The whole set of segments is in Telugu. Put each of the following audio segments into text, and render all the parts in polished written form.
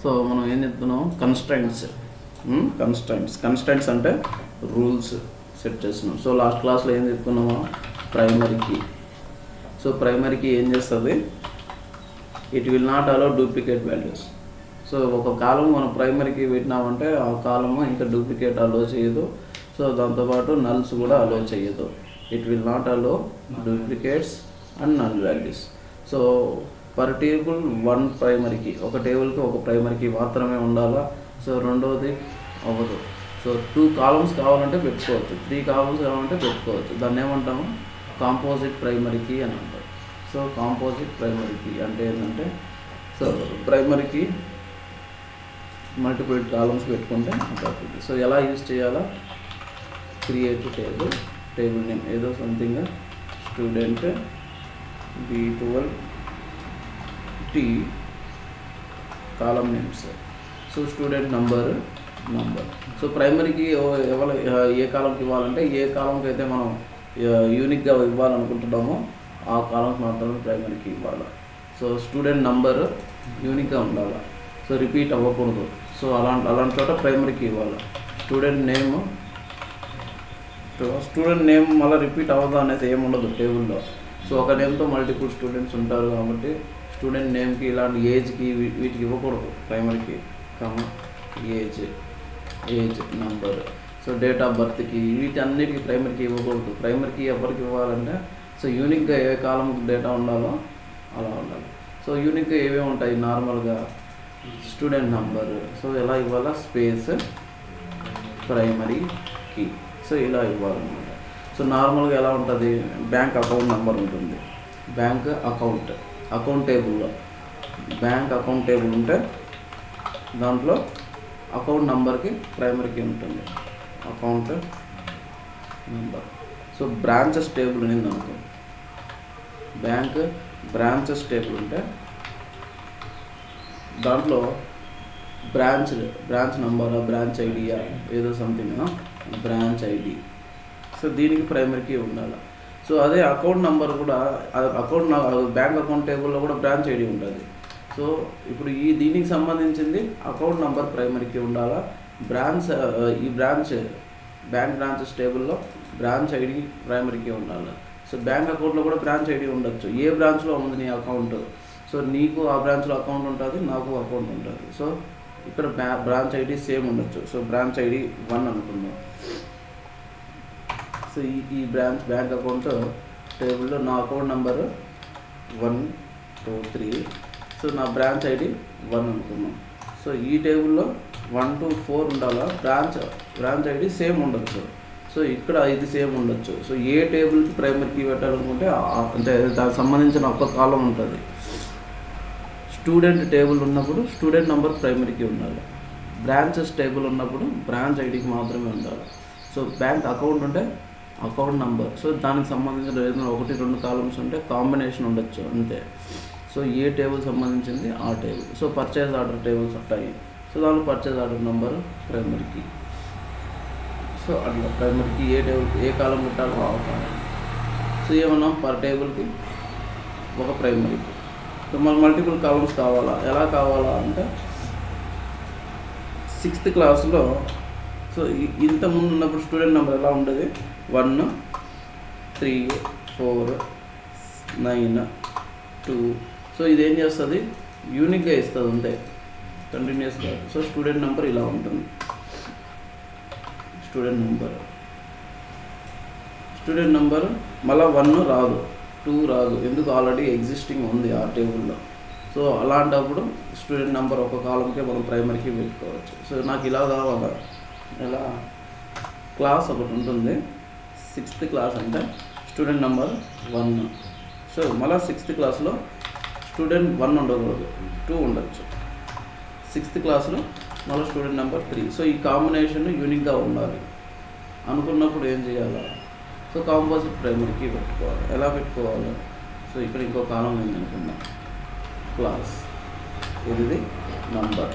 సో మనం ఏం చెప్తున్నాం, కన్స్ట్రైంట్స్ అంటే రూల్స్ సెట్ చేస్తున్నాం. సో లాస్ట్ క్లాస్లో ఏం చెప్పుకున్నాము, primary key. So primary key ఏం చేస్తుంది, it will not allow duplicate values. So ఒక కాలం మనం ప్రైమరీకి పెట్టినామంటే ఆ కాలము ఇంకా డూప్లికేట్ అలో చేయదు. సో దాంతోపాటు నల్స్ కూడా అలో చేయదు. It will not allow duplicates and null values. So per table one primary key, ఒక టేబుల్కి ఒక ప్రైమరీకి మాత్రమే ఉండాలా. సో రెండవది అవ్వదు. సో 2 కాలమ్స్ కావాలంటే పెట్టుకోవచ్చు, 3 కాలమ్స్ కావాలంటే పెట్టుకోవచ్చు. దాన్ని ఏమంటాము, కాంపోజిట్ ప్రైమరీ కీ అని అంటారు. సో కాంపోజిట్ ప్రైమరీ కీ అంటే ఏంటంటే, సో ప్రైమరీకి మల్టిపుల్ కాలమ్స్ పెట్టుకుంటే అవుతుంది. సో ఎలా యూజ్ చేయాలా, క్రియేట్ టేబుల్ నేమ్ ఏదో something student B12 T column names. So student number. So primary key ఏ కాలంకి ఇవ్వాలంటే, ఏ కాలంకి అయితే మనం యూనిక్గా ఇవ్వాలనుకుంటున్నామో ఆ కాలంకి మాత్రమే ప్రైమరీకి ఇవ్వాలి. సో స్టూడెంట్ నంబర్ యూనిక్గా ఉండాలి. సో రిపీట్ అవ్వకూడదు. సో అలాంటి చోట ప్రైమరీకి ఇవ్వాలి. స్టూడెంట్ నేమ్ మళ్ళీ రిపీట్ అవ్వదు అనేది ఏముండదు టేబుల్లో. సో ఒక నేమ్తో మల్టిపుల్ స్టూడెంట్స్ ఉంటారు కాబట్టి స్టూడెంట్ నేమ్కి ఇలాంటి ఏజ్కి వీటికి ఇవ్వకూడదు primary key. Age number, so date of బర్త్కి, వీటన్నిటికి ప్రైమరీకి ఇవ్వకూడదు. ప్రైమరీకి ఎవరికి ఇవ్వాలంటే, సో యూనిక్గా ఏ కాలం డేటా ఉండాలో అలా ఉండాలి. సో యూనిక్గా ఏవే ఉంటాయి నార్మల్గా, స్టూడెంట్ నంబర్. సో ఎలా ఇవ్వాలా, స్పేస్ ప్రైమరీ కీ. సో ఇలా ఇవ్వాలన్నమాట. సో నార్మల్గా ఎలా ఉంటుంది, బ్యాంక్ అకౌంట్ నెంబర్ ఉంటుంది. బ్యాంక్ అకౌంట్ టేబుల్లో బ్యాంక్ అకౌంట్ టేబుల్ ఉంటే దాంట్లో అకౌంట్ నెంబర్కి ప్రైమరీకి ఉంటుంది account number. So branches table ఉంది అనుకో, బ్యాంక్ బ్రాంచెస్ టేబుల్ ఉంటే దాంట్లో బ్రాంచ్ నెంబర్, బ్రాంచ్ ఐడియా ఏదో సంథింగ్, బ్రాంచ్ ఐడి. సో దీనికి ప్రైమరీకి ఉండాలి. సో అదే అకౌంట్ నెంబర్ కూడా, బ్యాంక్ అకౌంట్ టేబుల్లో కూడా బ్రాంచ్ ఐడి ఉంటుంది. సో ఇప్పుడు దీనికి సంబంధించింది అకౌంట్ నెంబర్ ప్రైమరీకి ఉండాలా. బ్యాంక్ బ్రాంచెస్ టేబుల్లో బ్రాంచ్ ఐడి ప్రైమరీకి ఉండాలి. సో బ్యాంక్ అకౌంట్లో కూడా బ్రాంచ్ ఐడి ఉండొచ్చు. ఏ బ్రాంచ్లో ఉంది నీ అకౌంట్, సో నీకు ఆ బ్రాంచ్లో అకౌంట్ ఉంటుంది, నాకు అకౌంట్ ఉంటుంది. సో ఇక్కడ బ్రాంచ్ ఐడి సేమ్ ఉండొచ్చు. సో బ్రాంచ్ ఐడి 1 అనుకుందాం. సో ఈ బ్యాంక్ అకౌంట్ టేబుల్లో నా అకౌంట్ నెంబర్ 1 2 3. సో నా బ్రాంచ్ ఐడి 1 అనుకున్నాం. సో ఈ టేబుల్లో 1 2 4 ఉండాలా, బ్రాంచ్ ఐడి సేమ్ ఉండొచ్చు. సో ఇక్కడ ఇది సేమ్ ఉండొచ్చు. సో ఏ టేబుల్కి ప్రైమరీకి పెట్టాలనుకుంటే అంటే దానికి సంబంధించిన ఒక కాలం ఉంటుంది. స్టూడెంట్ టేబుల్ ఉన్నప్పుడు స్టూడెంట్ నెంబర్ ప్రైమరీకి ఉండాలి. బ్రాంచెస్ టేబుల్ ఉన్నప్పుడు బ్రాంచ్ ఐడికి మాత్రమే ఉండాలి. సో బ్యాంక్ అకౌంట్ ఉంటే అకౌంట్ నెంబర్. సో దానికి సంబంధించిన ఏదైనా 1 2 కాలమ్స్ ఉంటే కాంబినేషన్ ఉండొచ్చు అంతే. సో ఏ టేబుల్ సంబంధించింది ఆ table. So purchase order tables ఉంటాయి. సో దాంట్లో పర్చేజ్ ఆర్డర్ నెంబర్ ప్రైమరీకి. సో అట్లా ప్రైమరీకి ఏ కాలం పెట్టాలో ఆ కాలం. సో ఏమన్నా పర్ టేబుల్కి ఒక ప్రైమరీకి. సో మన మల్టిపుల్ కాలమ్స్ కావాలా, ఎలా కావాలా అంటే 6th క్లాస్లో సో ఇంతకుముందు ఉన్నప్పుడు స్టూడెంట్ నెంబర్ ఎలా ఉండేది, 1 3 4 9 2. సో ఇదేం చేస్తుంది, యూనిక్గా ఇస్తుంది అంతే, కంటిన్యూస్ కాదు. సో స్టూడెంట్ నెంబర్ ఇలా ఉంటుంది. స్టూడెంట్ నెంబర్ మళ్ళీ 1 రాదు, 2 రాదు, ఎందుకు ఆల్రెడీ ఎగ్జిస్టింగ్ ఉంది ఆ టేబుల్లో. సో అలాంటప్పుడు స్టూడెంట్ నెంబర్ ఒక కాలంకే మనం ప్రైమరీకి పెట్టుకోవచ్చు. సో నాకు ఇలా కావాలా, ఇలా క్లాస్ ఒకటి ఉంటుంది. 6th క్లాస్ అంటే స్టూడెంట్ నెంబర్ 1. సో మళ్ళీ 6th క్లాస్లో స్టూడెంట్ 1 ఉండకూడదు, 2 ఉండొచ్చు. 6th క్లాస్లో మళ్ళీ స్టూడెంట్ నెంబర్ 3. సో ఈ కాంబినేషన్ యూనిక్గా ఉండాలి అనుకున్నప్పుడు ఏం చేయాలి, సో కాంపోజిట్ ప్రైమరీకి పెట్టుకోవాలి. ఎలా పెట్టుకోవాలి, సో ఇక్కడ ఇంకో కాలం ఉంది అనుకుందాం, క్లాస్, ఇది నంబర్,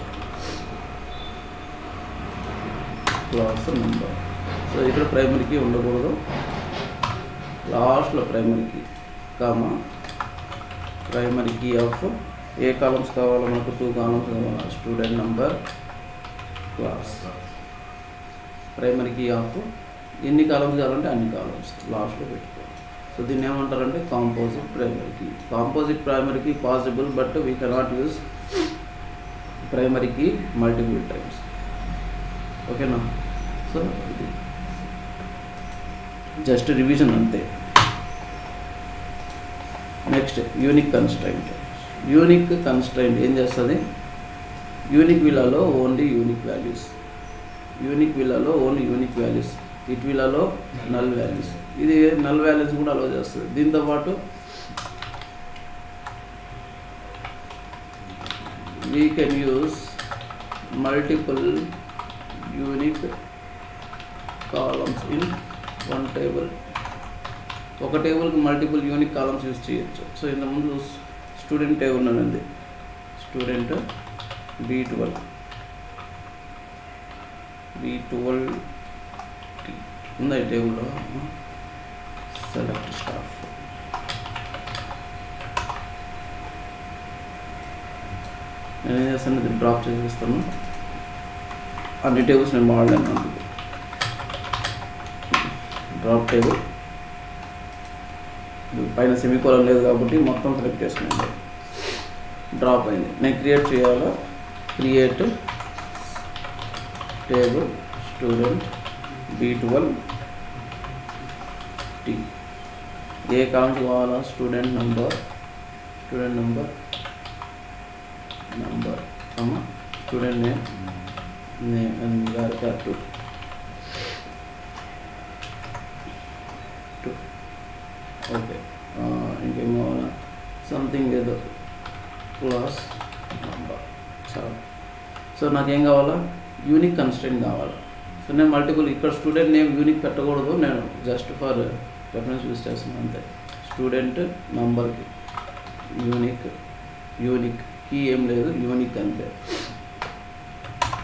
క్లాస్ నంబర్. సో ఇక్కడ ప్రైమరీకి ఉండకూడదు, లాస్ట్లో primary key comma primary key of ఏ కాలమ్స్ కావాలో మనకు 2 కాలమ్స్ కావాలి. Student number, class. Primary key of ఎన్ని కాలమ్స్ కావాలంటే అన్ని కాలమ్స్ లాస్ట్లో పెట్టుకోవాలి. సో దీన్ని ఏమంటారంటే composite primary key. Composite primary key possible, but we cannot use primary key multiple times. ఓకేనా? సో ఇది జస్ట్ రివిజన్ అంతే. Next unique constraint. Unique constraint ఏం చేస్తుంది? Unique will allow only unique values. Unique will allow only unique values. It will allow null values. ఇది నల్ వాల్యూస్ కూడా అలో చేస్తుంది. దీంతోపాటు we can use multiple unique columns in one table. ఒక టేబుల్కి మల్టిపుల్ యూనిక్ కాలమ్స్ యూజ్ చేయొచ్చు. సో ఇంతకుముందు స్టూడెంట్ టేబుల్ ఉంది, స్టూడెంట్ B12 ఉందా ఈ టేబుల్లో. Select staff. నేను ఏం చేస్తాను, ఇది డ్రాప్ చేసేస్తాను. అన్ని టేబుల్స్ నేను వాడలేను, అందుకు డ్రాప్ టేబుల్. పైన సెమికోలన్ లేదు కాబట్టి మొత్తం సెలెక్ట్ చేసుకున్నాను. డ్రాప్ అయింది. నేను క్రియేట్ చేయాలా, create table student B12 T. ఏ కాలమ్స్ కావాలా? Student number, student name capital 2. Okay, ఇంకేం కావాలా? సంథింగ్ ఏదో క్లాస్ నంబర్. చాలు. సో నాకేం కావాలా? యూనిక్ కన్స్ట్రెంట్ కావాలి. సో నేను మల్టిపుల్ ఇక్కడ స్టూడెంట్ నేమ్ యూనిక్ పెట్టకూడదు, నేను జస్ట్ ఫర్ రెఫరెన్స్ యూజ్ చేస్తున్నాను అంతే. స్టూడెంట్ నంబర్కి యూనిక్ కీ ఏం లేదు, యూనిక్ అంతే.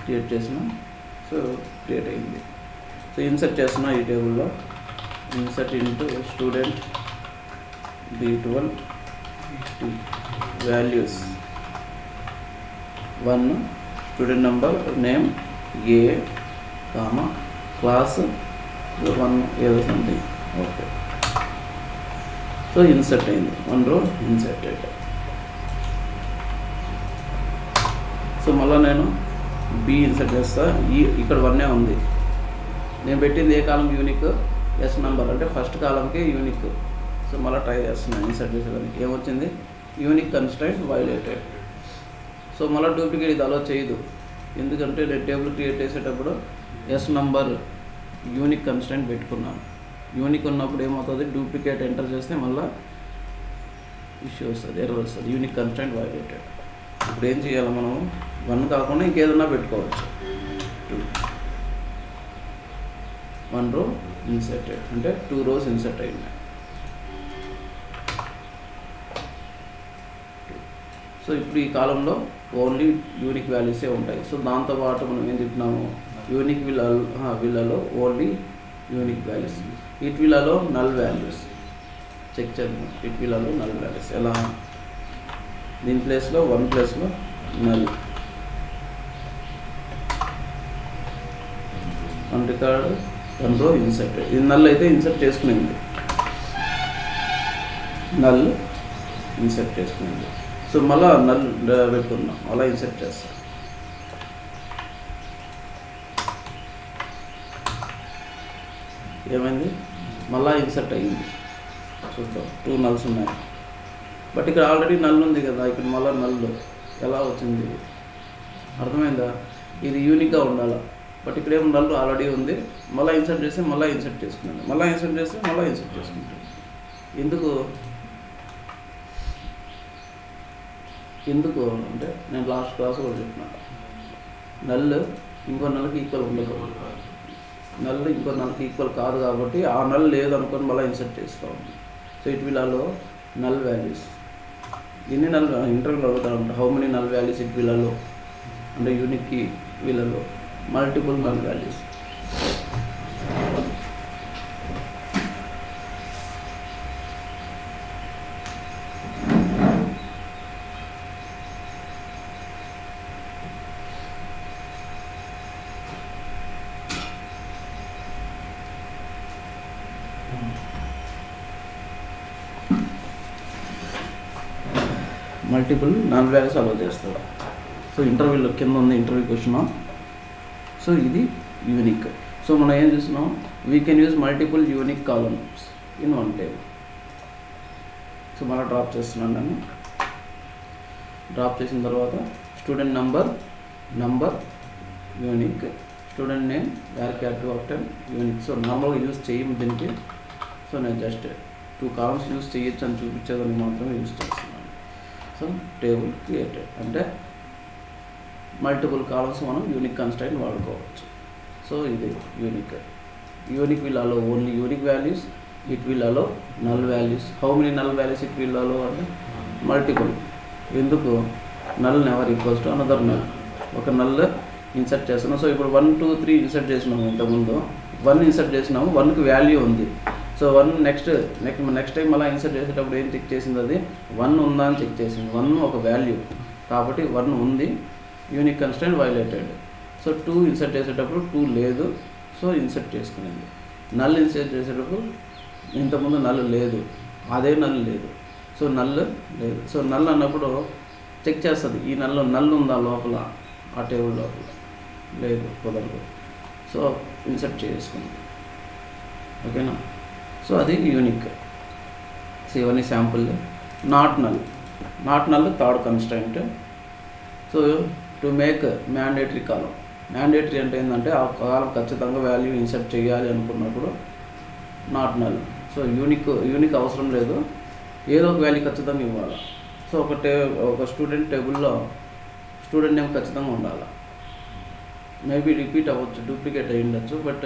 క్రియేట్ చేసిన. సో క్రియేట్ అయింది. సో ఇన్సర్ట్ చేస్తున్నా ఈ టేబుల్లో. Insert into student B12 T. Values 1, student number, name A, class 1 ఏదో సంథింగ్. ఓకే, సో ఇన్సర్ట్ అయింది. 1 రో ఇన్సర్ట్ అయ్యాయి. సో మళ్ళీ నేను B ఇన్సర్ట్ చేస్తా. ఇక్కడ 1 ఉంది. నేను పెట్టింది ఏ కాలం యూనిక్? ఎస్ నంబర్, అంటే ఫస్ట్ కాలంకి యూనిక్. సో మళ్ళీ ట్రై చేస్తున్నాను ఇన్సర్ట్ చేసేదానికి. ఏమొచ్చింది? Unique constraint violated. సో మళ్ళీ డూప్లికేట్ ఇది అలో చేయదు, ఎందుకంటే నేను టేబుల్ క్రియేట్ చేసేటప్పుడు ఎస్ నంబర్ యూనిక్ కన్స్ట్రైంట్ పెట్టుకున్నాను. యూనిక్ ఉన్నప్పుడు ఏమవుతుంది? డూప్లికేట్ ఎంటర్ చేస్తే మళ్ళీ ఇష్యూ వస్తుంది, ఎర్రర్ వస్తుంది. Unique constraint violated. ఇప్పుడు ఏం చేయాలి మనం? 1 కాకుండా ఇంకేదన్నా పెట్టుకోవచ్చు. 1 రో ఇన్సర్టెడ్, అంటే 2 రోస్ ఇన్సర్ట్ అయింది. సో ఇప్పుడు ఈ కాలంలో ఓన్లీ యూనిక్ వాల్యూసే ఉంటాయి. సో దాంతోపాటు మనం ఏం చెప్తున్నాము? Unique will allow only unique values. It will allow null values. Check చేద్దాం. ఇట్ విల్లలో నల్ వాల్యూస్ ఎలా? దీని ప్లేస్లో 1 ప్లేస్లో నల్. 1 రికార్డ్ 1 రో ఇన్సర్ట్. ఇది నల్ అయితే ఇన్సర్ట్ చేసుకునేది, నల్ ఇన్సర్ట్ చేసుకునేది. సో మళ్ళీ నల్ పెట్టుకుందాం, అలా ఇన్సర్ట్ చేస్తాం. ఏమైంది? మళ్ళీ ఇన్సర్ట్ అయ్యింది. చూద్దాం. 2 నల్స్ ఉన్నాయి, బట్ ఇక్కడ ఆల్రెడీ నల్ ఉంది కదా, ఇక్కడ మళ్ళీ నల్ ఎలా వచ్చింది? అర్థమైందా? ఇది యూనిక్గా ఉండాలా, బట్ ఇక్కడ ఏమో నల్ ఆల్రెడీ ఉంది. మళ్ళీ ఇన్సర్ట్ చేస్తే మళ్ళీ ఇన్సర్ట్ చేసుకున్నాను, మళ్ళీ ఇన్సర్ట్ చేస్తే మళ్ళీ ఇన్సర్ట్ చేసుకుంటాను. ఎందుకు అంటే నేను లాస్ట్ క్లాస్ కూడా చెప్పినాను, నల్ ఇంకో నల్కి ఈక్వల్ ఉండకూడదు. నల్ ఇంకో నల్కి ఈక్వల్ కాదు కాబట్టి ఆ నల్ లేదనుకొని మళ్ళీ ఇన్సర్ట్ చేస్తాం. So it will allow null values ఎన్ని నల్ ఇంటర్వ్యూలో అడుగుతారు అంటే how many null values it will allow అంటే unique will allow multiple null values. Multiple null values allow చేస్తారు. సో ఇంటర్వ్యూలో కింద ఉంది ఇంటర్వ్యూ క్వశ్చన్. సో ఇది యూనిక్. సో మనం ఏం చూస్తున్నాం, we can use multiple unique columns in one table. So మళ్ళీ డ్రాప్ చేస్తున్నాను నేను. డ్రాప్ చేసిన తర్వాత student number unique, student name varchar2 after unique. So నార్మల్గా యూజ్ చేయము దీనికి. సో నేను జస్ట్ 2 కాలమ్స్ యూజ్ చేయొచ్చు అని చూపించేదానికి మాత్రమే యూజ్ చేస్తున్నాను. సో టేబుల్ క్రియేటెడ్ అంటే మల్టిపుల్ కాలమ్స్ మనం యూనిక్ కన్స్ట్రైంట్ వాడుకోవచ్చు. సో ఇది unique will allow only unique values, it will allow null values. How many null values it will allow అంటే మల్టిపుల్. ఎందుకు, null never equals to another null. ఒక null ఇన్సర్ట్ చేస్తున్నాం. సో ఇప్పుడు 1 2 3 ఇన్సర్ట్ చేసినాము, ఇంతకుముందు 1 ఇన్సర్ట్ చేసినాము, 1కి వాల్యూ ఉంది. సో 1 నెక్స్ట్ టైం అలా ఇన్సర్ట్ చేసేటప్పుడు ఏం చెక్ చేసింది, అది 1 ఉందా అని చెక్ చేసింది. 1 ఒక వాల్యూ కాబట్టి 1 ఉంది, unique constraint violated. So 2 insert చేసేటప్పుడు 2 లేదు, సో ఇన్సర్ట్ చేసుకునేది. నల్ ఇన్సర్ట్ చేసేటప్పుడు ఇంతకుముందు నల్ లేదు, అదే నల్ లేదు, సో నల్ లేదు. సో నల్ అన్నప్పుడు చెక్ చేస్తుంది, ఈ నల్ ఉందా లోపల, ఆ టేబుల్ లోపల లేదు, కుదరదు. సో ఇన్సర్ట్ చేసుకుంది. ఓకేనా. సో అది యూనిక్. సో ఇవన్నీ sample. Not null third constraint. So to make mandatory column. Mandatory అంటే ఏంటంటే ఆ కాలం ఖచ్చితంగా వాల్యూ ఇన్సర్ట్ చేయాలి అనుకున్నప్పుడు నాట్ నల్. సో యూనిక్ అవసరం లేదు, ఏదో ఒక వాల్యూ ఖచ్చితంగా ఇవ్వాలి. సో ఒక స్టూడెంట్ టేబుల్లో స్టూడెంట్ నేమ్ ఖచ్చితంగా ఉండాలి. మేబీ రిపీట్ అవ్వచ్చు, డూప్లికేట్ అయ్యి ఉండొచ్చు, బట్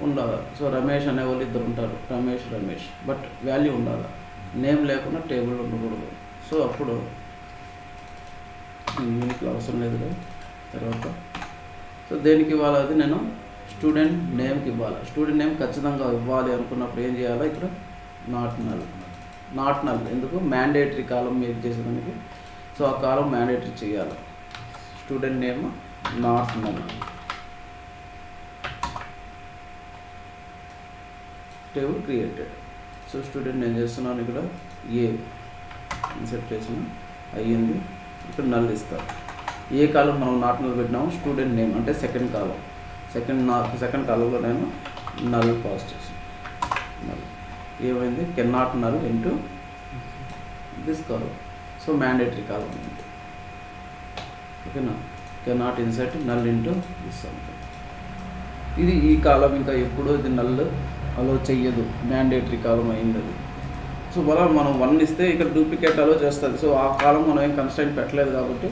ఉండాలి. సో రమేష్ అనే వాళ్ళు ఇద్దరు ఉంటారు, రమేష్, బట్ వాల్యూ ఉండాలి. నేమ్ లేకుండా టేబుల్ ఉండకూడదు. సో అప్పుడు యూనిక్లో అవసరం లేదు కదా. తర్వాత సో దేనికి ఇవ్వాలి, అది నేను స్టూడెంట్ నేమ్కి ఇవ్వాలి. స్టూడెంట్ నేమ్ ఖచ్చితంగా ఇవ్వాలి అనుకున్నప్పుడు ఏం చేయాలి, ఇక్కడ నాట్ నల్. ఎందుకు, మ్యాండేటరీ కాలం మేక్ చేసేదానికి. సో ఆ కాలం మ్యాండేటరీ చేయాలి. Student name not null. Table created. So student నేను చేస్తున్నాను, ఇక్కడ ఏ ఇన్సర్ట్ చేసిన అయ్యింది. ఇక్కడ నల్ ఇస్తారు. ఏ కాలం మనం నాట్ నల్ పెట్టినాము, స్టూడెంట్ నేమ్ అంటే సెకండ్ కాలం. సెకండ్ కాలంలో నేను నల్ పాస్ చేసాను. నల్ ఏమైంది, can not null into this column. So mandatory column ఉంది. ఓకేనా. Can not insert null into this something. ఇది ఈ కాలం ఇంకా ఎప్పుడూ ఇది నల్ అలో చెయ్యదు, మ్యాండేటరీ కాలం అయింది అది. సో మనం 1 ఇస్తే ఇక్కడ డూప్లికేట్ అలో చేస్తుంది. సో ఆ కాలం మనం ఏం కన్స్ట్రైంట్ పెట్టలేదు కాబట్టి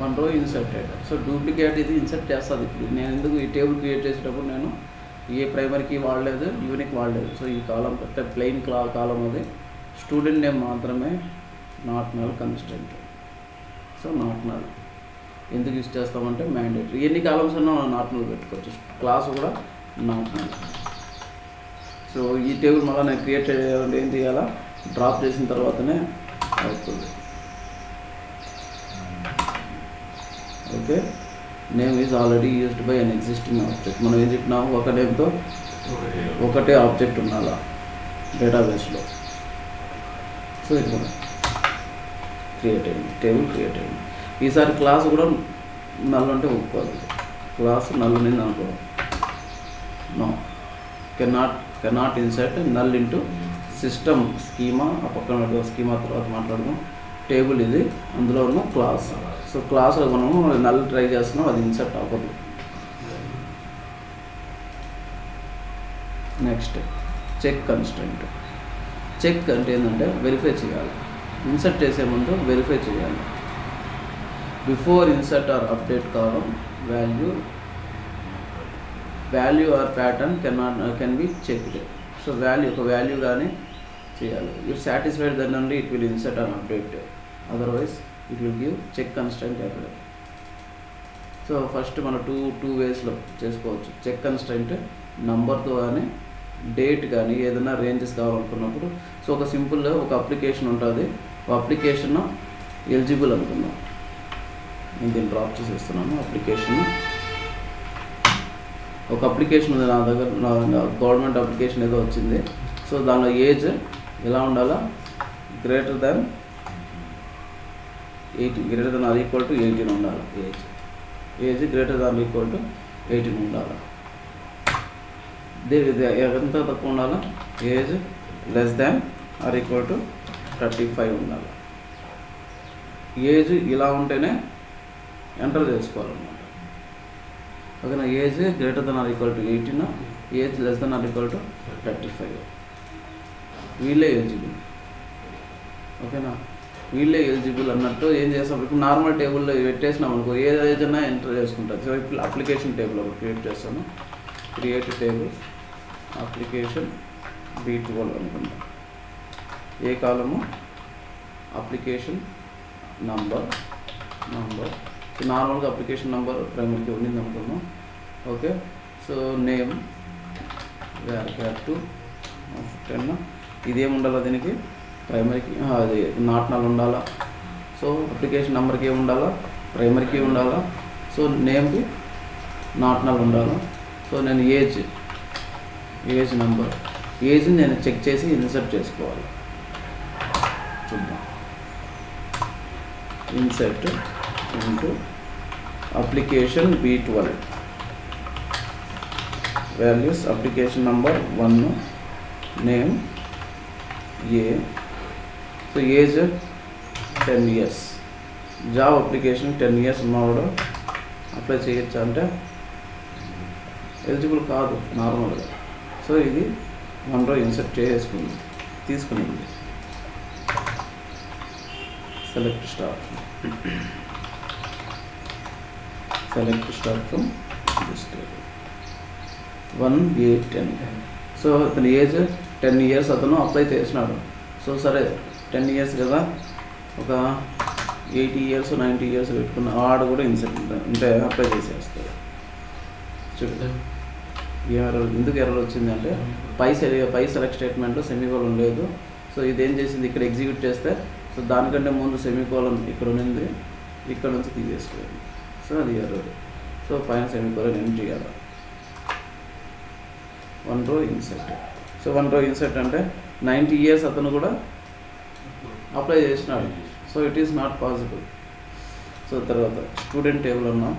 1 రో ఇన్సర్టెడ్. సో డూప్లికేట్ ఇది ఇన్సర్ట్ చేస్తుంది. ఇప్పుడు నేను ఎందుకు ఈ టేబుల్ క్రియేట్ చేసేటప్పుడు నేను ఏ ప్రైమరీకి వాడలేదు, యూనిక్ వాడలేదు. సో ఈ కాలం పెద్ద ప్లెయిన్ కాలం అది. స్టూడెంట్ నేమ్ మాత్రమే not null constraint. So not null ఎందుకు యూజ్ చేస్తామంటే మ్యాండేటరీ. ఎన్ని కాలమ్స్ ఉన్నా నాట్ నల్ పెట్టుకోవచ్చు. క్లాస్ కూడా నాట్ నల్. సో ఈ టేబుల్ మళ్ళీ నేను క్రియేట్ చేయాలంటే ఏం చేయాలా, డ్రాప్ చేసిన తర్వాతనే అవుతుంది. Okay. Name is already used by an existing object. మనం ఏం చెప్పినాము, ఒక నేమ్తో ఒకటే ఆబ్జెక్ట్ ఉండాలా డేటాబేస్లో. సో ఇది కూడా క్రియేట్ అయింది, టేబుల్ క్రియేట్ అయింది. ఈసారి క్లాస్ కూడా నల్ అంటే ఒప్పుకోవాలి. క్లాస్ నల్ ఉంది అనుకో, no cannot insert null into system schema. ఆ పక్కన స్కీమా తర్వాత మాట్లాడదాం. టేబుల్ ఇది, అందులో ఉన్న క్లాస్. సో క్లాస్లో మనము నల్ ట్రై చేస్తున్నాం, అది ఇన్సర్ట్ అవ్వదు. Next check constraint. చెక్ అంటే ఏంటంటే వెరిఫై చేయాలి. ఇన్సర్ట్ చేసే ముందు వెరిఫై చేయాలి. Before insert or update column value or pattern can be checked. So ఒక వాల్యూ కానీ చేయాలి. If satisfied then only it will insert or update, otherwise it will give check constraint error. So first మనం టూ వేస్లో చేసుకోవచ్చు. చెక్ కన్స్ట్రైంట్ నంబర్తో కానీ డేట్ కానీ ఏదైనా రేంజెస్ కావాలనుకున్నప్పుడు. సో ఒక సింపుల్ ఒక అప్లికేషన్ ఉంటుంది, ఆ అప్లికేషన్ ఎలిజిబుల్ అనుకుందాం. నేను దీన్ని డ్రాప్ చేసేస్తున్నాను. ఒక అప్లికేషన్ ఉంది నా దగ్గర, గవర్నమెంట్ అప్లికేషన్ ఏదో వచ్చింది. సో దానిలో ఏజ్ ఎలా ఉండాలా, greater than 18 greater than or equal to 18 ఉండాలి. Age greater than equal to 18 ఉండాలి. ఎంత తక్కువ ఉండాలి? Age less than or equal to 35 ఉండాలి. ఏజ్ ఇలా ఉంటేనే ఎంటర్ చేసుకోవాలన్నమాట. ఓకేనా? Age greater than or equal to 18, age less than or equal to 35. వీళ్ళే ఎలిజిబుల్. ఓకేనా? వీళ్ళే ఎలిజిబుల్ అన్నట్టు ఏం చేస్తాం, ఇప్పుడు నార్మల్ టేబుల్లో పెట్టేసినాం అనుకో, ఏ ఏజ్ అయినా ఎంటర్ చేసుకుంటుంది. సో ఇప్పుడు అప్లికేషన్ టేబుల్ ఒకటి క్రియేట్ చేస్తాను. క్రియేట్ టేబుల్ అప్లికేషన్ B12 అనుకుంటా. ఏ కాలము? Application number. సో నార్మల్గా అప్లికేషన్ నెంబర్ ప్రైమరీకి ఉండింది అనుకున్నాం. ఓకే. So name var2 10. ఇదేం ఉండాలా దీనికి? ప్రైమరీకి అది నాట్ నల్ ఉండాలా. సో అప్లికేషన్ నెంబర్కి ఏమి ఉండాలా? ప్రైమరీకి ఉండాలా. సో నేమ్కి నాట్ నల్ ఉండాలా. సో నేను ఏజ్ నెంబర్, ఏజ్ని నేను చెక్ చేసి ఇన్సర్ట్ చేసుకోవాలి. చూద్దాం. Insert into application B12 values application number 1, name A. So age 10 years. Job application 10 years ఉన్నవాడు అప్లై చేయొచ్చా అంటే ఎలిజిబుల్ కాదు నార్మల్గా. సో ఇది 1 row ఇన్సర్ట్ తీసుకునింది. Select star from this table 1A10. So అతని ఏజ్ 10 years అతను అప్లై చేసినాడు. సో సరే 10 years కదా, ఒక 80 years 90 years పెట్టుకున్న వాడు కూడా ఇన్సర్ట్ అంటే అప్లై చేసేస్తాడు. చూడండి ఎందుకు ఎర్రర్ వచ్చింది అంటే పై సెలెక్ట్ స్టేట్మెంట్లో సెమీకోలన్ లేదు. సో ఇదేం చేసింది, ఇక్కడ ఎగ్జిక్యూట్ చేస్తే సో దానికంటే ముందు సెమీకోలన్ ఇక్కడ ఉంది, ఇక్కడ నుంచి తీసేసుకోండి. సో అది ఎర్రర్. సో పైన సెమీకోలన్ ఎంటర్ చేయాలి. 1 row insert. So 1 row insert అంటే 90 years అతను కూడా అప్లై చేసినాడు. So it is not possible. So తర్వాత స్టూడెంట్ టేబుల్ ఉన్నాం.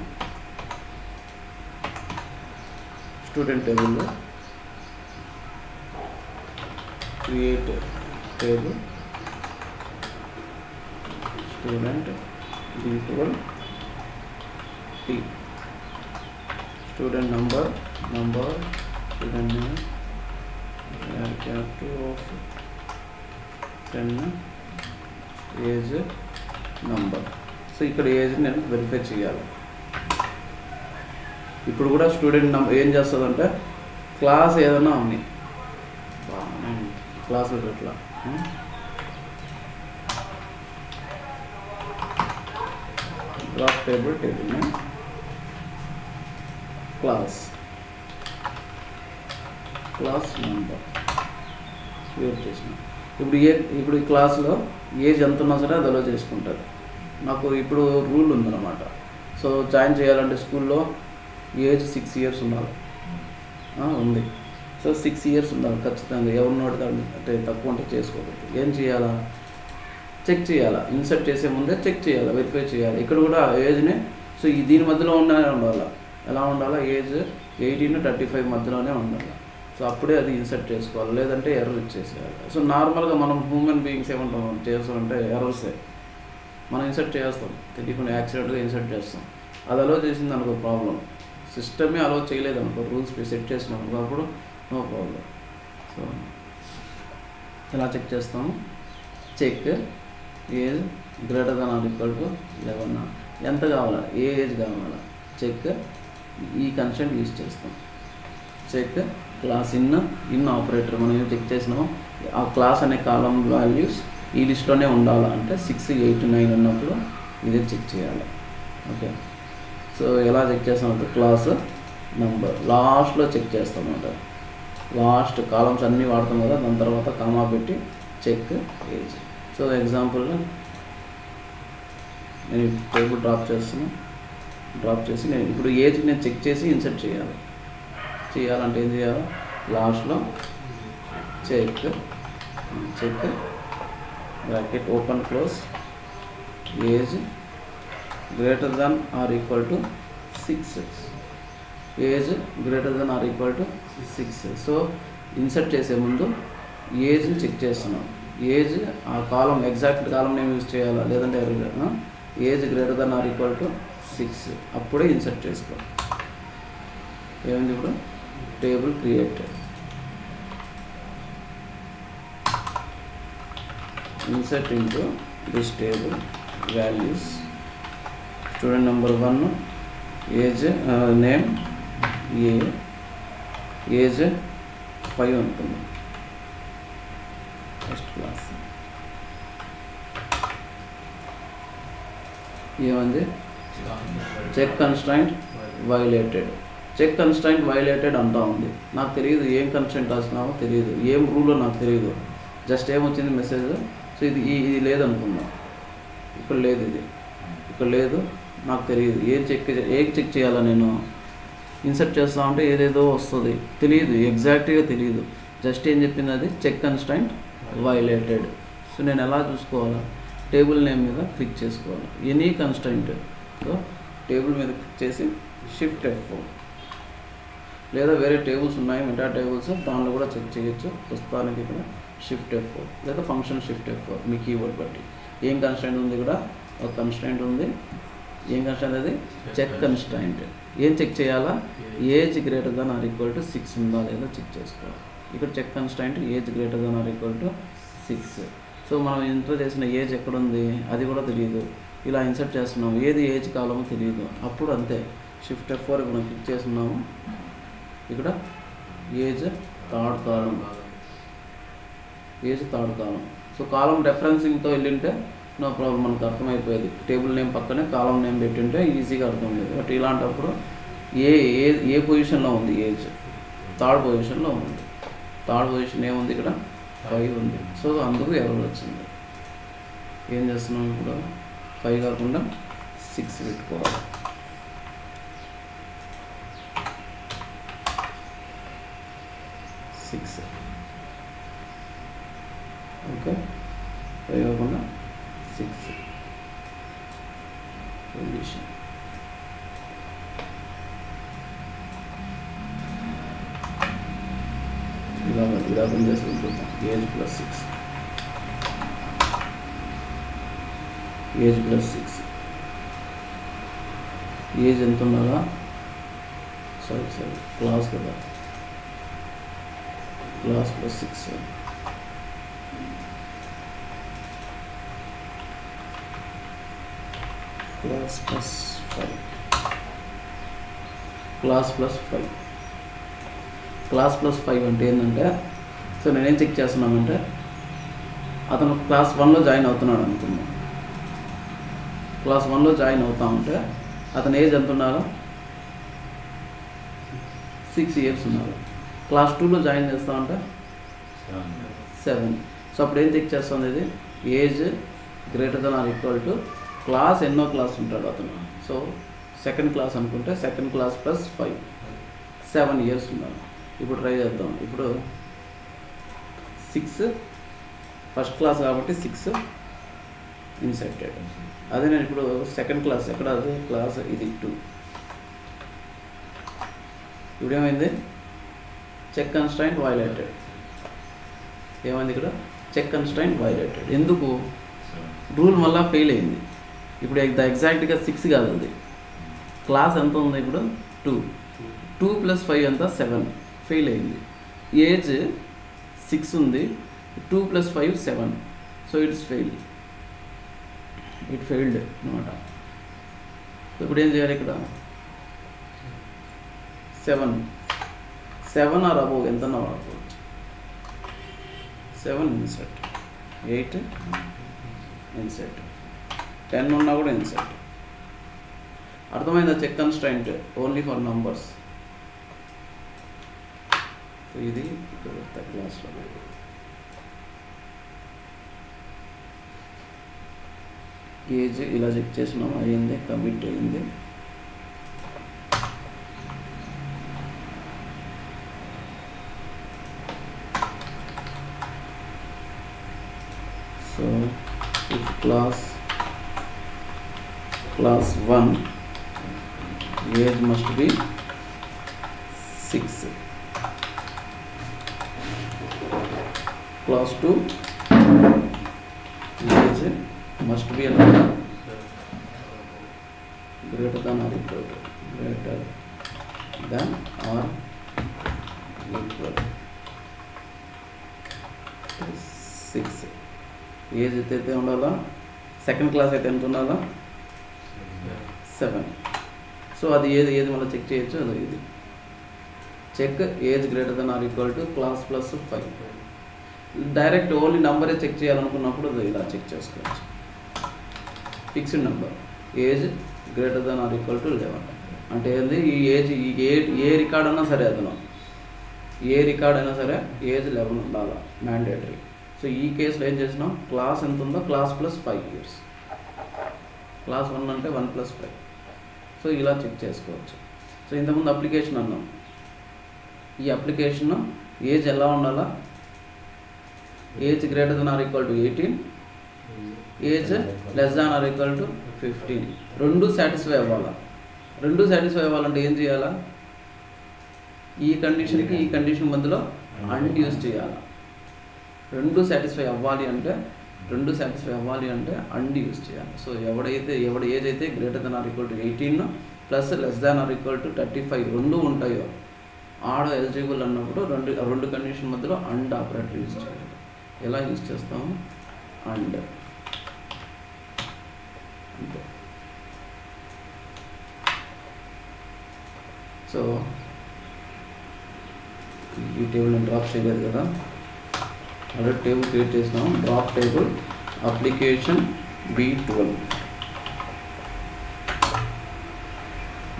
స్టూడెంట్ టేబుల్లో create table student B12 T. Student number student name var2 of 10, age number. So ఇక్కడ ఏజ్ నేను వెరిఫై చేయాలి. ఇప్పుడు కూడా స్టూడెంట్ నంబర్ ఏం చేస్తుందంటే క్లాస్ ఏదైనా ఉంది, క్లాసులు ఎట్లా drop table name class number create చేసిన. ఇప్పుడు ఈ క్లాస్లో ఏజ్ ఎంత ఉన్నా సరే అది అలో చేసుకుంటారు. నాకు ఇప్పుడు రూల్ ఉందన్నమాట. సో జాయిన్ చేయాలంటే స్కూల్లో ఏజ్ 6 years ఉండాలి ఉంది. సో 6 years ఉండాలి ఖచ్చితంగా. ఎవరినోటి అంటే తక్కువ అంటే చేసుకోకూడదు. ఏం చేయాలా? చెక్ చేయాలా. ఇన్సర్ట్ చేసే ముందే చెక్ చేయాలి, వెరిఫై చేయాలి. ఇక్కడ కూడా ఏజ్ని సో దీని మధ్యలో ఉండాలి. ఎలా ఉండాలా? ఏజ్ 18 35 మధ్యలోనే ఉండాలి. సో అప్పుడే అది ఇన్సర్ట్ చేసుకోవాలి, లేదంటే ఎర్రర్ ఇచ్చేసేయాలి. సో నార్మల్గా మనం హ్యూమన్ బీయింగ్స్ ఏమంటాం చేస్తామంటే ఎర్రర్సే మనం ఇన్సర్ట్ చేస్తాం, తెలియకుండా యాక్సిడెంట్గా ఇన్సర్ట్ చేస్తాం. అది అలో చేసింది అనుకో ప్రాబ్లం. సిస్టమే అలో చేయలేదు అనుకో, రూల్స్ సెట్ చేసినాం అనుకో, అప్పుడు నో ప్రాబ్లం. సో ఎలా చెక్ చేస్తాము? Check age greater than or equal to 11. ఎంత కావాలా? ఏ ఏజ్ కావాలా? చెక్ ఈ కన్స్టెంట్ యూజ్ చేస్తాం. చెక్ క్లాస్ ఇన్ ఆపరేటర్ మనం ఏం చెక్ చేసినాం, ఆ క్లాస్ అనే కాలం వాల్యూస్ ఈ లిస్ట్లోనే ఉండాలా అంటే 6, 8, 9 ఉన్నప్పుడు ఇదే చెక్ చేయాలి. ఓకే. సో ఎలా చెక్ చేస్తామంటే క్లాస్ నెంబర్ లాస్ట్లో చెక్ చేస్తామంట. లాస్ట్ కాలమ్స్ అన్నీ వాడతాం కదా, దాని తర్వాత కామా పెట్టి చెక్ ఏజ్. సో ఎగ్జాంపుల్గా నేను టేబుల్ డ్రాప్ చేసి నేను ఇప్పుడు ఏజ్ నేను చెక్ చేసి ఇన్సర్ట్ చేయాలంటే ఏం చేయాలి? లాస్ట్లో check bracket open close age greater than or equal to 6, age greater than or equal to 6. So insert చేసే ముందు ఏజ్ని చెక్ చేస్తున్నాం. ఏజ్ ఆ column exact column name use చేయాలా, లేదంటే age greater than or equal to 6 అప్పుడే ఇన్సర్ట్ చేసుకోవాలి. ఏమైంది ఇప్పుడు table created. Insert into this table values. Student number 1 age name A, age 5 అనుకున్నాం, ఫస్ట్ క్లాస్. ఏమంది check constraint violated. Check constraint violated అంటా ఉంది. నాకు తెలియదు ఏం కన్స్ట్రైంట్ రాసినామో తెలియదు, ఏం రూల్లో నాకు తెలియదు. జస్ట్ ఏమొచ్చింది మెసేజ్. సో ఇది లేదనుకుందాం, ఇక్కడ లేదు, ఇది ఇక్కడ లేదు, నాకు తెలియదు ఏం చెక్ చేయాలా. నేను ఇన్సర్ట్ చేస్తా ఉంటే ఏదేదో వస్తుంది, తెలియదు, ఎగ్జాక్ట్గా తెలియదు. జస్ట్ ఏం చెప్పింది అది చెక్ కన్స్ట్రైంట్ వైలేటెడ్. సో నేను ఎలా చూసుకోవాలా, టేబుల్ నేమ్ మీద క్లిక్ చేసుకోవాలి. Any constraint. సో టేబుల్ మీద క్లిక్ చేసి షిఫ్ట్ F4, లేదా వేరే టేబుల్స్ ఉన్నాయి మెటా టేబుల్స్, దానిలో కూడా చెక్ చేయొచ్చు. ప్రస్తుతానికి ఇక్కడ షిఫ్ట్ F4 లేదా ఫంక్షన్ షిఫ్ట్ F4 మీ కీవర్డ్ బట్టి. ఏం కన్స్ట్రైంట్ ఉంది, ఇక్కడ ఒక కన్స్ట్రైంట్ ఉంది. ఏం కన్స్ట్రైంట్ అది చెక్ కన్స్ట్రైంట్. ఏం చెక్ చేయాలా, age greater than or equal to 6 ఉందా లేదా చెక్ చేసుకోవాలి. ఇక్కడ check constraint age greater than or equal to 6. So మనం ఎంటర్ చేసిన ఏజ్ ఎక్కడుంది అది కూడా తెలియదు. ఇలా ఇన్సర్ట్ చేస్తున్నాము, ఏది ఏజ్ కాలమో తెలియదు. అప్పుడు అంతే షిఫ్ట్ F4 మనం క్లిక్ చేస్తున్నాము. ఇక్కడ age third column, age third column. So column రెఫరెన్సింగ్తో వెళ్ళింటే నో ప్రాబ్లం, మనకు అర్థమైపోయేది. టేబుల్ నేమ్ పక్కనే కాలం నేమ్ పెట్టింటే ఈజీగా అర్థమయ్యేది. బట్ ఇలాంటప్పుడు ఏ పొజిషన్లో ఉంది, ఏజ్ థర్డ్ పొజిషన్లో ఉంది. థర్డ్ పొజిషన్ ఏముంది, ఇక్కడ 5 ఉంది. సో అందుకు ఎర్రర్ వచ్చింది. ఏం చేస్తున్నాం ఇప్పుడు, 5 కాకుండా 6 పెట్టుకోవాలి. ఓకే, 5 కాకుండా 6 పొజిషన్. ఇలా పనిచేసుకుంటున్నాం. Age plus 6, age plus 6. Age ఎంత ఉండాలా, సారీ క్లాస్ కదా, class plus 6, class plus 5, class plus 5. Class plus 5 అంటే ఏంటంటే, సో నేనేం చెక్ చేస్తున్నానంటే అతను క్లాస్ 1లో జాయిన్ అవుతున్నాడు అనుకున్నాను. క్లాస్ 1లో జాయిన్ అవుతా ఉంటే అతని ఏజ్ ఎంత ఉన్నారు, 6 ఇయర్స్ ఉన్నారు. క్లాస్ 2లో జాయిన్ చేస్తా ఉంటే 7. సో అప్పుడు ఏం చెక్ చేస్తుంది, ఇది age greater then or equal to class ఎన్నో క్లాస్ ఉంటాడు అతను. సో సెకండ్ క్లాస్ అనుకుంటే సెకండ్ క్లాస్ ప్లస్ 5, 7 ఇయర్స్ ఉన్నారు. ఇప్పుడు ట్రై చేద్దాం. ఇప్పుడు 6 ఫస్ట్ క్లాస్ కాబట్టి 6 ఇన్సర్టెడ్. అదే నేను ఇప్పుడు సెకండ్ క్లాస్ ఎక్కడ, అదే క్లాస్ ఇది 2. ఇప్పుడు ఏమైంది, చెక్ కన్స్ట్రైంట్ వైలేటెడ్. ఏమైంది ఇక్కడ చెక్ కన్స్ట్రైంట్ వైలేటెడ్. ఎందుకు, రూల్ మళ్ళీ ఫెయిల్ అయింది. ఇప్పుడు ఎగ్జాక్ట్గా 6 కాదు, అది క్లాస్ ఎంత ఉంది ఇప్పుడు 2 ప్లస్ 5 ఎంత 7, ఫెయిల్ అయింది. ఏజ్ 6 ఉంది, 2 plus 5 7. So it's fail, it failed అనమాట. ఇప్పుడు ఏం చేయాలి, ఇక్కడ 7 ఆర్ అబోవ్ ఎంతన్నా వాడుకోవచ్చు. 7 ఇన్సర్ట్, 8 ఇన్సర్ట్, 10 ఉన్నా కూడా ఇన్సర్ట్. అర్థమైందా, check constraint only for numbers. So ఇది ఇక్కడ క్లాస్లో ఏజ్ ఇలా చెక్ చేసినాం, అయ్యింది, కమిట్ అయ్యింది. So if class class 1 age must be 6, class 2 age must be another greater than or equal to six. Age అయితే ఉండాలా, సెకండ్ క్లాస్ అయితే ఎంత ఉండాలా, 7. సో అది ఏది మళ్ళీ చెక్ చేయొచ్చు. అది ఇది check age greater then or equal to class plus 5. Direct only నెంబరే చెక్ చేయాలనుకున్నప్పుడు అది ఇలా చెక్ చేసుకోవచ్చు. Fixed number age greater then or equal to 11 అంటే ఏంది, ఈ ఏజ్ ఏ రికార్డ్ అయినా సరే, అతను ఏ రికార్డ్ అయినా సరే ఏజ్ 11 ఉండాలి మ్యాండేటరీ. సో ఈ కేసులో ఏం చేసినాం, క్లాస్ ఎంత ఉందో క్లాస్ ప్లస్ 5 years, క్లాస్ 1 అంటే 1 + 5. సో ఇలా చెక్ చేసుకోవచ్చు. సో ఇంతకుముందు అప్లికేషన్ అన్నాం, ఈ అప్లికేషన్ ఏజ్ ఎలా ఉండాలా, age greater then or equal to 18, age less than or equal to 15. రెండు సాటిస్ఫై అవ్వాలా. రెండు సాటిస్ఫై అవ్వాలంటే ఏం చేయాలా, ఈ కండిషన్కి ఈ కండిషన్ మధ్యలో అండ్ యూజ్ చేయాలి. రెండు సాటిస్ఫై అవ్వాలి అంటే అండ్ యూజ్ చేయాలి. సో ఎవడి ఏజ్ అయితే greater then or equal to 18 plus less than or equal to 35 రెండు ఉంటాయో ఆడ ఎలిజిబుల్ అన్నప్పుడు రెండు కండిషన్ మధ్యలో అండ్ ఆపరేటర్ యూజ్ చేయాలి. ఎలా యూజ్ చేస్తాము, అండ్ అంతే. సో ఈ టేబుల్ నేను డ్రాప్ చేయలేదు కదా, ఆల్రెడీ టేబుల్ క్రియేట్ చేసినాము. Drop table application B12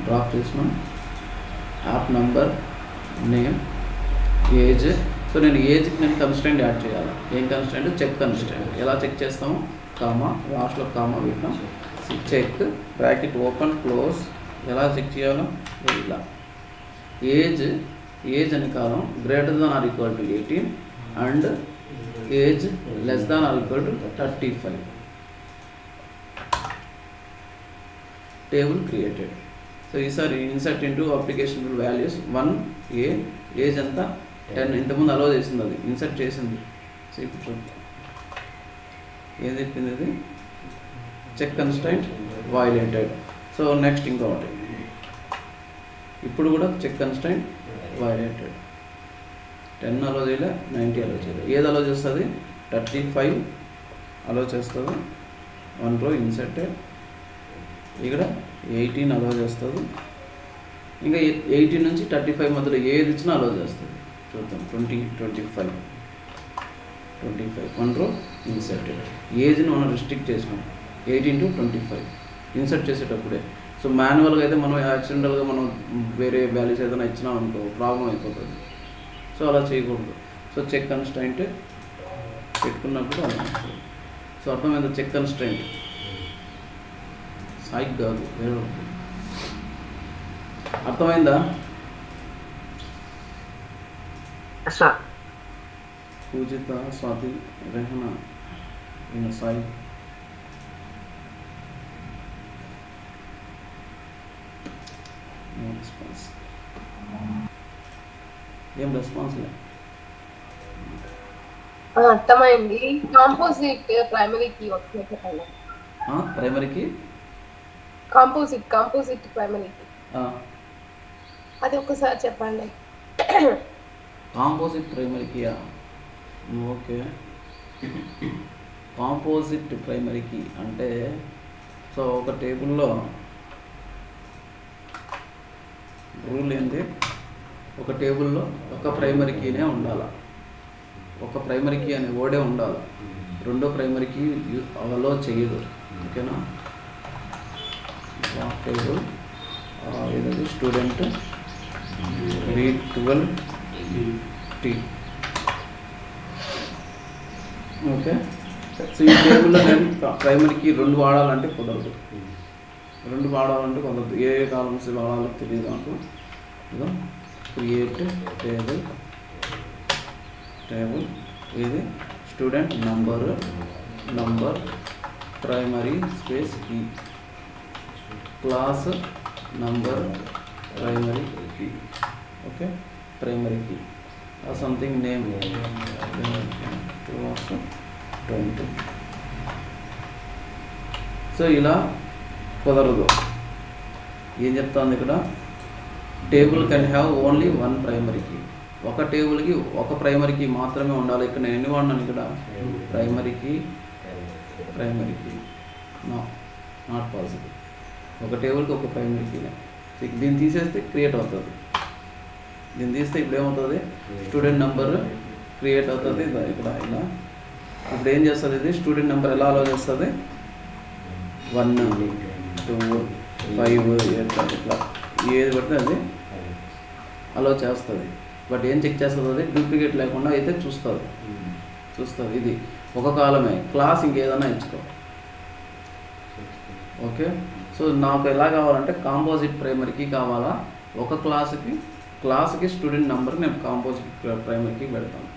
drop చేసినాం. App number, name, age. So నేను ఏజ్కి కన్స్టెంట్ యాడ్ చేయాలి. ఏం కన్స్టెంట్, చెక్ కన్స్టెంట్. ఎలా చెక్ చేస్తాము, కామా, లాస్ట్లో కామా పెట్టాం, చెక్ బ్రాకెట్ ఓపెన్ క్లోజ్. ఎలా చెక్ చేయాలో ఇలా, ఏజ్ అని column greater than or equal to 18 and age less than or equal to 35. Table created. So ఈసారి insert into application values 1 age అంతా 10. ఇంతకుముందు అలో చేసింది, అది ఇన్సర్ట్ చేసింది. సో ఇప్పుడు చూద్దాం ఏం చెప్పింది, అది check constant violated. So next ఇంకొకటి, ఇప్పుడు కూడా చెక్ కన్స్టెంట్ వైలేటెడ్. 10 అలో చేయలే, 90 అలో చేయలేదు. ఏది అలో చేస్తుంది, 35 అలో చేస్తుంది. 1 ఇన్సర్టెడ్. ఇక్కడ 18 అలో చేస్తుంది. ఇంకా 18 నుంచి 35 మధ్యలో ఏది ఇచ్చినా అలో చేస్తుంది. చూద్దాం, 25 1 ఇన్సర్టెడ్. ఏజ్ని మనం రిస్ట్రిక్ట్ చేసినాం 18 to 25 ఇన్సర్ట్ చేసేటప్పుడే. సో మాన్యువల్గా అయితే మనం యాక్సిడెంటల్గా మనం వేరే వాల్యూస్ ఏదైనా ఇచ్చినాం అనుకో ప్రాబ్లం అయిపోతుంది. సో అలా చేయకూడదు. సో చెక్ కన్స్టెంట్ పెట్టుకున్నప్పుడు అలా. సో అర్థమైందా, చెక్ కన్స్టెంట్ సైక్ కాదు వేరే. అర్థమైందా, పూజిత, స్వాతి, రెహనా, సాయి. రెస్పాన్స్ ఏం రెస్పాన్స్ లేదు. అర్థమైంది. కాంపోజిట్ ప్రైమరీకి ఒకసారి చెప్పండి. ప్రైమరీకి కాంపోజిట్ ప్రైమరీకి అది ఒకసారి చెప్పండి. Composite primary key okay. Composite primary key అంటే, సో ఒక టేబుల్లో రూల్ ఏంది, ఒక టేబుల్లో ఒక ప్రైమరీ కీనే ఉండాలి, ఒక ప్రైమరీ కీ అనే వర్డే ఉండాలి. రెండో ప్రైమరీ కీ అలో చేయదు. ఓకేనా, టేబుల్ ఏదది స్టూడెంట్ B12T. ఓకే. సో ఈ టేబుల్లో నేను ప్రైమరీకి 2 వాడాలంటే కుదరదు. 2 వాడాలంటే కుదరదు. ఏ కాలమ్స్ వాడాలో తెలియదు నాకు. ఇదో క్రియేట్ టేబుల్ ఇది student number primary space key class number primary key. Okay, primary key or something name class 20. So ఇలా కుదరదు. ఏం చెప్తాను ఇక్కడ, table can have only one primary key. ఒక టేబుల్కి ఒక ప్రైమరీ కీ మాత్రమే ఉండాలి. ఇక్కడ నేను ఎన్ని వాడినాను, ఇక్కడ ప్రైమరీ కీ నాట్ పాసిబుల్. ఒక టేబుల్కి ఒక ప్రైమరీ కీనే. దీన్ని తీసేస్తే క్రియేట్ అవుతుంది. దీన్ని తీస్తే ఇప్పుడు ఏమవుతుంది, స్టూడెంట్ నెంబర్ క్రియేట్ అవుతుంది. ఇక్కడ ఇలా ఇప్పుడు ఏం చేస్తుంది, ఇది స్టూడెంట్ నెంబర్ ఎలా అలో చేస్తుంది, 1 2 5 8 ఇట్లా ఏది పడితే అది అలో చేస్తుంది. బట్ ఏం చెక్ చేస్తుంది, అది డూప్లికేట్ లేకుండా అయితే చూస్తుంది. ఇది ఒక కాలమే, క్లాస్ ఇంకేదైనా ఇచ్చుకో. ఓకే, సో నాకు ఎలా కావాలంటే కాంపోజిట్ ప్రైమరీకి కావాలా, ఒక క్లాస్కి స్టూడెంట్ నెంబర్ నేను కాంపోజిట్ ప్రైమరీకి పెడతాను,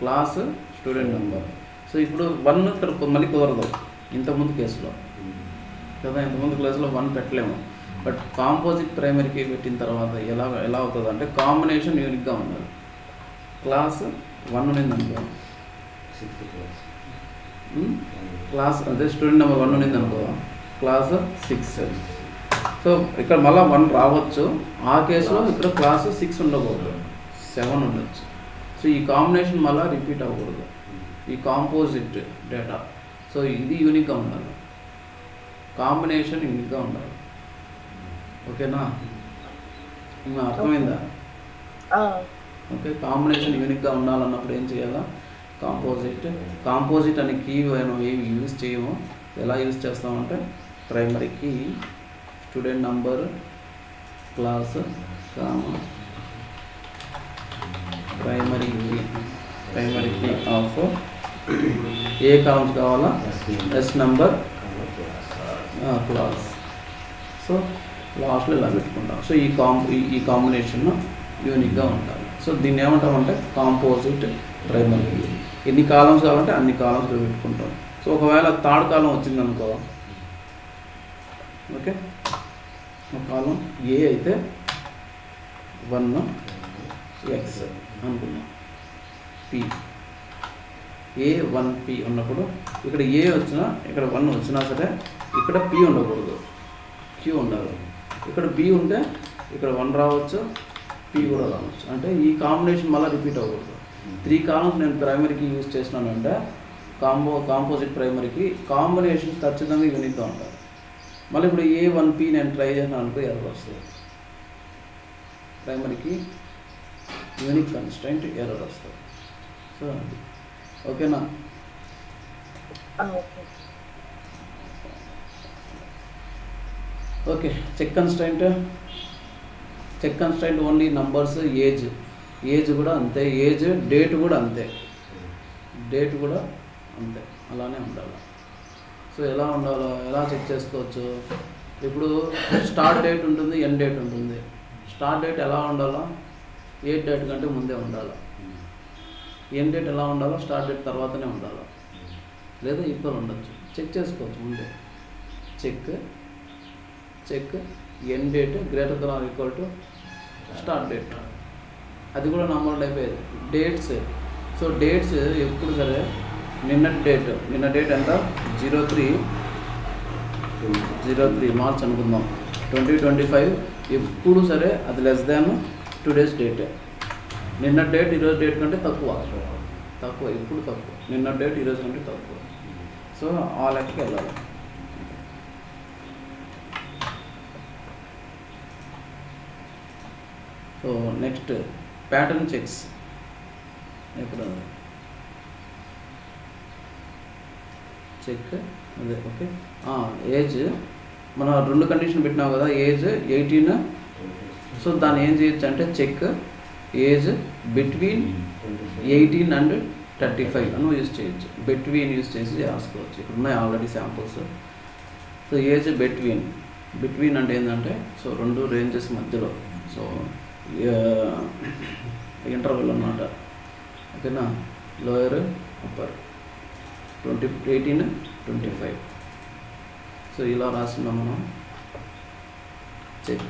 క్లాస్ స్టూడెంట్ నెంబర్. సో ఇప్పుడు 1 ఇక్కడ మళ్ళీ కుదరదు ఇంతకుముందు కేసులో కదా, ఇంతకుముందు క్లాస్లో 1 పెట్టలేము. బట్ కాంపోజిట్ ప్రైమరీకి పెట్టిన తర్వాత ఎలా అవుతుంది అంటే కాంబినేషన్ యూనిక్గా ఉండాలి. క్లాస్ 1 ఉన్నింది అనుకో, క్లాస్ అదే స్టూడెంట్ నెంబర్ 1 ఉన్నింది అనుకో, క్లాస్ 6. సో ఇక్కడ మళ్ళీ 1 రావచ్చు. ఆ కేసులో ఇక్కడ క్లాస్ 6 ఉండకూడదు, 7 ఉండొచ్చు. సో ఈ కాంబినేషన్ మళ్ళీ రిపీట్ అవ్వకూడదు, ఈ కాంపోజిట్ డేటా. సో ఇది యూనిక్గా ఉండాలి, కాంబినేషన్ యూనిక్గా ఉండాలి. ఓకేనా, ఇంకా అర్థమైందా? ఓకే, కాంబినేషన్ యూనిక్గా ఉండాలన్నప్పుడు ఏం చేయాలా, కాంపోజిట్ అనే కీ ఏమి యూజ్ చేయము. ఎలా యూజ్ చేస్తామంటే primary key student number class primary key of ఏ కాలమ్స్ కావాలా, ఎస్ నంబర్ క్లాస్. సో లాస్ట్లో ఇలా పెట్టుకుంటాం. సో ఈ కాంబినేషన్ యూనిక్గా ఉండాలి. సో దీన్ని ఏమంటామంటే కాంపోజిట్ ప్రైమరీ కీ. ఎన్ని కాలమ్స్ కావాలంటే అన్ని కాలమ్స్లో పెట్టుకుంటాం. సో ఒకవేళ థర్డ్ కాలం వచ్చిందనుకో, ఓకే, ఒక కాలం ఏ అయితే 1x అనుకున్నాం, పి A1P ఉన్నప్పుడు ఇక్కడ ఏ వచ్చినా ఇక్కడ 1 వచ్చినా సరే ఇక్కడ P ఉండకూడదు, Q ఉండాలి. ఇక్కడ B ఉంటే ఇక్కడ 1 రావచ్చు, P కూడా రావచ్చు. అంటే ఈ కాంబినేషన్ మళ్ళీ రిపీట్ అవ్వకూడదు. 3 కాలమ్స్ నేను ప్రైమరీకి యూజ్ చేసినానంటే కాంపోజిట్ ప్రైమరీకి కాంబినేషన్ ఖచ్చితంగా యూనిక్గా ఉండాలి. మళ్ళీ ఇప్పుడు A1P నేను ట్రై చేసినాను అనుకో, ఎర్రర్ వస్తుంది. ప్రైమరీకి యూనిక్ కన్స్ట్రైంట్ ఎర్రర్ వస్తుంది. సో అది ఓకేనా? Okay, check constraint only numbers, age కూడా అంతే, ఏజ్ డేట్ కూడా అంతే, అలానే ఉండాలి. సో ఎలా ఉండాలో ఎలా చెక్ చేసుకోవచ్చు, ఇప్పుడు స్టార్ట్ డేట్ ఉంటుంది, ఎండ్ డేట్ ఉంటుంది. స్టార్ట్ డేట్ ఎలా ఉండాలో, ఏ డేట్ కంటే ముందే ఉండాలి. ఎండ్ డేట్ ఎలా ఉండాలో స్టార్ట్ డేట్ తర్వాతనే ఉండాలి, లేదా ఈక్వల్ ఉండొచ్చు. చెక్ చేసుకోవచ్చు ముందే. Check end date greater then or equal to start date. అది కూడా నార్మల్ అయిపోయేది. డేట్స్, సో డేట్స్ ఎప్పుడు సరే నిన్న డేట్ ఎంత, 03 మార్చ్ అనుకుందాం, 2025. ఎప్పుడు సరే అది లెస్ దాన్ 2 days డేట్. నిన్న డేట్ ఈరోజు డేట్ కంటే తక్కువ, ఎప్పుడు తక్కువ. నిన్న డేట్ ఈరోజు కంటే తక్కువ. సో ఆ లెక్కకి వెళ్ళాలి. So next pattern checks. ఎక్కడ చెక్ అదే, ఓకే. ఏజ్ మనం 2 కండిషన్ పెట్టినాం కదా, ఏజ్ 18. సో దాన్ని ఏం చేయొచ్చు అంటే చెక్ ఏజ్ బిట్వీన్ 18 and 35 అని యూజ్ చేయొచ్చు. బిట్వీన్ యూజ్ చేసి రాసుకోవచ్చు. ఇక్కడ ఉన్నాయి already samples. So age between అంటే ఏంటంటే, సో 2 రేంజెస్ మధ్యలో, సో ఇంటర్వెల్ అన్నమాట. ఓకేనా, లోయర్ అప్పర్ 18 25. సో ఇలా రాస్తున్నాం మనం. check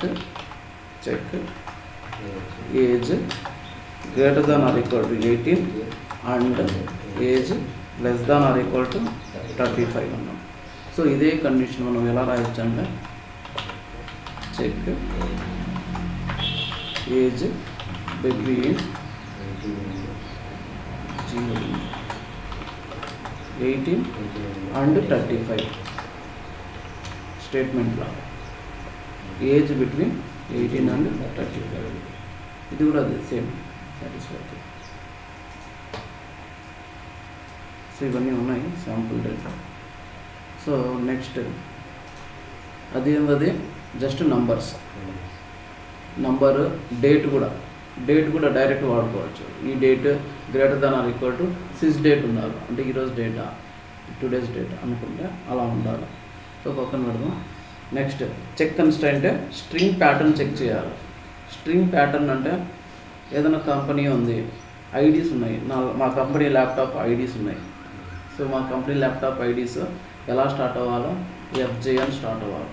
age greater than or equal to 18 and age less than or equal to 35 అన్నాం. సో ఇదే కండిషన్ మనం ఎలా రాయొచ్చు అంటే check age between 18 and 35 statement లా ఏజ్ బిట్వీన్ 18 and 35 ఇది కూడా అదే సేమ్ సాటిస్ఫాక్టరీ. సో ఇవన్నీ ఉన్నాయి శాంపుల్ డేటా. సో నెక్స్ట్ అది ఏంటది జస్ట్ నంబర్స్, నంబర్ డేట్ కూడా డైరెక్ట్ వాడుకోవచ్చు. ఈ date greater than or equal to 6 date ఉండాలి, అంటే ఈరోజు డేటా 2 days డేటా అనుకుంటే అలా ఉండాలి. సో పక్కన పెడదాం. Next check constraint string pattern check చేయాలి. స్ట్రింగ్ ప్యాటర్న్ అంటే ఏదైనా కంపెనీ ఉంది, ఐడీస్ ఉన్నాయి, మా కంపెనీ ల్యాప్టాప్ ఐడీస్ ఉన్నాయి. సో మా కంపెనీ ల్యాప్టాప్ ఐడీస్ ఎలా స్టార్ట్ అవ్వాలో FJ అని స్టార్ట్ అవ్వాలి.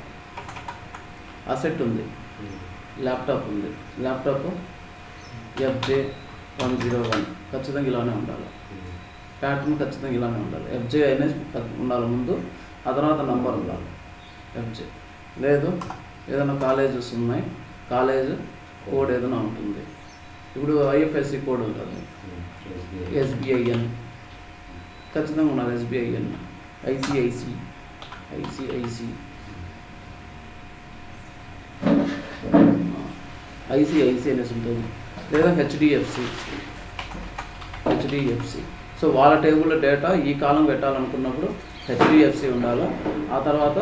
అసెట్ ఉంది, ల్యాప్టాప్ ఉంది, ల్యాప్టాప్ FJ101 ఖచ్చితంగా ఇలానే ఉండాలి. ప్యాటర్న్ ఖచ్చితంగా ఇలానే ఉండాలి. FJ అనేది ఉండాలి ముందు, ఆ తర్వాత నంబర్ ఉండాలి FJ. లేదు ఏదైనా కాలేజెస్ ఉన్నాయి, కాలేజ్ కోడ్ ఏదైనా ఉంటుంది. ఇప్పుడు IFSC కోడ్ ఉంటుంది, SBIN ఖచ్చితంగా ఉండాలి. SBIN ICIC అనేసి ఉంటుంది. లేదా HDFC. సో వాళ్ళ టేబుల్లో డేటా ఈ కాలం పెట్టాలనుకున్నప్పుడు HDFC ఉండాలి, ఆ తర్వాత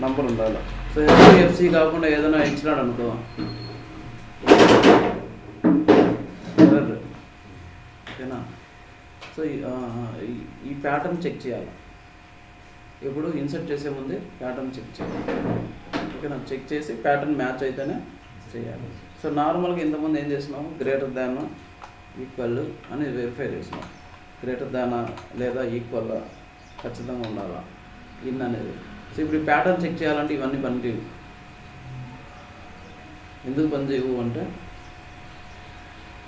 నంబర్ ఉండాలి. సో HDFC కాకుండా ఏదైనా ఇచ్చినాడు అనుకో ఓకేనా. సో ఈ ప్యాటర్న్ చెక్ చేయాలి. ఎప్పుడు ఇన్సర్ట్ చేసే ముందే ప్యాటర్న్ చెక్ చేయాలి. ఓకేనా, చెక్ చేసి ప్యాటర్న్ మ్యాచ్ అయితేనే చేయాలి. సో నార్మల్గా ఇంతకుముందు ఏం చేసినాము, గ్రేటర్ దాన్ ఈక్వల్ అని వెరిఫై చేసినాం. గ్రేటర్ దాన్ లేదా ఈక్వల్ ఖచ్చితంగా ఉండాలా ఇన్ అనేది. సో ఇప్పుడు ఈ ప్యాటర్న్ చెక్ చేయాలంటే ఇవన్నీ పనిచేయవు. ఎందుకు పనిచేయవు అంటే,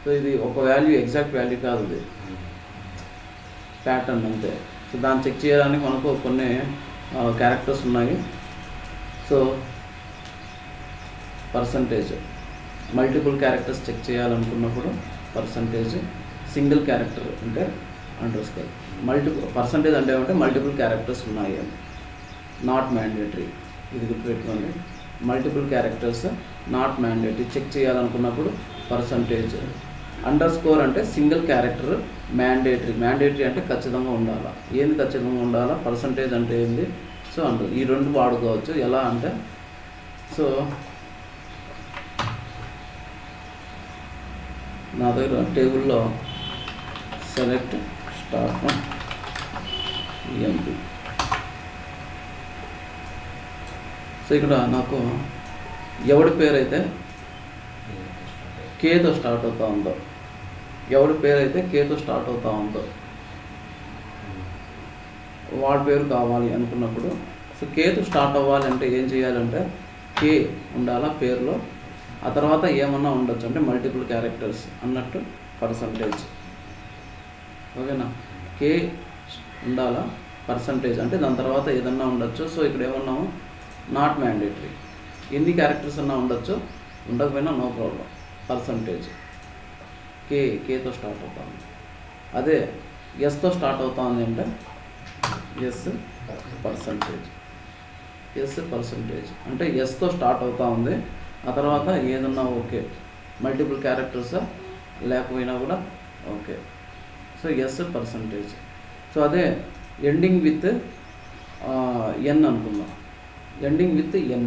సో ఇది ఒక వాల్యూ ఎగ్జాక్ట్ వాల్యూ కాదు, ఇది ప్యాటర్న్ అంతే. సో దాన్ని చెక్ చేయడానికి మనకు కొన్ని క్యారెక్టర్స్ ఉన్నాయి. So percentage, multiple characters check చేయాలనుకున్నప్పుడు పర్సంటేజ్, సింగిల్ క్యారెక్టర్ అంటే అండర్స్కోర్. పర్సంటేజ్ అంటే ఏమంటే మల్టిపుల్ క్యారెక్టర్స్ ఉన్నాయి అని, నాట్ మ్యాండేటరీ. ఇది గుర్తుపెట్టుకోండి, multiple characters not mandatory check చేయాలనుకున్నప్పుడు పర్సంటేజ్. అండర్స్కోర్ అంటే సింగిల్ క్యారెక్టర్ మ్యాండేటరీ అంటే ఖచ్చితంగా ఉండాలా. ఏంది ఖచ్చితంగా ఉండాలా, పర్సంటేజ్ అంటే ఏంది. సో ఈ రెండు వాడుకోవచ్చు. ఎలా అంటే, సో నా దగ్గర టేబుల్లో select star from EMP. So ఇక్కడ నాకు ఎవడి పేరు అయితే కేతో స్టార్ట్ అవుతూ ఉందో, వాడి పేరు కావాలి అనుకున్నప్పుడు, సో కేతో స్టార్ట్ అవ్వాలి అంటే ఏం చేయాలంటే కే ఉండాలా పేరులో, ఆ తర్వాత ఏమన్నా ఉండొచ్చు అంటే మల్టిపుల్ క్యారెక్టర్స్ అన్నట్టు పర్సంటేజ్. ఓకేనా, కే ఉండాలా, పర్సంటేజ్ అంటే దాని తర్వాత ఏదన్నా ఉండొచ్చు. సో ఇక్కడ ఏమన్నాము, నాట్ మ్యాండేటరీ, ఎన్ని క్యారెక్టర్స్ అన్నా ఉండొచ్చు, ఉండకపోయినా నో ప్రాబ్లం. పర్సంటేజ్ కేతో స్టార్ట్ అవుతా ఉంది. అదే ఎస్తో స్టార్ట్ అవుతా ఉంది అంటే పర్సంటేజ్ అంటే ఎస్తో స్టార్ట్ అవుతా ఉంది, ఆ తర్వాత ఏదన్నా ఓకే, మల్టిపుల్ క్యారెక్టర్స్ లేకపోయినా కూడా ఓకే. So percentage. సో అదే ఎండింగ్ విత్ ఎన్ అనుకుందాం, ఎండింగ్ విత్ ఎన్.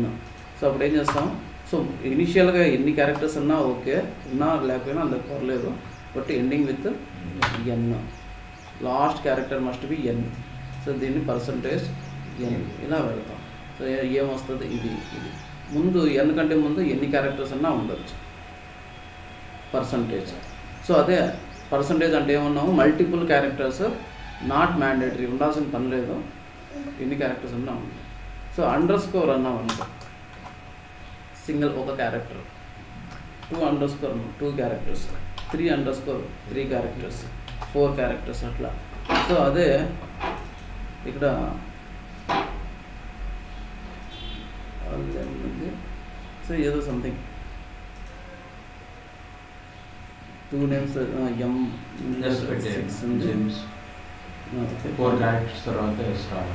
సో అప్పుడు ఏం చేస్తాం, సో ఇనిషియల్గా ఎన్ని క్యారెక్టర్స్ ఉన్నా ఓకే, ఉన్నా లేకపోయినా అందుకు పర్లేదు, but ending with N, last character must be N. So దీన్ని పర్సంటేజ్ ఎన్ ఇలా పెడతాం. సో ఏమొస్తుంది, ఇది ముందు ఎన్ కంటే ముందు ఎన్ని క్యారెక్టర్స్ అన్నా ఉండొచ్చు పర్సంటేజ్. సో అదే పర్సంటేజ్ అంటే ఏమన్నాము, మల్టిపుల్ క్యారెక్టర్స్ నాట్ మ్యాండేటరీ, ఉండాల్సిన పని లేదు, ఎన్ని క్యారెక్టర్స్ అన్నా ఉంది. సో అండర్ స్కోర్ అన్నాం అనుకో, సింగిల్ ఒక క్యారెక్టర్, 2_2 క్యారెక్టర్స్, 3_3 క్యారెక్టర్స్, 4 క్యారెక్టర్స్ అట్లా. సో అదే ఇక్కడ సో ఏదో సంథింగ్ 2 నేమ్స్ ఎం 6 ఉంది. ఓకే 4 క్యారెక్టర్స్ తర్వాత స్టార్.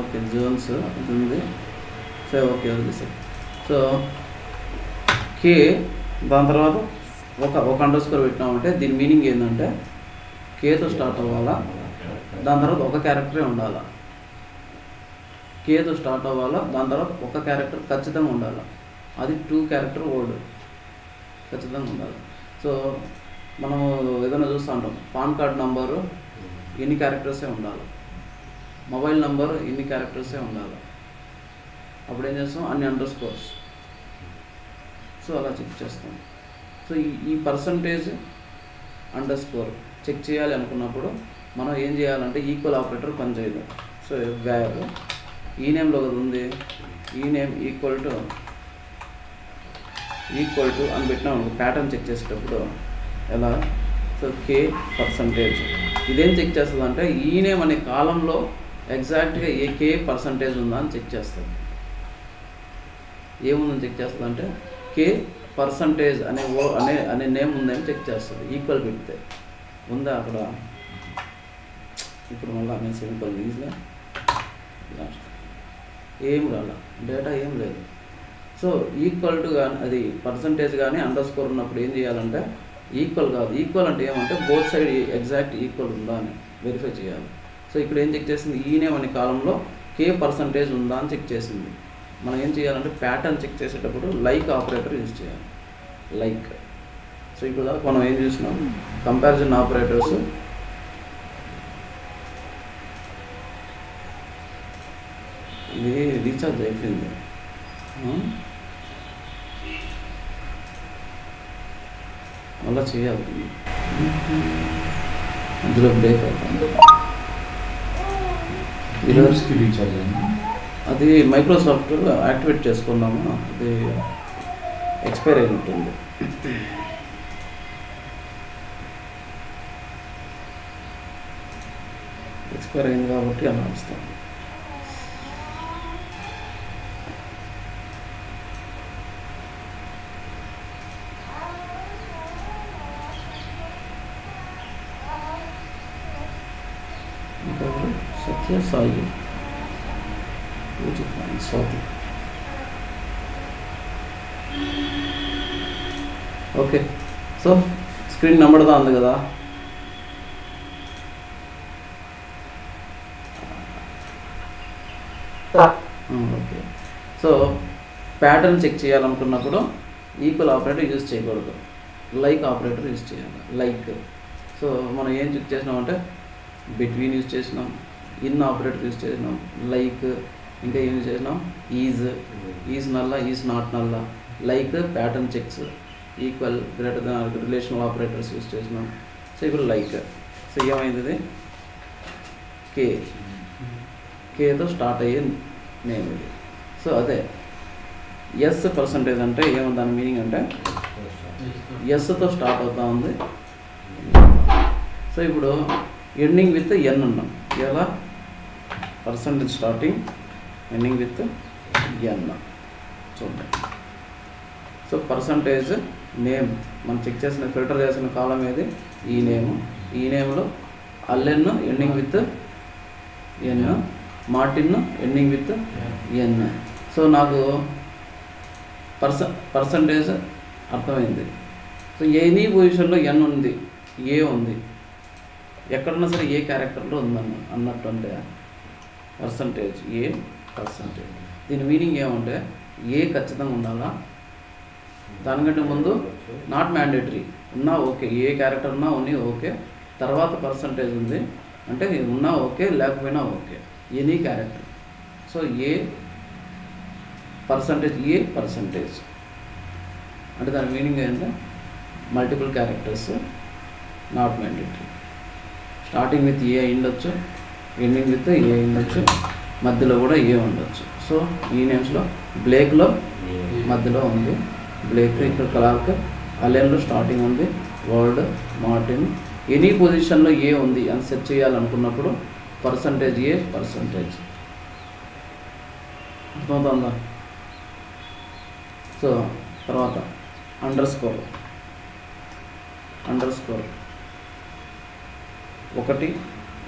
ఓకే జోన్స్ అది ఉంది. సో ఓకే వదిలేసాయి. సో కే దాని తర్వాత ఒక అండర్స్కోర్ పెట్టినామంటే దీని మీనింగ్ ఏంటంటే కేతో స్టార్ట్ అవ్వాలా, దాని తర్వాత ఒక క్యారెక్టరే ఉండాలా. కేతో స్టార్ట్ అవ్వాలా, దాని తర్వాత ఒక క్యారెక్టర్ ఖచ్చితంగా ఉండాలి. అది 2 క్యారెక్టర్ వర్డ్ ఖచ్చితంగా ఉండాలి. సో మనము ఏదైనా చూస్తూ ఉంటాం, పాన్ కార్డ్ నంబరు ఎన్ని క్యారెక్టర్సే ఉండాలి, మొబైల్ నంబరు ఎన్ని క్యారెక్టర్సే ఉండాలి. అప్పుడు ఏం చేస్తాం, అన్ని అండర్స్కోర్స్. సో అలా చెక్ చేస్తాం. సో ఈ పర్సంటేజ్ అండర్స్కోర్ చెక్ చేయాలి అనుకున్నప్పుడు మనం ఏం చేయాలంటే ఈక్వల్ ఆపరేటర్ పనిచేయదు. సో వేర్ ఈ నేమ్లో ఒకటి ఉంది, ఈ నేమ్ ఈక్వల్ టు అని పెట్టినాం. ప్యాటర్న్ చెక్ చేసేటప్పుడు ఎలా, సో కే పర్సంటేజ్ ఇదేం చెక్ చేస్తుంది అంటే ఈ నేమ్ అనే కాలంలో ఎగ్జాక్ట్గా ఏ కే పర్సంటేజ్ ఉందా అని చెక్ చేస్తుంది. ఏముందని చెక్ చేస్తుంది అంటే కే పర్సంటేజ్ అనే నేమ్ ఉందని చెక్ చేస్తుంది. ఈక్వల్ పెడితే ఉందా అక్కడ. ఇప్పుడు మళ్ళీ నేను సింపుల్ ఈజీగా ఏం రాలా, డేటా ఏం లేదు. సో ఈక్వల్ టు కానీ అది పర్సంటేజ్ కానీ అండర్స్కోర్ ఉన్నప్పుడు ఏం చేయాలంటే ఈక్వల్ కాదు, ఈక్వల్ అంటే ఏమంటే బోత్ సైడ్ ఎగ్జాక్ట్ ఈక్వల్ ఉందా అని వెరిఫై చేయాలి. సో ఇక్కడ ఏం చెక్ చేసింది, ఈ నేమ్ అనే కాలంలో కే పర్సంటేజ్ ఉందా అని చెక్ చేసింది. మనం ఏం చేయాలంటే ప్యాటర్న్ చెక్ చేసేటప్పుడు లైక్ ఆపరేటర్ యూజ్ చేయాలి. లైక్ సో ఇప్పుడు దాకా మనం ఏం చూసినాం, కంపారిజన్ ఆపరేటర్స్, ఇది రీఛార్జ్ అయిపోయింది. అలా చేయాలి, అందులో బ్రేక్ అవుతుంది. ఈరోజుకి రీఛార్జ్ అయింది. అది మైక్రోసాఫ్ట్ యాక్టివేట్ చేసుకున్నాము, అది ఎక్స్పైర్ అయి ఉంటుంది. ఎక్స్పైర్ అయింది కాబట్టి అలా వస్తాం. Satyasai Swati. Okay so screen నెంబర్దా ఉంది కదా. ఓకే సో ప్యాటర్న్ చెక్ చేయాలనుకున్నప్పుడు ఈక్వల్ ఆపరేటర్ యూజ్ చేయకూడదు, లైక్ ఆపరేటర్ యూజ్ చేయాలి. లైక్ సో మనం ఏం చెక్ చేసినామంటే బిట్వీన్ యూజ్ చేసినాం, ఇన్ ఆపరేటర్ యూజ్ చేసినాం, లైక్ ఇంకా ఏం యూజ్ చేసినాం, ఈజ్ నల్లా, ఈజ్ నాట్ నల్లా, like pattern checks, equal greater than relational operators use చేసినాం. సో ఇప్పుడు లైక్ సో ఏమైంది, కేతో స్టార్ట్ అయ్యే నేమ్ ఇది. సో అదే ఎస్ పర్సంటేజ్ అంటే ఏమో దాని మీనింగ్ అంటే ఎస్తో స్టార్ట్ అవుతా ఉంది. సో ఇప్పుడు ఎండింగ్ విత్ ఎన్ ఉన్నాం, ఎలా percentage starting ending with N చూడండి. సో పర్సంటేజ్ నేమ్ మనం చెక్ చేసిన ఫిల్టర్ చేసిన కాలం ఏది, ఈ నేమ్లో Allen ending with N, Martin ending with N. So నాకు పర్సంటేజ్ అర్థమైంది. సో ఎనీ పొజిషన్లో ఎన్ ఉంది, ఏ ఉంది, ఎక్కడన్నా సరే ఏ క్యారెక్టర్లో ఉందన్న అన్నట్టు అంటే పర్సంటేజ్ ఏ పర్సంటేజ్. దీని మీనింగ్ ఏమంటే ఏ ఖచ్చితంగా ఉండాలా, దానికంటే ముందు నాట్ మ్యాండేటరీ ఉన్నా ఓకే, ఏ క్యారెక్టర్ ఉన్నా ఉన్నాయి ఓకే, తర్వాత పర్సంటేజ్ ఉంది అంటే ఉన్నా ఓకే లేకపోయినా ఓకే, ఎనీ క్యారెక్టర్. సో ఏ పర్సంటేజ్ అంటే దాని మీనింగ్ ఏంటంటే multiple characters, not mandatory. Starting with ఏ ఉండొచ్చు, ఎండింగ్ విత్ ఏ ఉండొచ్చు, మధ్యలో కూడా ఏ ఉండొచ్చు. సో ఈ నేమ్స్లో బ్లేక్లో మధ్యలో ఉంది, బ్లేక్ ఇక్కడ క్లార్క్, అలెన్లో స్టార్టింగ్ ఉంది, వర్డ్, మార్టిన్. ఎనీ పొజిషన్లో ఏ ఉంది అని సెర్చ్ చేయాలనుకున్నప్పుడు పర్సంటేజ్ ఏ పర్సంటేజ్ అర్థమవుతుందా. సో తర్వాత అండర్ స్కోర్ 1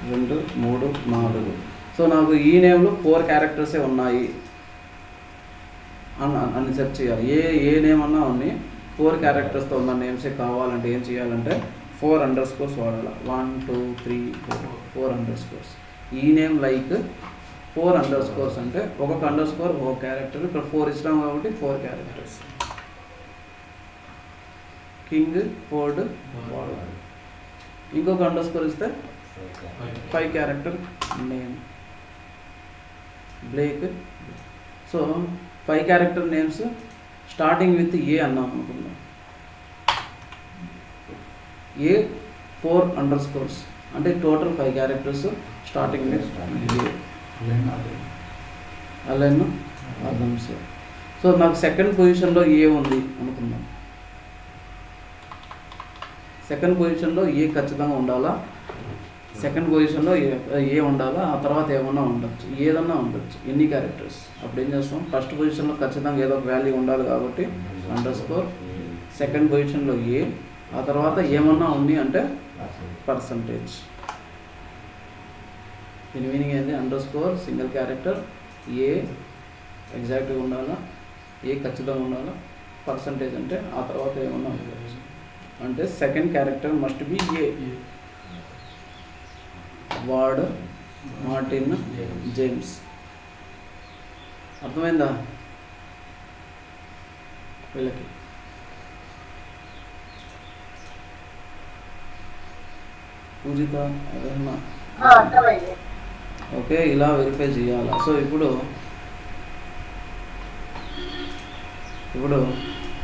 2 3 4. సో నాకు ఈ నేమ్లో 4 క్యారెక్టర్సే ఉన్నాయి అని సెర్చ్ చేయాలి. ఏ నేమ్ అన్నా ఉన్నాయి 4 క్యారెక్టర్స్తో ఉన్న నేమ్సే కావాలంటే ఏం చేయాలంటే 4 అండర్ స్కోర్స్ వాడాలి. 1 2 3 4 అండర్ స్కోర్స్. ఈ నేమ్ లైక్ 4 అండర్ స్కోర్స్ అంటే ఒక్కొక్క అండర్ స్కోర్ ఒక క్యారెక్టర్. ఇక్కడ 4 ఇచ్చినాం కాబట్టి 4 క్యారెక్టర్స్. King, Ford, Ward. ఇంకొక అండర్ స్కోర్ ఇస్తే 5 character name Blake. So 5 character names starting with A అన్నాం అనుకుందాం. ఏ 4 అండర్ స్కోర్స్ అంటే total 5 characters starting with Allen Adams. So నాకు సెకండ్ పొజిషన్లో ఏ ఉంది అనుకుందాం. సెకండ్ పొజిషన్లో ఏ ఖచ్చితంగా ఉండాలా, సెకండ్ పొజిషన్లో ఏ ఉండాలా, ఆ తర్వాత ఏమన్నా ఉండొచ్చు, ఏదన్నా ఉండొచ్చు, ఎన్ని క్యారెక్టర్స్. అప్పుడు ఏం చేస్తాం, ఫస్ట్ పొజిషన్లో ఖచ్చితంగా ఏదో ఒక వాల్యూ ఉండాలి కాబట్టి అండర్ స్కోర్, సెకండ్ పొజిషన్లో ఏ, ఆ తర్వాత ఏమన్నా ఉంది అంటే పర్సంటేజ్. దీని మీనింగ్ ఏంటి, అండర్ స్కోర్ సింగిల్ క్యారెక్టర్, ఏ ఎగ్జాక్ట్గా ఉండాలా, ఏ ఖచ్చితంగా ఉండాలా, పర్సంటేజ్ అంటే ఆ తర్వాత ఏమన్నా ఉండొచ్చు. అంటే సెకండ్ క్యారెక్టర్ మస్ట్ బి ఏ. Ward, Martin, James. అర్థమైందా వీళ్ళకి? పూజిత, అదన్నా ఓకే, ఇలా వెరిఫై చేయాలా. సో ఇప్పుడు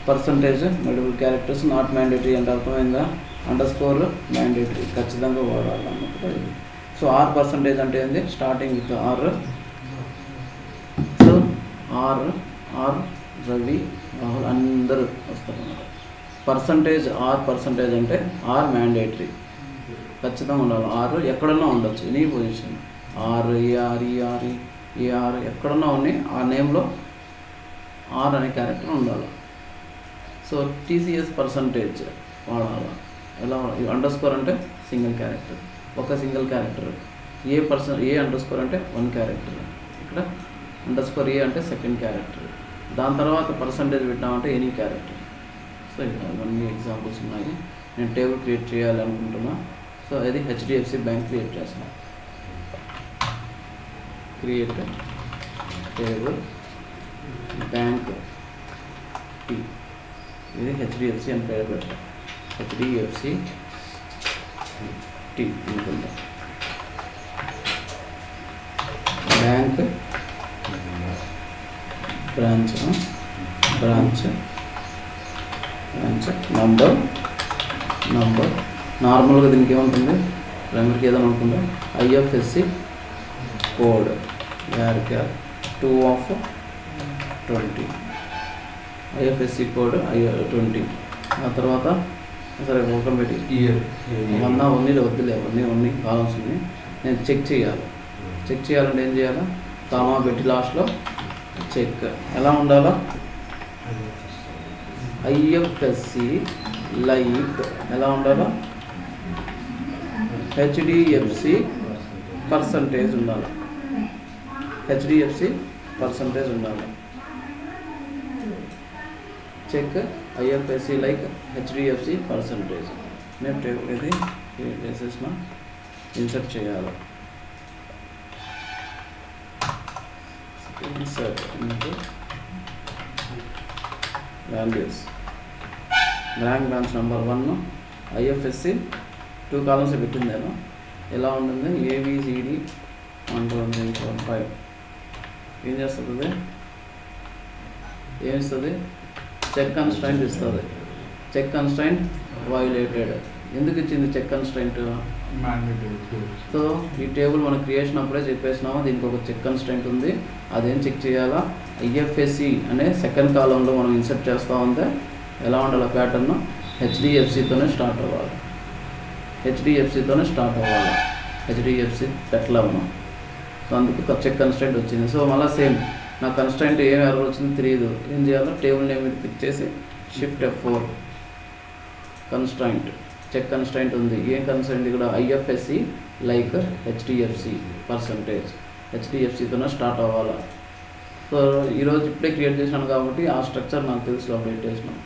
percentage multiple characters not mandatory అంటే అర్థమైందా. అండర్ స్కోర్ మ్యాండేటరీ, ఖచ్చితంగా వాడాలి అన్నప్పుడు ఇది. సో ఆర్ పర్సంటేజ్ అంటే ఏంది, starting with R. So R Ravi, Rahul అందరూ వస్తారు. పర్సంటేజ్ ఆర్ పర్సంటేజ్ అంటే ఆర్ మ్యాండేటరీ, ఖచ్చితంగా ఉండాలి. ఆర్ ఎక్కడన్నా ఉండొచ్చు, ఎనీ పొజిషన్. ఆర్, ఏఆర్ ఎక్కడన్నా ఉన్నాయి, ఆ నేమ్లో ఆర్ అనే క్యారెక్టర్ ఉండాలి. సో టీసీఎస్ పర్సంటేజ్ వాడాలి. ఎలా అండర్ స్కోర్ అంటే సింగిల్ క్యారెక్టర్, ఒక సింగిల్ క్యారెక్టర్. ఏ అండర్ స్కోర్ అంటే 1 క్యారెక్టర్. ఇక్కడ అండర్ స్కోర్ ఏ అంటే సెకండ్ క్యారెక్టర్. దాని తర్వాత పర్సంటేజ్ పెట్టామంటే ఎనీ క్యారెక్టర్. సో ఇవన్నీ ఎగ్జాంపుల్స్ ఉన్నాయి. నేను టేబుల్ క్రియేట్ చేయాలనుకుంటున్నా. సో అది హెచ్డిఎఫ్సి బ్యాంక్ క్రియేట్ చేస్తాను. క్రియేట్ టేబుల్ బ్యాంక్ టీ, ఇది హెచ్డిఎఫ్సి అని పేరు పెట్టాను. హెచ్డిఎఫ్సి టీ అనుకుంటా. బ్యాంక్ బ్రాంచ్ నంబర్ నార్మల్గా దీనికి ఏముంటుంది, ప్రైమరీకి ఏదైనా ఉంటుందా, ఐఎఫ్ఎస్సి కోడ్ యార్క్యార్ 2/20, ఐఎఫ్ఎస్సి కోడ్ 20. ఆ తర్వాత సరే ఓపెన్ పెట్టి ఏమన్నా ఉన్నాయి వద్దులే, అవన్నీ కాలమ్స్ ఉన్నాయి. నేను చెక్ చేయాలంటే ఏం చేయాలా, కామా పెట్టి లాస్ట్లో చెక్. ఎలా ఉండాలా, ఐఎఫ్ఎస్సి లైక్ ఎలా ఉండాలా, హెచ్డిఎఫ్సి పర్సంటేజ్ ఉండాలి. హెచ్డిఎఫ్సి పర్సంటేజ్ ఉండాలి. Check IFSC like HDFC percentage. నేను టేబుల్ ఇది క్రియేట్ చేసేసిన, ఇన్సర్ట్ చేయాలి. Insert into values, bank branch number 1 IFSC 2 columns పెట్టింది నేను. ఎలా ఉంటుంది, ఏబిసిడి 1 2 3 4 5. ఏం చేస్తుంది, ఏమిస్తుంది, చెక్ కన్స్ట్రైంట్ ఇస్తుంది. చెక్ కన్స్ట్రైంట్ వైలేటెడ్, ఎందుకు ఇచ్చింది చెక్ కన్స్ట్రైంట్? సో ఈ టేబుల్ మన క్రియేషన్ అప్పుడే చెప్పేసినాము, దీనికి ఒక చెక్ కన్స్ట్రైంట్ ఉంది. అదేం చెక్ చేయాలా? ఐఎఫ్ఎస్సి అనే సెకండ్ కాలంలో మనం ఇన్సర్ట్ చేస్తూ ఉంటే ఎలా ఉండాలి ప్యాటర్న్? హెచ్డిఎఫ్సితోనే స్టార్ట్ అవ్వాలి. హెచ్డిఎఫ్సితోనే స్టార్ట్ అవ్వాలి. హెచ్డిఎఫ్సి పెట్టలే మనం. సో అందుకు చెక్ కన్స్ట్రైంట్ వచ్చింది. సో మళ్ళీ సేమ్ నా కన్స్ట్రైంట్ ఏం ఎర్రర్ వచ్చింది తెలియదు, ఏం చేయాలో టేబుల్ నేమ్ మీద క్లిక్ చేసి shift F4 constraint check constraint ఉంది. ఏం కన్స్ట్రైంట్ ఇక్కడ? ఐఎఫ్ఎస్సి లైక్ హెచ్డిఎఫ్సి పర్సంటేజ్ హెచ్డిఎఫ్సితోనే స్టార్ట్ అవ్వాలి. సో ఈరోజు ఇప్పుడే క్రియేట్ చేసినాను కాబట్టి ఆ స్ట్రక్చర్ నాకు తెలుసు, అప్డేట్ చేసినాం.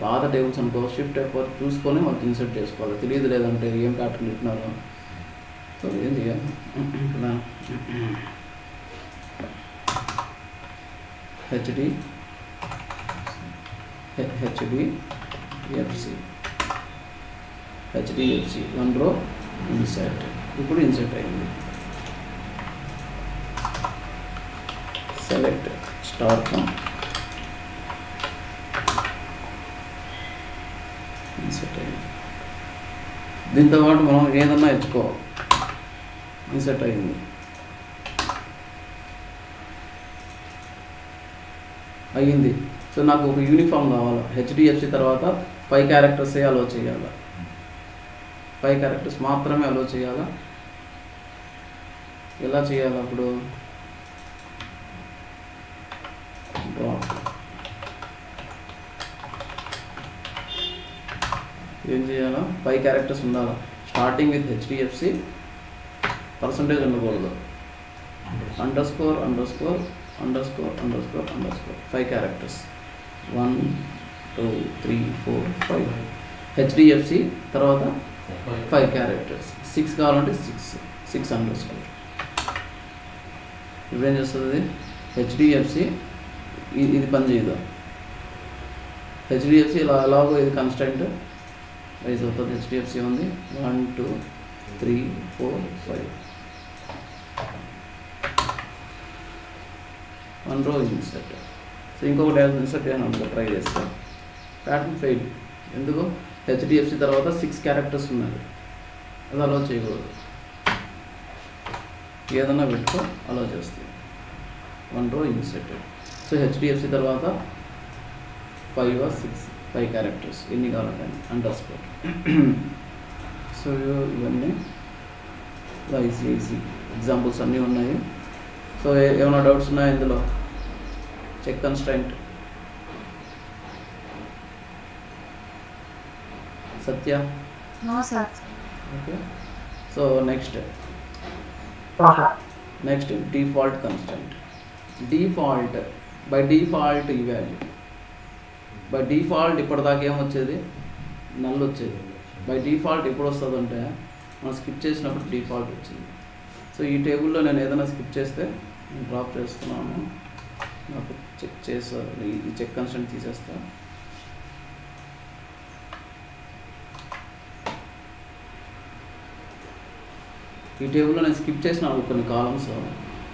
పాత టేబుల్స్ అనుకో షిఫ్ట్ F4 చూసుకొని మనకి ఇన్సర్ట్ చేసుకోవాలి. తెలియదు లేదంటే ఏం ప్యాటర్న్ పెట్టినారు. సో ఏం చేయాలి? హెచ్డిఎఫ్సి 1 రో ఇన్సర్ట్. ఇప్పుడు ఇన్సర్ట్ అయింది. సెలెక్ట్ స్టార్ ఫ్రమ్ ఇన్సర్ట్ అయింది. దీంతో పాటు మనం ఏదన్నా ఎంచుకోవాలి. ఇన్సర్ట్ అయింది. అయ్యింది. సో నాకు ఒక యూనిఫామ్ కావాలి. హెచ్డిఎఫ్సి తర్వాత 5 క్యారెక్టర్స్ అలో చేయాలి. 5 క్యారెక్టర్స్ మాత్రమే అలో చేయాలా? ఎలా చేయాలి అప్పుడు? ఏం చేయాలా? 5 క్యారెక్టర్స్ ఉండాలి. స్టార్టింగ్ విత్ హెచ్డిఎఫ్సి పర్సంటేజ్ ఉండకూడదు. Underscore 5 characters 1 2 3 4 5. హెచ్డిఎఫ్సి తర్వాత 5 క్యారెక్టర్స్ 6 కావాలంటే 6 అండర్స్కోర్. ఇప్పుడేం చేస్తుంది? హెచ్డిఎఫ్సి ఇది పని చేయదు. హెచ్డిఎఫ్సి ఎలాగో ఇది కన్స్టెంట్ రైజ్ అవుతుంది. హెచ్డిఎఫ్సి ఉంది 1 2 3 4 5 1 రో ఇన్సర్ట్. సో ఇంకొక డేటా ఇన్సర్ట్ చేయను అనుకో, ట్రై చేస్తా. Pattern fail. ఎందుకు? హెచ్డిఎఫ్సి తర్వాత 6 క్యారెక్టర్స్ ఉన్నాయి. అది అలో చేయకూడదు. ఏదన్నా పెట్టుకో అలో చేస్తుంది. 1 రో ఇన్సర్ట్. సో హెచ్డిఎఫ్సి తర్వాత 5 or 6 క్యారెక్టర్స్ ఎన్ని కావాలంటే అండర్స్కోర్. సో ఇవన్నీ ఈజీ ఎగ్జాంపుల్స్ అన్నీ ఉన్నాయి. సో ఏమైనా డౌట్స్ ఉన్నాయా ఇందులో? Check constraint Satya? Okay. So next default constraint. Default by default ఈ వాల్యూ. బై డిఫాల్ట్ ఇప్పటిదాకా ఏమొచ్చేది? నల్ వచ్చేది. బై డిఫాల్ట్ ఎప్పుడు వస్తుంది అంటే మనం స్కిప్ చేసినప్పుడు డిఫాల్ట్ వచ్చింది. సో ఈ టేబుల్లో నేను ఏదైనా స్కిప్ చేస్తే నేను డ్రాప్ చేస్తున్నాను. నాకు చెక్ చేస్తారు. ఈ చెక్ కన్స్ట్రైంట్ తీసేస్తా. ఈ టేబుల్లో నేను స్కిప్ చేసిన కొన్ని కాలమ్స్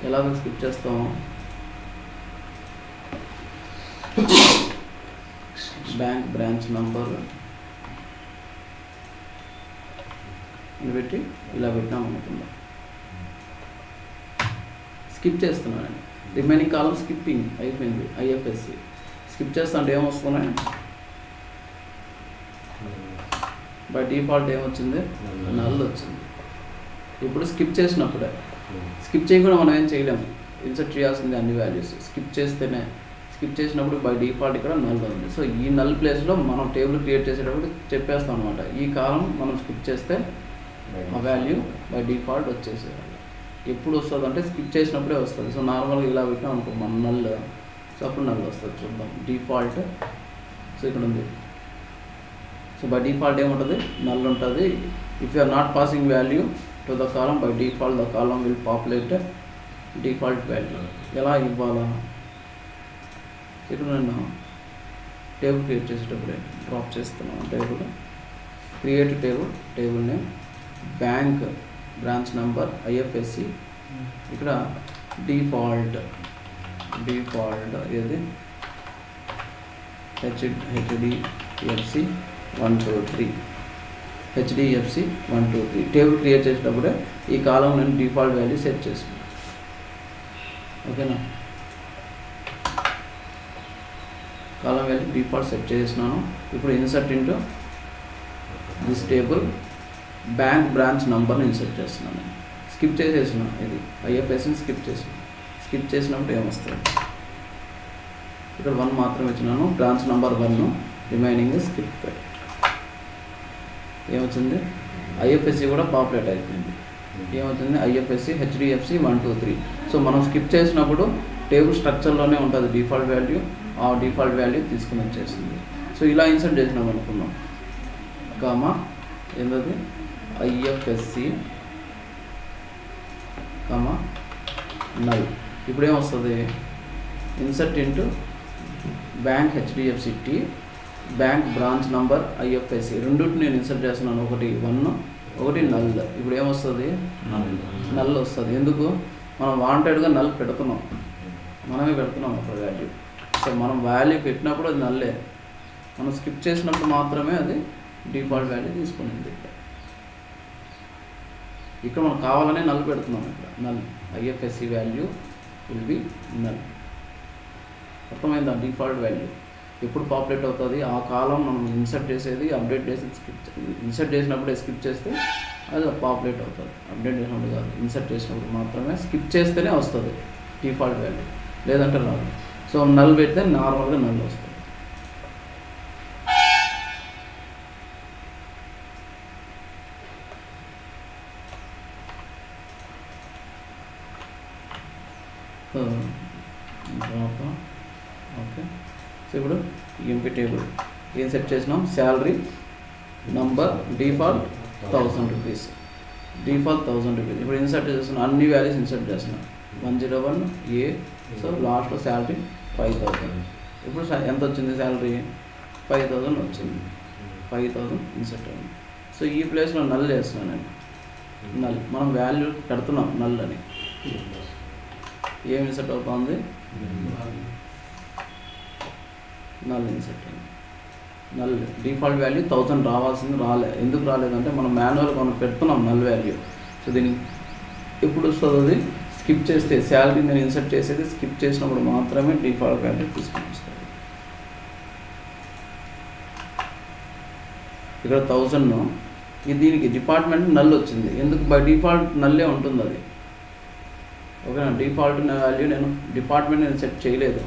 ఎలాగ స్కిప్ చేస్తాము? బ్యాంక్ బ్రాంచ్ నంబర్ అని పెట్టి ఇలా పెట్టినాం అనుకుందాం. స్కిప్ చేస్తున్నాను. రిమైనింగ్ కాలం స్కిప్పింగ్ అయిపోయింది. ఐఎఫ్ఎస్సి స్కిప్ చేస్తా అంటే ఏమొస్తున్నాయి? బై డిఫాల్ట్ ఏమొచ్చింది? నల్ వచ్చింది. ఇప్పుడు స్కిప్ చేసినప్పుడే, స్కిప్ చేయకుండా మనం ఏం చేయలేము. ఇన్సర్ట్ చేయాల్సింది అన్ని వాల్యూస్. స్కిప్ చేస్తేనే, స్కిప్ చేసినప్పుడు బై డిఫాల్ట్ ఇక్కడ నల్ ఉంది. సో ఈ నల్ ప్లేస్లో మనం టేబుల్ క్రియేట్ చేసేటప్పుడు చెప్పేస్తాం అనమాట. ఈ కాలం మనం స్కిప్ చేస్తే ఆ వాల్యూ బై డిఫాల్ట్ వచ్చేసేయాలి. ఎప్పుడు వస్తుంది అంటే స్కిప్ చేసినప్పుడే వస్తుంది. సో నార్మల్గా ఇలా పెట్టాం అనుకో మన నల్, సో అప్పుడు నల్ వస్తుంది. చూద్దాం డిఫాల్ట్. సో ఇక్కడ ఉంది. సో బై డిఫాల్ట్ ఏముంటుంది? నల్ ఉంటుంది. If you are not passing value to the column by default the column will populate default value. ఎలా ఇవ్వాలా? ఇక్కడ నేను టేబుల్ క్రియేట్ చేసేటప్పుడే డ్రాప్ చేస్తున్నాను. Table create table name bank branch number IFSC. ఇక్కడ డిఫాల్ట్ ఏది? హెచ్డిఎఫ్సి 1 2 3 HDFC 1 2 3 టేబుల్ క్రియేట్ చేసేటప్పుడే ఈ కాలం నేను డిఫాల్ట్ వాల్యూ సెట్ చేసాను. ఓకేనా, కాలం వాల్యూ డిఫాల్ట్ సెట్ చేసినాను. ఇప్పుడు insert into this table bank branch నంబర్ని ఇన్సర్ట్ చేస్తున్నాను. స్కిప్ చేసేసిన ఇది IFSCని స్కిప్ చేసినప్పుడు ఏమొస్తుంది, ఇక్కడ 1 మాత్రం ఇచ్చినాను, బ్రాంచ్ నెంబర్ 1, రిమైనింగ్ స్కిప్. ఏమొచ్చింది, IFSC కూడా పాపులేట్ అయిపోయింది. ఏమవుతుంది, IFSC HDFC 1 2 3. సో మనం స్కిప్ చేసినప్పుడు టేబుల్ స్ట్రక్చర్లోనే ఉంటుంది డిఫాల్ట్ వాల్యూ, ఆ డిఫాల్ట్ వాల్యూ తీసుకుని వచ్చేసింది. సో ఇలా ఇన్సర్ట్ చేసినాం అనుకున్నాం, కామా ఏంటది IFSC కామా నల్. ఇప్పుడు ఏమొస్తుంది, insert into bank HDFC T, bank branch number IFSC, రెండింటిని నేను ఇన్సర్ట్ చేస్తున్నాను, ఒకటి 1 ఒకటి నల్. ఇప్పుడు ఏమొస్తుంది, నల్ వస్తుంది. ఎందుకు, మనం వాంటెడ్గా నల్ పెడుతున్నాం, మనమే పెడుతున్నాం ఒక వాల్యూ. సో మనం వాల్యూ పెట్టినప్పుడు అది నల్లే, మనం స్కిప్ చేసినప్పుడు మాత్రమే అది డిఫాల్ట్ వాల్యూ తీసుకునింది. ఇక్కడ మనం కావాలనే నల్ పెడుతున్నాం, ఇక్కడ null IFSC value will be null. అర్థమైందా, డిఫాల్ట్ వాల్యూ ఎప్పుడు పాపులేట్ అవుతుంది, ఆ కాలం మనం ఇన్సర్ట్ చేసేది, అప్డేట్ చేసేది ఇన్సర్ట్ చేసినప్పుడే స్కిప్ చేస్తే అది పాపులేట్ అవుతుంది. అప్డేట్ చేసినప్పుడు కాదు, ఇన్సర్ట్ చేసినప్పుడు మాత్రమే, స్కిప్ చేస్తేనే వస్తుంది డిఫాల్ట్ వాల్యూ, లేదంటే రాదు. సో నల్ పెడితే నార్మల్గా నల్ వస్తుంది. ఓకే, సో ఇప్పుడు ఎంపీ టేబుల్ ఏం సెట్ చేసినాం, salary number default 1000 rupees, default 1000 rupees. ఇప్పుడు ఇన్సర్ట్ చేస్తున్నాం, అన్ని వాల్యూస్ ఇన్సర్ట్ చేస్తున్నాం. 101A, సో లాస్ట్లో శాలరీ 5000. ఇప్పుడు ఎంత వచ్చింది, శాలరీ 5000 వచ్చింది, 5000 ఇన్సర్ట్ అయింది. సో ఈ ప్లేస్లో నల్ వేస్తున్నాను నేను, నల్ మనం వాల్యూ పెడుతున్నాం నల్ అని. ఏం ఇన్సర్ట్ అవుతుంది, నల్ ఇన్సర్ట్ అయింది. నల్ డిఫాల్ట్ వాల్యూ 1000 రావాల్సింది రాలే. ఎందుకు రాలేదంటే మనం మాన్యువల్గా మనం పెడుతున్నాం నల్ వాల్యూ. సో దీనికి ఎప్పుడు వస్తుంది, అది స్కిప్ చేస్తే, శాలరీ నేను ఇన్సర్ట్ చేసేది స్కిప్ చేసినప్పుడు మాత్రమే డిఫాల్ట్ వాల్యూ తీసుకొని వస్తుంది. ఇక్కడ 1000 దీనికి డిపార్ట్మెంట్ నల్ వచ్చింది, ఎందుకు, బై డిఫాల్ట్ నల్లే ఉంటుంది అది. ఓకేనా, డిఫాల్ట్ వాల్యూ నేను డిపార్ట్మెంట్ నేను సెట్ చేయలేదు,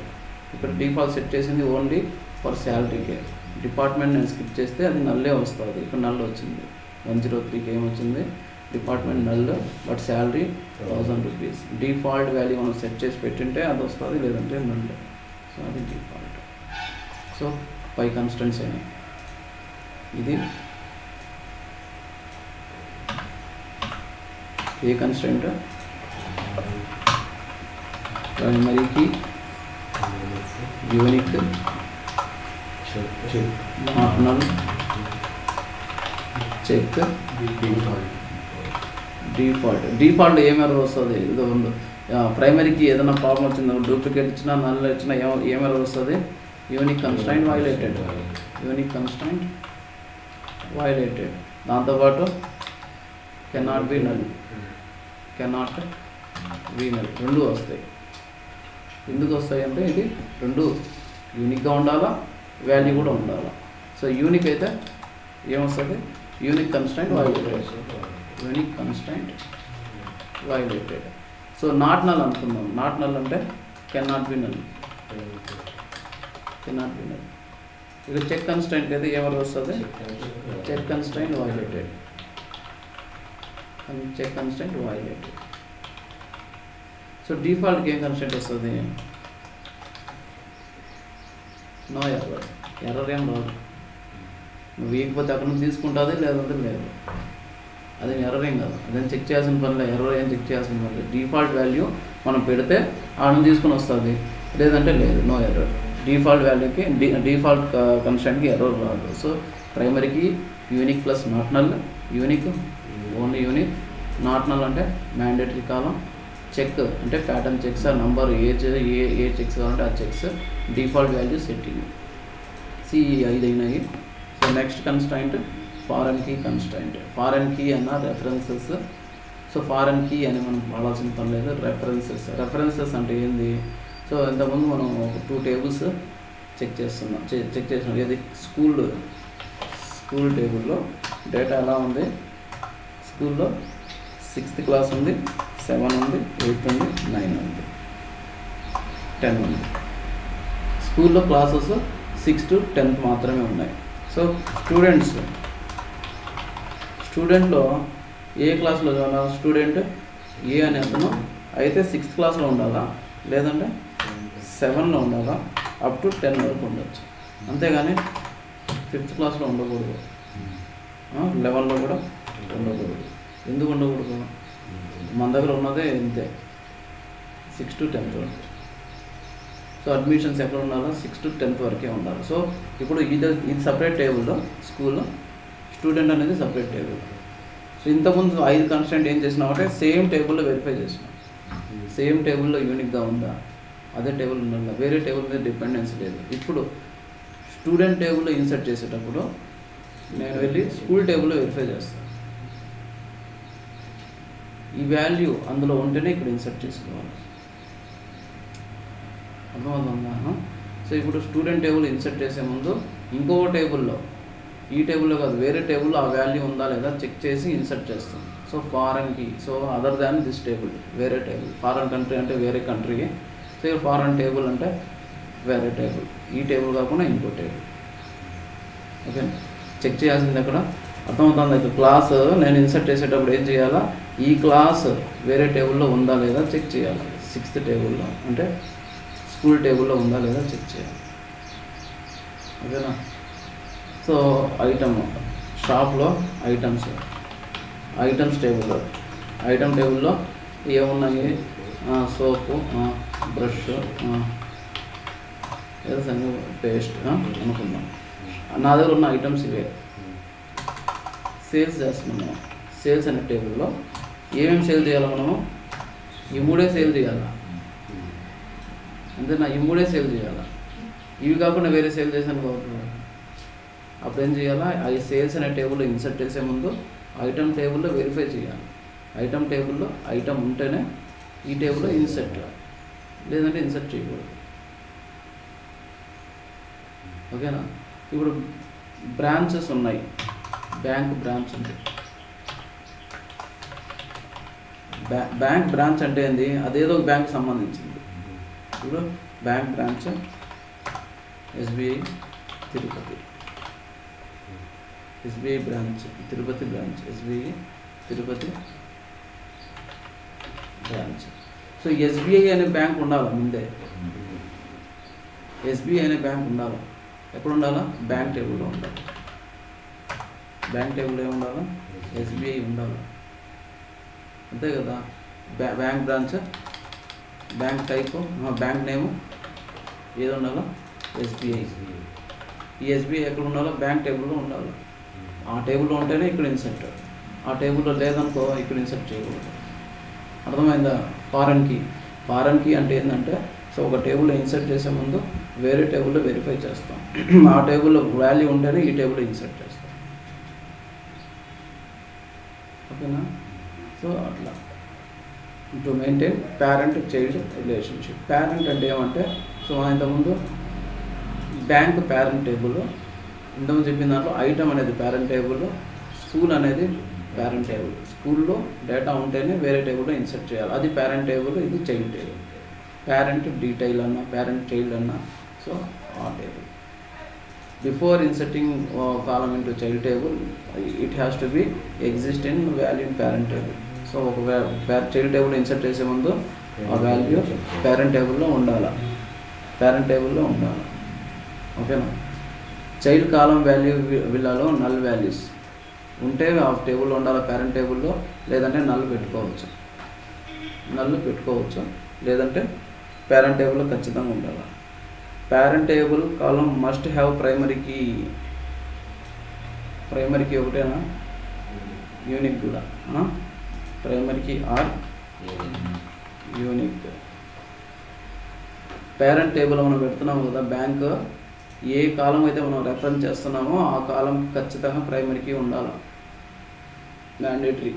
ఇక్కడ డిఫాల్ట్ సెట్ చేసింది ఓన్లీ ఫర్ శాలరీకే. డిపార్ట్మెంట్ నేను స్కిప్ చేస్తే అది నల్లే వస్తుంది. ఇక్కడ నల్ వచ్చింది, 103కి ఏమొచ్చింది, department null, but salary 1000 rupees. Default value మనం సెట్ చేసి పెట్టింటే అది వస్తుంది, లేదంటే నల్. సో అది డిఫాల్ట్. సో 5 కన్స్టెంట్స్ అయినాయి. ఇది ఏ constant, primary key unique, normal, check, default ఏం ఎర్రర్ వస్తుంది, ఇది ఉంది. ప్రైమరీకి ఏదైనా ప్రాబ్లం వచ్చిందో, డూప్లికేట్ ఇచ్చినా నల్ ఇచ్చినా ఏం ఎర్రర్ వస్తుంది, unique constraint violated, unique constraint violated. దాంతోపాటు cannot be null, cannot be null, రెండు వస్తాయి. ఎందుకు వస్తాయి అంటే ఇది రెండు యూనిక్గా ఉండాలా, వాల్యూ కూడా ఉండాలా. సో యూనిక్ అయితే ఏమొస్తుంది, unique constraint violated, unique constraint violated. So not null అనుకుందాం, నాట్ నల్ అంటే cannot be null, cannot be null. ఇక చెక్ కన్స్ట్రైంట్ అయితే ఏమన్నా వస్తుంది, check constraint violated, check constraint violated. So డిఫాల్ట్కి ఏం కన్స్ట్రైంట్ వస్తుంది, నో ఎర్రర్, ఎర్రర్ ఏం రాదు. నువ్వు వేయకపోతే అక్కడ నుంచి తీసుకుంటుంది, లేదంటే లేదు. అది ఎర్రర్ ఏం కాదు, అదేం చెక్ చేయాల్సిన పనిలే, ఎర్రర్ ఏం చెక్ చేయాల్సిన పని. డిఫాల్ట్ వాల్యూ మనం పెడితే ఆడ నుంచి తీసుకుని వస్తుంది, లేదంటే లేదు, నో ఎర్రర్. డిఫాల్ట్ వాల్యూకి డిఫాల్ట్ కన్స్ట్రైంట్కి ఎర్రర్ రాదు. So primary key unique plus not null, unique only unique, not null అంటే మ్యాండేటరీ కాలం, చెక్ అంటే ప్యాటర్న్ చెక్స్, ఆ నంబర్ ఏ చెక్స్ కావాలంటే ఆ చెక్స్, డిఫాల్ట్ వాల్యూ సెట్టింగ్. ఈ 5 అయినాయి. So next constraint foreign key constraint. Foreign key అన్న రెఫరెన్సెస్. సో ఫారెన్ కీ అని మనం వాడాల్సిన పని లేదు. రెఫరెన్సెస్ అంటే ఏంది? సో ఇంతకుముందు మనం ఒక 2 టేబుల్స్ చెక్ చేసినాం. ఏది స్కూల్ టేబుల్లో డేటా ఎలా ఉంది? స్కూల్లో 6th క్లాస్ ఉంది, 7 ఉంది, 8 ఉంది, 9 ఉంది, 10 ఉంది. స్కూల్లో క్లాసెస్ 6 to 10th మాత్రమే ఉన్నాయి. సో స్టూడెంట్లో ఏ క్లాస్లో చదవాలా? స్టూడెంట్ ఏ అనే అతను అయితే 6th క్లాస్లో ఉండాలా, లేదంటే 7లో ఉండాలా, అప్ టు 10 వరకు ఉండొచ్చు. అంతేగాని 5th క్లాస్లో ఉండకూడదు, 11లో కూడా ఉండకూడదు. ఎందుకు ఉండకూడదు? మన దగ్గర ఉన్నదే ఇంతే, 6 to 10th వరకు. సో అడ్మిషన్స్ ఎక్కడ ఉండాలో 6 to 10th వరకే ఉండాలి. సో ఇప్పుడు ఇది సపరేట్ టేబుల్లో స్కూల్లో, స్టూడెంట్ అనేది సపరేట్ టేబుల్. సో ఇంతకుముందు 5 కన్స్టెంట్ ఏం చేసినామంటే సేమ్ టేబుల్లో వెరిఫై చేసినాం. సేమ్ టేబుల్లో యూనిక్గా ఉందా, అదే టేబుల్ ఉండాలి, వేరే టేబుల్ మీద డిపెండెన్సీ లేదు. ఇప్పుడు స్టూడెంట్ టేబుల్లో ఇన్సర్ట్ చేసేటప్పుడు నేను వెళ్ళి స్కూల్ టేబుల్లో వెరిఫై చేస్తాను. ఈ వాల్యూ అందులో ఉంటేనే ఇక్కడ ఇన్సర్ట్ చేసుకోవాలి. అర్థమవుతుందా? సో ఇప్పుడు స్టూడెంట్ టేబుల్ ఇన్సర్ట్ చేసే ముందు ఇంకో టేబుల్లో, ఈ టేబుల్లో కాదు వేరే టేబుల్లో ఆ వాల్యూ ఉందా లేదా చెక్ చేసి ఇన్సర్ట్ చేస్తాం. సో ఫారెన్కి, so other than this table, వేరే టేబుల్. ఫారెన్ కంట్రీ అంటే వేరే కంట్రీకి. సో ఇక్కడ ఫారెన్ టేబుల్ అంటే వేరే టేబుల్, ఈ టేబుల్ కాకుండా ఇంకో టేబుల్. ఓకే, చెక్ చేయాల్సింది అక్కడ. అర్థమవుతుంది? ఇక్కడ క్లాస్ నేను ఇన్సర్ట్ చేసేటప్పుడు ఏం చేయాలా? ఈ క్లాస్ వేరే టేబుల్లో ఉందా లేదా చెక్ చేయాలి. 6th టేబుల్లో అంటే స్కూల్ టేబుల్లో ఉందా లేదా చెక్ చేయాలి. ఓకేనా? సో షాప్లో ఐటమ్స్ టేబుల్లో ఏమున్నాయి? సోపు, బ్రష్, ఏదో పేస్ట్ అనుకుందాం. నా దగ్గర ఉన్న ఐటమ్స్ ఇవే. సేల్స్ చేస్తున్నాము. సేల్స్ అనే టేబుల్లో ఏమేమి సేల్ చేయాలి మనము? ఈ 3 సేల్ చేయాలా, అంతేనా? ఈ 3 సేల్ చేయాలా. ఇవి కాకుండా వేరే సేల్ చేశాను కాబట్టి అప్పుడు ఏం చేయాలా? ఆ సేల్స్ అనే టేబుల్లో ఇన్సర్ట్ చేసే ముందు ఐటమ్ టేబుల్లో వెరిఫై చేయాలి. ఐటమ్ టేబుల్లో ఐటమ్ ఉంటేనే ఈ టేబుల్లో ఇన్సర్ట్, లేదంటే ఇన్సర్ట్ చేయకూడదు. ఓకేనా? ఇప్పుడు బ్రాంచెస్ ఉన్నాయి. బ్యాంక్ బ్రాంచ్ ఉంది. బ్యాంక్ బ్రాంచ్ అంటే ఏంది? అదేదో బ్యాంక్ సంబంధించింది. ఇప్పుడు bank branch SBI Tirupati, SBI branch Tirupati branch, SBI Tirupati branch. So SBI అనే బ్యాంక్ ఉండాలి ముందే. ఎస్బీఐ అనే బ్యాంక్ ఉండాలి. ఎప్పుడు ఉండాలా? బ్యాంక్ టేబుల్లో ఉండాలి. బ్యాంక్ టేబుల్లో ఏముండాలా? ఎస్బీఐ ఉండాలి. అంతే కదా? Bank branch, bank type, bank నేము ఏది ఉండాలా? ఎస్బీఐ. ఈ ఎస్బీఐ ఎక్కడ ఉండాలో? బ్యాంక్ టేబుల్లో ఉండాలి. ఆ టేబుల్లో ఉంటేనే ఇక్కడ ఇన్సర్ట్. ఆ టేబుల్లో లేదనుకో ఇక్కడ ఇన్సర్ట్ చేయకూడదు. అర్థమైందా? ఫారెన్ కీ అంటే ఏంటంటే, సో ఒక టేబుల్లో ఇన్సర్ట్ చేసే ముందు వేరే టేబుల్లో వెరిఫై చేస్తాం. ఆ టేబుల్లో వాల్యూ ఉంటేనే ఈ టేబుల్లో ఇన్సర్ట్ చేస్తాం. ఓకేనా? సో అట్లా to maintain parent child relationship. Parent అంటే ఏమంటే, సో ఇంతకుముందు బ్యాంక్ పేరెంట్ టేబుల్, ఇంతకుముందు చెప్పిన దాంట్లో ఐటమ్ అనేది పేరెంట్ టేబుల్, స్కూల్ అనేది పేరెంట్ టేబుల్. స్కూల్లో డేటా ఉంటేనే వేరే టేబుల్లో ఇన్సర్ట్ చేయాలి. అది పేరెంట్ టేబుల్, ఇది చైల్డ్ టేబుల్. పేరెంట్ డీటెయిల్ అన్నా, పేరెంట్ చైల్డ్ అన్నా, సో ఆ table. Before inserting column into child table, it has to be exist in value in parent table. So ఒక చైల్డ్ టేబుల్ ఇన్సర్ట్ చేసే ముందు ఆ వాల్యూ పేరెంట్ టేబుల్లో ఉండాలి. ఓకేనా? Child column value will allow null values ఉంటే ఆ టేబుల్లో ఉండాలి పేరెంట్ టేబుల్లో, లేదంటే నల్ పెట్టుకోవచ్చు, లేదంటే పేరెంట్ టేబుల్లో ఖచ్చితంగా ఉండాలి. Parent table column must have primary key ఒకటేనా? యూనిక్ కూడా. Primary key or unique. Parent table మనం పెడుతున్నాం కదా, బ్యాంక్ ఏ కాలం అయితే మనం రెఫరెన్స్ చేస్తున్నామో ఆ కాలం ఖచ్చితంగా ప్రైమరీకి ఉండాలి, మ్యాండేటరీ.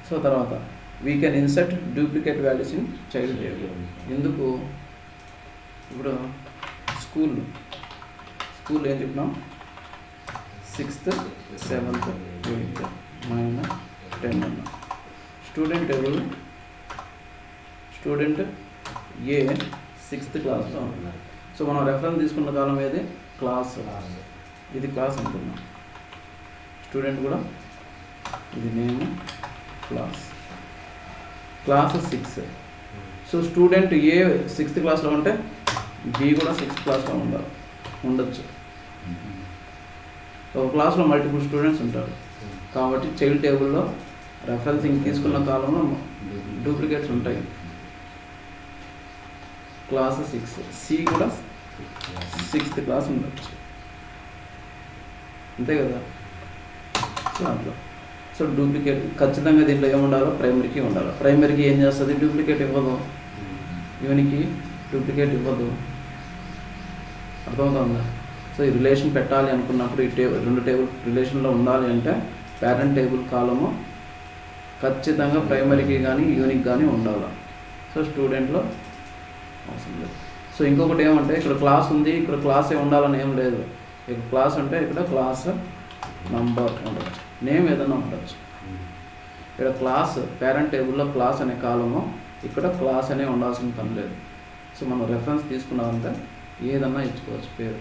సో తర్వాత we can insert duplicate values in child table. ఎందుకు? ఇప్పుడు స్కూల్ ఏం చెప్పినాం, 6th 7th 8th 9 10 అన్న. స్టూడెంట్ టేబుల్, స్టూడెంట్ ఏ 6th క్లాస్లో ఉంటున్నారు. సో మనం రెఫరెన్స్ తీసుకున్న కాలం ఏది, క్లాస్. ఇది క్లాస్ అనుకున్నాం. స్టూడెంట్ కూడా ఇది నేమ్, క్లాస్ 6. సో స్టూడెంట్ ఏ 6th క్లాస్లో ఉంటే బి కూడా 6th క్లాస్లో ఉండొచ్చు. ఒక క్లాస్లో మల్టిపుల్ స్టూడెంట్స్ ఉంటారు కాబట్టి చైల్డ్ టేబుల్లో రెఫరెన్సింగ్ తీసుకున్న కాలంలో డూప్లికేట్స్ ఉంటాయి. క్లాస్ 6, సి కూడా 6th క్లాస్ ఉండొచ్చు, అంతే కదా. సో అట్లా. సో డూప్లికేట్ ఖచ్చితంగా దీంట్లో ఏముండాలో, ప్రైమరీకి ఉండాలి. ప్రైమరీకి ఏం చేస్తుంది, డూప్లికేట్ ఇవ్వదు. యూనికి డూప్లికేట్ ఇవ్వదు, అర్థమవుతుందా? సో ఈ రిలేషన్ పెట్టాలి అనుకున్నప్పుడు ఈ రెండు టేబుల్ రిలేషన్లో ఉండాలి అంటే పేరెంట్ టేబుల్ కాలము ఖచ్చితంగా ప్రైమరీకి కానీ యూనిక్ కానీ ఉండాలి. సో స్టూడెంట్లో అవసరం లేదు. సో ఇంకొకటి ఏమంటే ఇక్కడ క్లాస్ ఉంది, ఇక్కడ క్లాసే ఉండాలని ఏం లేదు. ఇక్కడ క్లాస్ అంటే ఇక్కడ క్లాస్ నంబర్ ఉండవచ్చు, నేమ్ ఏదైనా ఉండొచ్చు. ఇక్కడ క్లాస్ పేరెంట్ టేబుల్లో క్లాస్ అనే కాలము, ఇక్కడ క్లాస్ అనే ఉండాల్సిన పని లేదు. సో మనం రెఫరెన్స్ తీసుకున్నామంటే ఏదన్నా ఇచ్చుకోవచ్చు పేరు,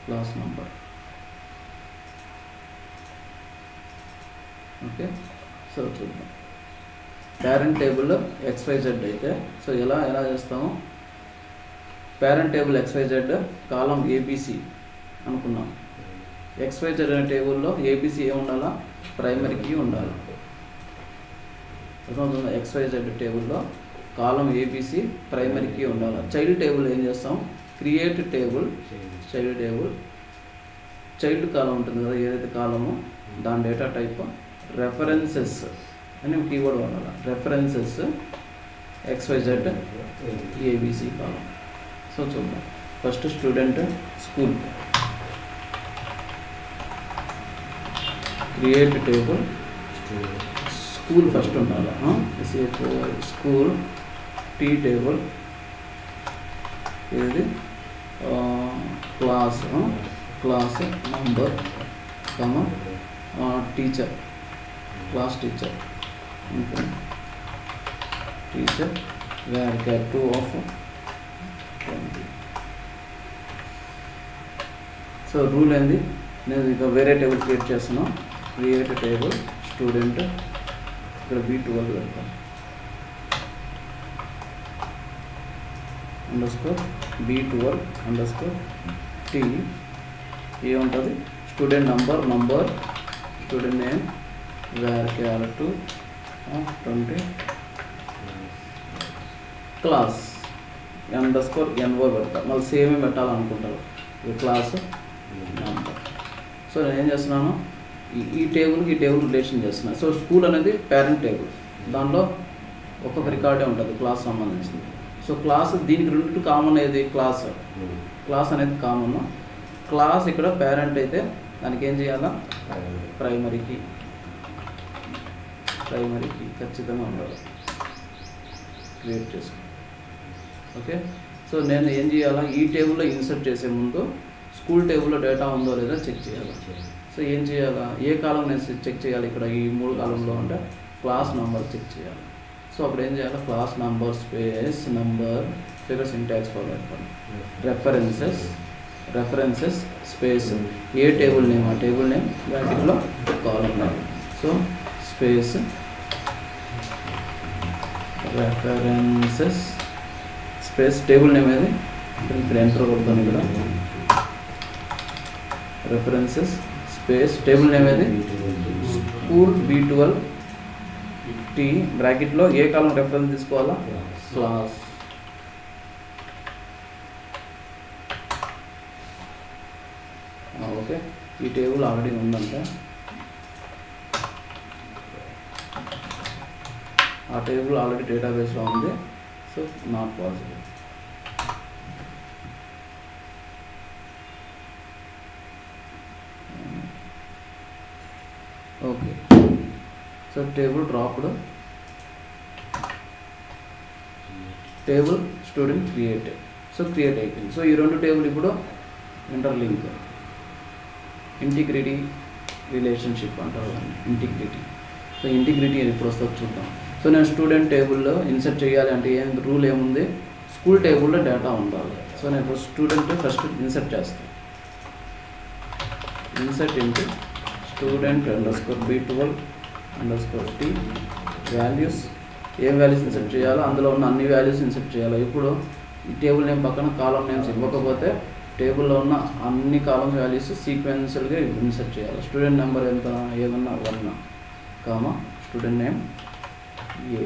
క్లాస్ నంబర్. ఓకే. సో చూద్దాం. పేరెంట్ టేబుల్లో XYZ అయితే సో ఎలా చేస్తాము, పేరెంట్ టేబుల్ XYZ కాలం ABC అనుకున్నాం. XYZ అనే టేబుల్లో ABC ఏముండాలా, ప్రైమరీకి ఉండాలి. XYZ టేబుల్లో కాలం ABC ప్రైమరీకి ఉండాలి. చైల్డ్ టేబుల్ ఏం చేస్తాం, క్రియేట్ టేబుల్, చైల్డ్ కాలం ఉంటుంది కదా, ఏదైతే కాలమో దాని డేటా టైప్ రెఫరెన్సెస్ అని కీవర్డ్ వాడాలి. References XYZ ABC column. So చూద్దాం. First student school, create table, school first ఉండాలి. స్కూల్ టీ టేబుల్, ఇది class number, teacher, class teacher, teacher var 2 of 20. So rule ఏంది, నేను ఇక వేరే టేబుల్ క్రియేట్ చేస్తున్నాను. క్రియేట్ టేబుల్ స్టూడెంట్, ఇక్కడ B12 పెడతాను, _B12 _T ఏముంటుంది, student number, student name var 2 of 20, class _NO పెడతా. మళ్ళీ సేమ్ పెట్టాలనుకుంటారు, ఇది క్లాస్ నంబర్. సో నేను ఏం చేస్తున్నాను, ఈ టేబుల్కి ఈ టేబుల్ రిలేషన్ చేస్తున్నాను. సో స్కూల్ అనేది పేరెంట్ టేబుల్, దానిలో ఒక్కొక్క రికార్డే ఉంటుంది క్లాస్ సంబంధించింది. సో క్లాస్ దీనికి రెండింటి కామన్ ఏది, క్లాస్ అనేది కామన్. క్లాస్ ఇక్కడ పేరెంట్ అయితే దానికి ఏం చేయాలా, ప్రైమరీకి ఖచ్చితంగా ఉండాలి, క్రియేట్ చేసుకో. ఓకే. సో నేను ఏం చేయాలా, ఈ టేబుల్లో ఇన్సర్ట్ చేసే ముందు స్కూల్ టేబుల్లో డేటా ఉందో లేదో చెక్ చేయాలి. సో ఏం చేయాలా, ఏ కాలం నేను చెక్ చేయాలి, ఇక్కడ ఈ 3 కాలంలో అంటే క్లాస్ నంబర్ చెక్ చేయాలి. సో అప్పుడు ఏం చేయాలి, class number space number figure syntax follow అయిపోయింది, రెఫరెన్సెస్ స్పేస్ ఏ టేబుల్ నేమ్, ఆ టేబుల్ నేమ్ బ్రాకెట్లో కాలం name. So space references space table name ఏది, ఇక్కడ ఎంటర్ కొడుతుంది, ఇక్కడ రెఫరెన్సెస్ స్పేస్ టేబుల్ నేమ్ ఏది, స్కూల్ B12 T బ్రాకెట్లో ఏ కాలం రెఫరెన్స్ తీసుకోవాలా, క్లాస్. ఓకే. ఈ టేబుల్ ఆల్రెడీ ఉందంటే ఆ టేబుల్ ఆల్రెడీ డేటాబేస్లో ఉంది. So not possible. Okay. So table dropped, table student created. So create అయిపోయింది. సో ఈ రెండు టేబుల్ ఇప్పుడు ఇంటర్లింక్, ఇంటిగ్రిటీ రిలేషన్షిప్ అంటారు ఇంటిగ్రిటీ. సో ఇంటిగ్రిటీ ఎప్పుడు వస్తుందో చూద్దాం. సో నేను స్టూడెంట్ టేబుల్లో ఇన్సర్ట్ చేయాలి అంటే రూల్ ఏముంది, స్కూల్ టేబుల్లో డేటా ఉండాలి. సో నేను స్టూడెంట్ ఫస్ట్ ఇన్సర్ట్ చేస్తాను. Insert into student _B12_T values. ఏం వాల్యూస్ ఇన్సర్ట్ చేయాలో అందులో ఉన్న అన్ని వాల్యూస్ ఇన్సర్ట్ చేయాలి. ఇప్పుడు ఈ టేబుల్ నేమ్ పక్కన కాలం నేమ్స్ ఇవ్వకపోతే టేబుల్లో ఉన్న అన్ని కాలమ్స్ వాల్యూస్ సీక్వెన్షియల్గా ఇన్సర్ట్ చేయాలి. స్టూడెంట్ నెంబర్ ఎంత ఏదన్నా 1, కామా స్టూడెంట్ నేమ్ ఏ,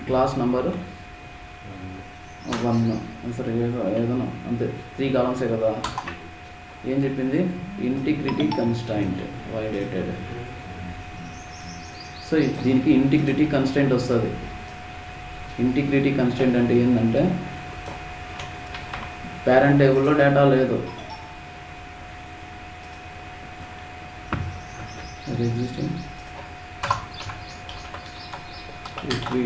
క్లాస్ నెంబర్ 1, సరే ఏదన్నా అంతే, 3 కాలమ్సే కదా. ఏం చెప్పింది, ఇంటిగ్రిటీ కన్స్ట్రైంట్ వైలేటెడ్. సో దీనికి ఇంటిగ్రిటీ కన్స్ట్రైంట్ వస్తుంది. ఇంటిగ్రిటీ కన్స్ట్రైంట్ అంటే ఏంటంటే పేరెంట్ టేబుల్లో డేటా లేదు, existing. If we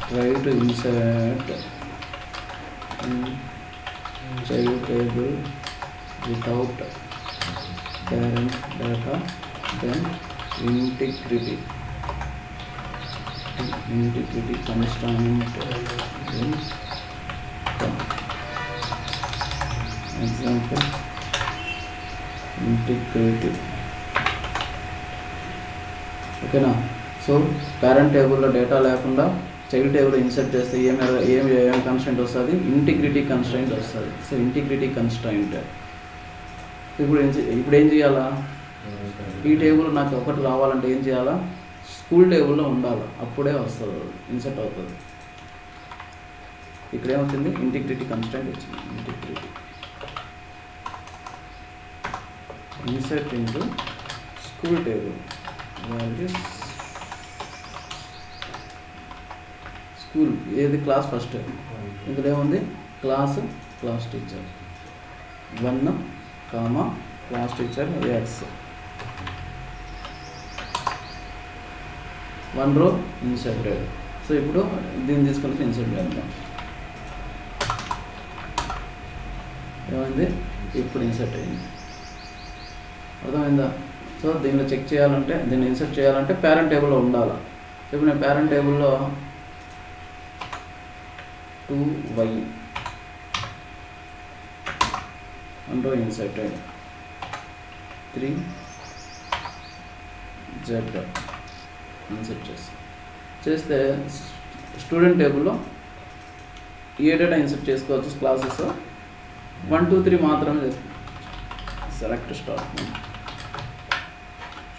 try to insert in child table without parent data, then integrity constraint will come. Example, integrity. ఓకేనా. సో పేరెంట్ టేబుల్లో డేటా లేకుండా చైల్డ్ టేబుల్ ఇన్సర్ట్ చేస్తే ఏం కన్స్ట్రైంట్ వస్తుంది, ఇంటిగ్రిటీ కన్స్ట్రైంట్ వస్తుంది. సో ఇంటిగ్రిటీ కన్స్ట్రైంట్ ఇప్పుడు ఏం చేయాలా, ఈ టేబుల్ నాకు ఒకటి రావాలంటే ఏం చేయాలా, స్కూల్ టేబుల్లో ఉండాలి, అప్పుడే వస్తుంది, ఇన్సర్ట్ అవుతుంది. ఇక్కడ ఏమవుతుంది, ఇంటిగ్రిటీ కన్స్ట్రైంట్ వచ్చింది. Integrity insert into school table values. School ఏది, క్లాస్ ఫస్ట్. ఇందులో ఏముంది, class teacher 1, comma class teacher X. 1 రో ఇన్సర్టెడ్. సో ఇప్పుడు దీన్ని తీసుకొని ఇన్సర్ట్ చేద్దాం. ఏమైంది, ఇప్పుడు ఇన్సర్ట్ అయింది. అర్థమైందా. సో దీనిలో చెక్ చేయాలంటే, దీన్ని ఇన్సర్ట్ చేయాలంటే పేరెంట్ టేబుల్లో ఉండాలి. ఇప్పుడు నేను పేరెంట్ టేబుల్లో 2Y 1 రో ఇన్సర్టెడ్, 3Z ఇన్సర్ట్ చేస్తే స్టూడెంట్ టేబుల్లో ఏ డేటా ఇన్సర్ట్ చేసుకోవచ్చు, క్లాసెస్ 1, 2, 3 మాత్రమే చేస్తాం. Select start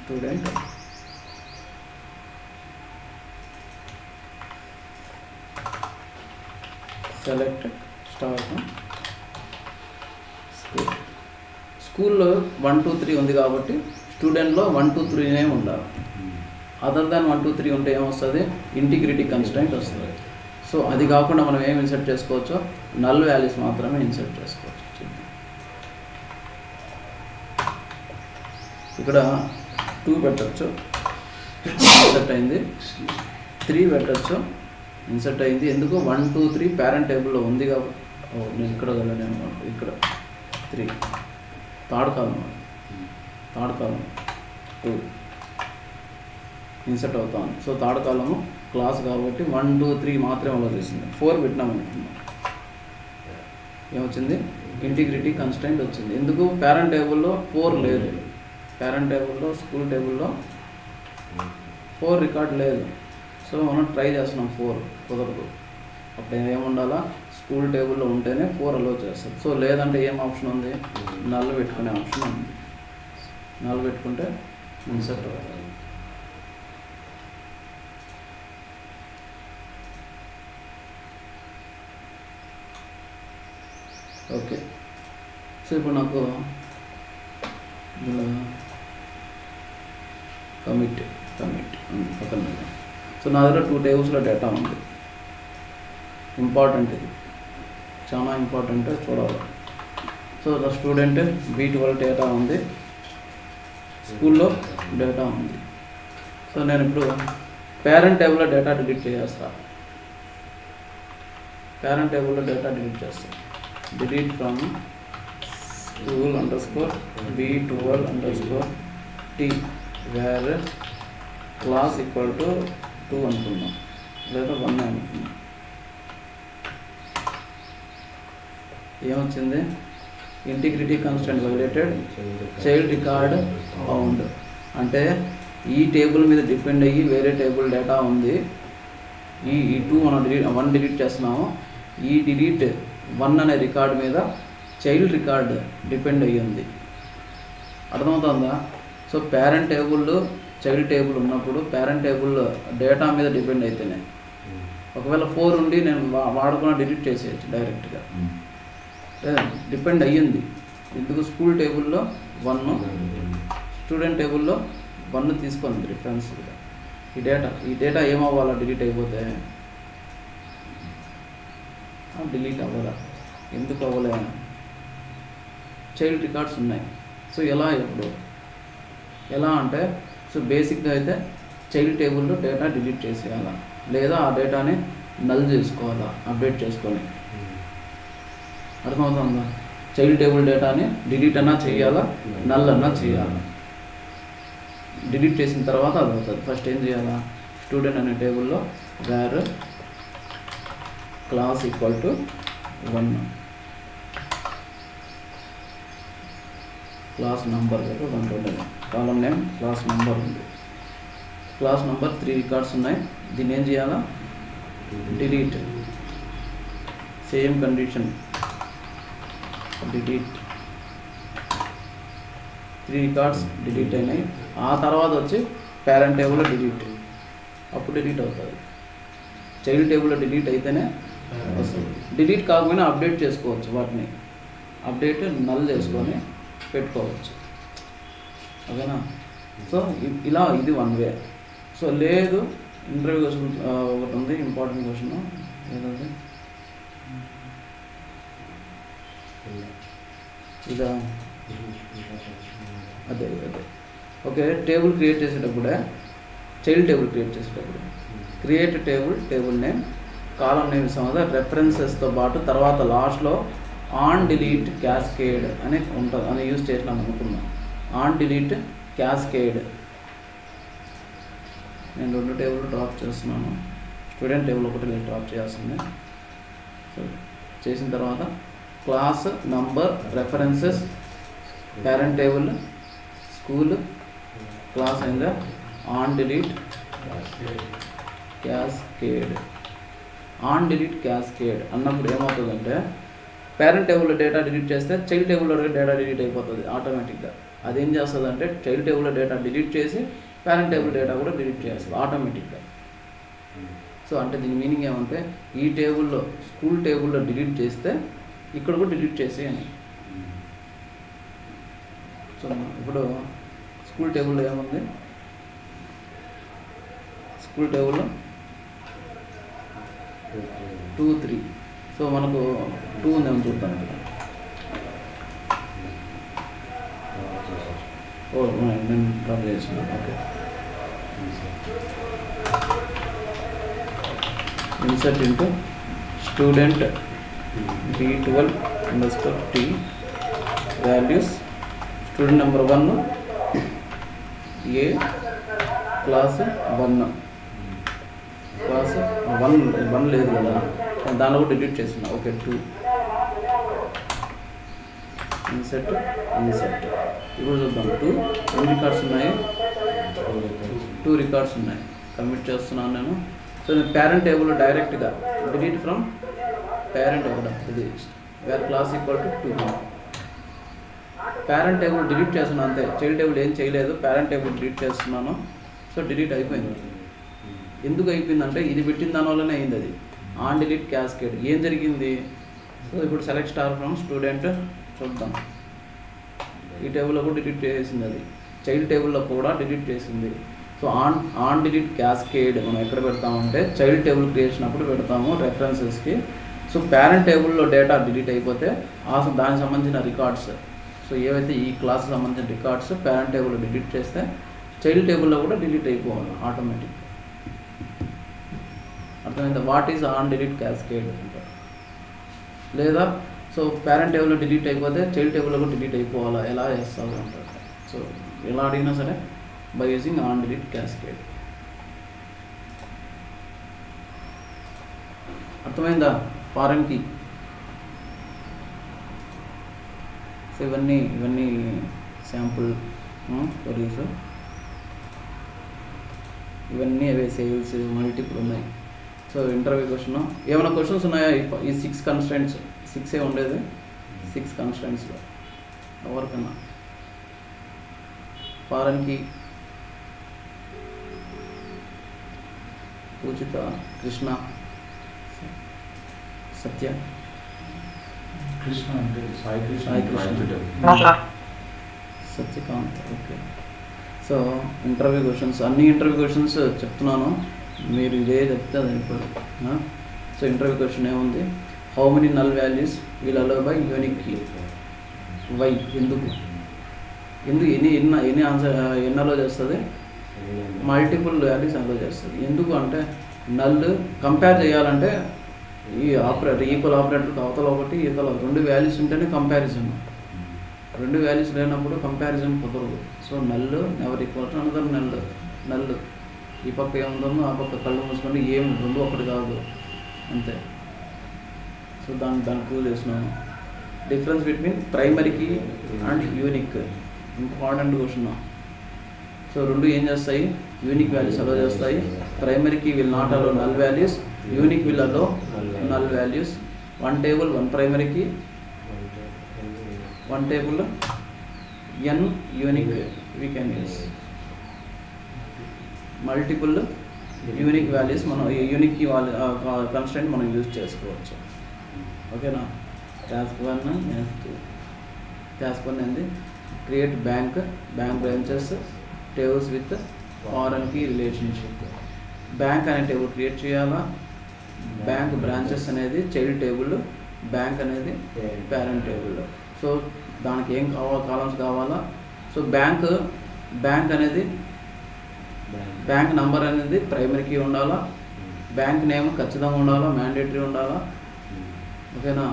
student select start స్కూల్లో 1, 2, 3 ఉంది కాబట్టి స్టూడెంట్లో 1, 2, 3 ఉండాలి. అదర్ దాన్ 1, 2, 3 ఉంటే ఏమొస్తుంది, ఇంటిగ్రిటీ కన్స్ట్రైంట్ వస్తుంది. సో అది కాకుండా మనం ఏం ఇన్సర్ట్ చేసుకోవచ్చో, నల్ వాల్యూస్ మాత్రమే ఇన్సర్ట్ చేసుకోవచ్చు. ఇక్కడ 2 పెట్టచ్చు, ఇన్సర్ట్ అయింది. 3 పెట్టచ్చు, ఇన్సర్ట్ అయింది. ఎందుకు, 1, 2, 3 పేరెంట్ టేబుల్లో ఉంది కాబట్టి. నేను ఇక్కడ వెళ్ళాను, ఇక్కడ 3 థర్డ్ కాలం 2 ఇన్సర్ట్ అవుతాను. సో థర్డ్ కాలము క్లాస్ కాబట్టి 1, 2, 3 మాత్రమే అలా చేసింది. 4 పెట్టినాం అనుకున్నాం, ఏమొచ్చింది, ఇంటిగ్రిటీ కన్స్ట్రైంట్ వచ్చింది. ఎందుకు, పేరెంట్ టేబుల్లో 4 లేదు, పేరెంట్ టేబుల్లో స్కూల్ టేబుల్లో 4 రికార్డ్ లేదు. సో మనం ట్రై చేస్తున్నాం, 4 కుదరదు. అప్పుడు ఏముండాలా, స్కూల్ టేబుల్లో ఉంటేనే 4 అలో చేస్తారు. సో లేదంటే ఏం ఆప్షన్ ఉంది, నల్ పెట్టుకునే ఆప్షన్ ఉంది. నల్ పెట్టుకుంటే ఇన్సర్ట్ అవుతుంది. ఓకే. సో ఇప్పుడు నాకు కమిట్ పక్కన. సో నా దగ్గర 2 టేబుల్స్లో డేటా ఉంది. ఇంపార్టెంట్, ఇది చాలా ఇంపార్టెంట్, చూడాలి. So the student B12 data ఉంది, స్కూల్లో డేటా ఉంది. సో నేను ఇప్పుడు పేరెంట్ టేబుల్లో డేటా డిలీట్ చేస్తాను. పేరెంట్ టేబుల్లో డేటా డిలీట్ చేస్తాను. Delete from school underscore B12 underscore T where class equal to 2 అనుకుందాం, లేదా 1 అనుకుందాం. ఏమొచ్చింది? Integrity constant violated, child record found. అంటే ఈ టేబుల్ మీద డిపెండ్ అయ్యి వేరే టేబుల్ డేటా ఉంది. ఈ 2 మనం 1 డిలీట్ చేస్తున్నాము. ఈ డిలీట్ 1 అనే రికార్డ్ మీద చైల్డ్ రికార్డ్ డిపెండ్ అయ్యి ఉంది. అర్థమవుతుందా? So parent table child table ఉన్నప్పుడు పేరెంట్ టేబుల్ డేటా మీద డిపెండ్ అయితేనే. ఒకవేళ 4 ఉండి నేను వాడకుండా డిలీట్ చేసేయచ్చు డైరెక్ట్గా. డిపెండ్ అయ్యింది. ఎందుకు? స్కూల్ టేబుల్లో 1, స్టూడెంట్ టేబుల్లో 1 తీసుకుంది రిఫరెన్స్గా. ఈ డేటా ఏమవ్వాలా? డిలీట్ అయిపోతే డిలీట్ అవ్వాలా? ఎందుకు అవ్వలే? చైల్డ్ రికార్డ్స్ ఉన్నాయి. సో ఎలా అంటే సో బేసిక్గా అయితే చైల్డ్ టేబుల్లో డేటా డిలీట్ చేసేయాలా, లేదా ఆ డేటాని నల్ చేసుకోవాలా అప్డేట్ చేసుకొని. అర్థమవుతుందా? చైల్డ్ టేబుల్ డేటాని డిలీట్ అన్నా చేయాలా, నల్ అన్నా చేయాలా. డిలీట్ చేసిన తర్వాత అది అవుతుంది. ఫస్ట్ ఏం చేయాలా? స్టూడెంట్ అనే టేబుల్లో where class equal to 1, class number 120, column name class number ఉంది. క్లాస్ నంబర్ 3 రికార్డ్స్ ఉన్నాయి. దీన్ని ఏం చేయాలా? Delete. Same condition, delete. 3 records delete అయినాయి. ఆ తర్వాత వచ్చి పేరెంట్ టేబుల్లో డిలీట్. అప్పుడు డిలీట్ అవుతుంది. చైల్డ్ టేబుల్లో డిలీట్ అయితేనే వస్తుంది. డిలీట్ కాకపోయినా అప్డేట్ చేసుకోవచ్చు. వాటిని అప్డేట్ నల్ చేసుకొని పెట్టుకోవచ్చు. ఓకేనా? సో ఇలా ఇది 1 వే. సో లేదు ఇంటర్వ్యూ క్వశ్చన్ ఒకటి ఉంది, ఇంపార్టెంట్ క్వశ్చన్. ఏదంటే ఇదా? అదే. ఓకే, టేబుల్ క్రియేట్ చేసేటప్పుడే చైల్డ్ టేబుల్ క్రియేట్ చేసేటప్పుడు క్రియేట్ టేబుల్ నేమ్, కాలం నేమ్ ఇస్తాం కదా, రెఫరెన్సెస్తో పాటు తర్వాత లాస్ట్లో ఆన్ డిలీట్ క్యాస్కేడ్ అని ఉంటుంది. అని యూజ్ చేసినాం అనుకున్నాం. On delete cascade. నేను 2 టేబుల్ డ్రాప్ చేస్తున్నాను. స్టూడెంట్ టేబుల్ ఒకటి డ్రాప్ చేయాల్సిందే. సో చేసిన తర్వాత class number references parent table school class అయిందా? On delete cascade. On delete cascade అన్నప్పుడు ఏమవుతుందంటే పేరెంట్ టేబుల్లో డేటా డిలీట్ చేస్తే చైల్డ్ టేబుల్లో డేటా డిలీట్ అయిపోతుంది ఆటోమేటిక్గా. అదేం చేస్తుందంటే చైల్డ్ టేబుల్లో డేటా డిలీట్ చేసి పేరెంట్ టేబుల్ డేటా కూడా డిలీట్ చేస్తుంది ఆటోమేటిక్గా. సో అంటే దీని మీనింగ్ ఏమంటే ఈ టేబుల్లో స్కూల్ టేబుల్లో డిలీట్ చేస్తే ఇక్కడ కూడా డిలీట్ చేసేయని. సో ఇప్పుడు స్కూల్ టేబుల్లో ఏముంది? స్కూల్ టేబుల్లో 2, 3. సో మనకు 2 ఉందేమో చూద్దాం ఇక్కడ. నేను డ్రాప్ చేసిన. Okay, insert into student B12 underscore T values student number 1 ఏ క్లాస్ 1 క్లాస్ 1 లేదు కదా, దానిలో కూడా డిలీట్ చేస్తున్నా. Okay, 2 insert. ఇప్పుడు చూద్దాం. 2 ఎన్ని రికార్డ్స్ ఉన్నాయి? 2 రికార్డ్స్ ఉన్నాయి. కమిట్ చేస్తున్నాను నేను. సో నేను పేరెంట్ టేబుల్లో డైరెక్ట్గా డిలీట్ ఫ్రమ్ పేరెంట్ ఇవ్వడం. ఇది where class equal to 2. Parent table delete చేస్తున్నాను అంతే. చైల్డ్ టేబుల్ ఏం చేయలేదు. పేరెంట్ టేబుల్ డిలీట్ చేస్తున్నాను. సో డిలీట్ అయిపోయింది. ఎందుకు అయిపోయిందంటే ఇది పెట్టిన దానివల్లనే అయింది. అది ఆన్ డిలీట్ క్యాస్కేడ్. ఏం జరిగింది? సో ఇప్పుడు సెలెక్ట్ స్టార్ ఫ్రమ్ స్టూడెంట్ చూద్దాం. ఈ టేబుల్లో కూడా డిలీట్ చేసింది. అది చైల్డ్ టేబుల్లో కూడా డిలీట్ చేసింది. సో ఆన్ డిలీట్ క్యాస్కేడ్ మనం ఎక్కడ పెడతామంటే చైల్డ్ టేబుల్ క్రియేషన్ అప్పుడు పెడతాము రెఫరెన్సెస్కి. సో పేరెంట్ టేబుల్లో డేటా డిలీట్ అయిపోతే దానికి సంబంధించిన రికార్డ్స్, సో సో ఏవైతే ఈ క్లాస్ సంబంధించిన రికార్డ్స్ పేరెంట్ టేబుల్లో డిలీట్ చేస్తే చైల్డ్ టేబుల్లో కూడా డిలీట్ అయిపోవాలి ఆటోమేటిక్. అర్థమైందా? What is on delete cascade అంటారు. లేదా సో పేరెంట్ టేబుల్లో డిలీట్ అయిపోతే చైల్డ్ టేబుల్లో కూడా డిలీట్ అయిపోవాలా, ఎలా చేస్తావు అంటారు. సో ఎలా అడిగినా సరే by using on delete cascade. అర్థమైందా ఫారెన్ కీ? సో ఇవన్నీ శాంపుల్ క్వరీస్, ఇవన్నీ అవే సేల్స్ మల్టిపుల్ ఉన్నాయి. సో ఇంటర్వ్యూ క్వశ్చన్ ఏమైనా క్వశ్చన్స్ ఉన్నాయా? ఈ 6 కన్స్టెంట్స్, 6 ఉండేది, 6 కన్స్టెంట్స్లో ఎవరికన్నా ఫారెన్కి పూజిత, కృష్ణ, సత్య, కృష్ణ అంటే Sai Krishna, Sai Krishna, Satyakant. Okay. So interview questions, అన్ని ఇంటర్వ్యూ క్వశ్చన్స్ చెప్తున్నాను, మీరు ఇదే చెప్తే అది అయిపోదు. సో ఇంటర్వ్యూ క్వశ్చన్ ఏముంది? How many null values will allow by unique key? Why? ఎందుకు ఎన్ని ఆన్సర్ ఎన్ని అలో చేస్తుంది? మల్టిపుల్ వాల్యూస్ అలో చేస్తుంది. ఎందుకు అంటే నల్ కంపేర్ చేయాలంటే ఈ ఆపరేటర్, ఈక్వల్ ఆపరేటర్కి అవతల ఒకటి ఈక్వల్ 2 వాల్యూస్ ఉంటేనే కంపారిజన్. 2 వాల్యూస్ లేనప్పుడు కంపారిజన్ కుదరదు. So null never equal to another null. ఈ పక్క ఏముందో ఆ పక్క కళ్ళు మూసుకుంటే ఏం 2 ఒకటి కాదు, అంతే. సో దాన్ని ప్రూవ్ చేస్తున్నాను. Difference between primary key and unique, important question. So 2 ఏం చేస్తాయి? యూనిక్ వాల్యూస్ అలో చేస్తాయి. Primary key will not allow null values, unique will allow null values. 1 table 1 primary key, 1 table n unique we can use. Multiple unique values మనం యూనిక్ కీ కన్స్టెంట్ మనం యూజ్ చేసుకోవచ్చు. ఓకేనా? టాస్క్ 1 నెక్స్ట్ టాస్క్ 1 ఏంది? Create bank branches tables with foreign key relationship. Bank అనే టేబుల్ క్రియేట్ చేయాలా, బ్యాంక్ బ్రాంచెస్ అనేది చైల్డ్ టేబుల్, బ్యాంక్ అనేది పేరెంట్ టేబుల్. సో దానికి ఏం కాలమ్స్ కావాలా? సో బ్యాంక్ అనేది బ్యాంక్ నంబర్ అనేది ప్రైమరీ కీ ఉండాలా, బ్యాంక్ నేమ్ ఖచ్చితంగా ఉండాలా, మ్యాండేటరీ ఉండాలా. ఓకేనా?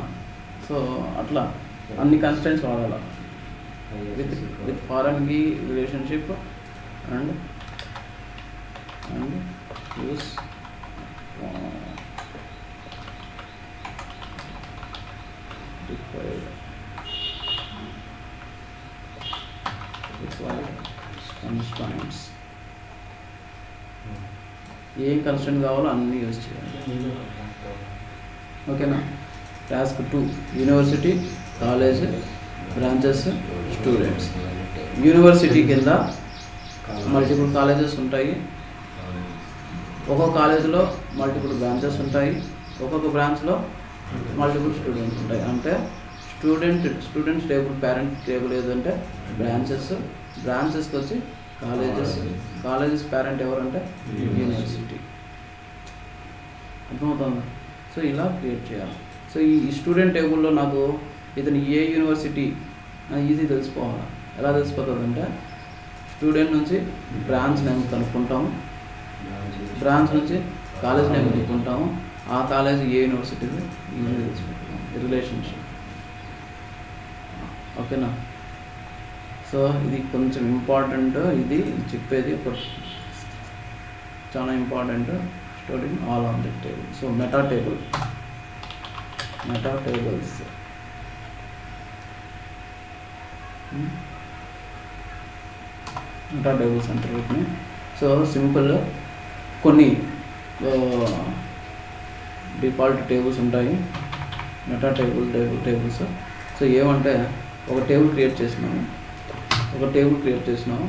సో అట్లా అన్ని కన్స్టెంట్స్ వాడాలా with foreign key relationship and use required constraints. ఏం కన్స్టెంట్ కావాలో అన్నీ యూజ్ చేయాలి. ఓకేనా? Task 2 university, college, branches, students. University కింద మల్టిపుల్ కాలేజెస్ ఉంటాయి, ఒక్కొక్క కాలేజీలో మల్టిపుల్ బ్రాంచెస్ ఉంటాయి, ఒక్కొక్క బ్రాంచ్లో మల్టిపుల్ స్టూడెంట్స్ ఉంటాయి. అంటే స్టూడెంట్స్ టేబుల్ పేరెంట్ టేబుల్ ఏదంటే బ్రాంచెస్కి వచ్చి కాలేజెస్ పేరెంట్ ఎవరంటే యూనివర్సిటీ. అర్థమవుతుంది? సో ఇలా క్రియేట్ చేయాలి. సో ఈ స్టూడెంట్ టేబుల్లో నాకు ఇతను ఏ యూనివర్సిటీ అని ఈజీ తెలిసిపోవాలి. ఎలా తెలిసిపోతుంది అంటే స్టూడెంట్ నుంచి బ్రాంచ్ నేమ్ కనుక్కుంటాము, బ్రాంచ్ నుంచి కాలేజ్ నేమ్ కనుక్కుంటాము, ఆ కాలేజ్ ఏ యూనివర్సిటీ ఈజీ తెలిసిపోతాం, రిలేషన్షిప్. ఓకేనా? సో ఇది కొంచెం ఇంపార్టెంట్, ఇది చెప్పేది చాలా important. Storing all object table. So meta tables meta tables అంటారు వీటిని. సో సింపుల్ కొన్ని డిఫాల్ట్ టేబుల్స్ ఉంటాయి, మెటా టేబుల్స్. సో ఏమంటే ఒక టేబుల్ క్రియేట్ చేసినాము,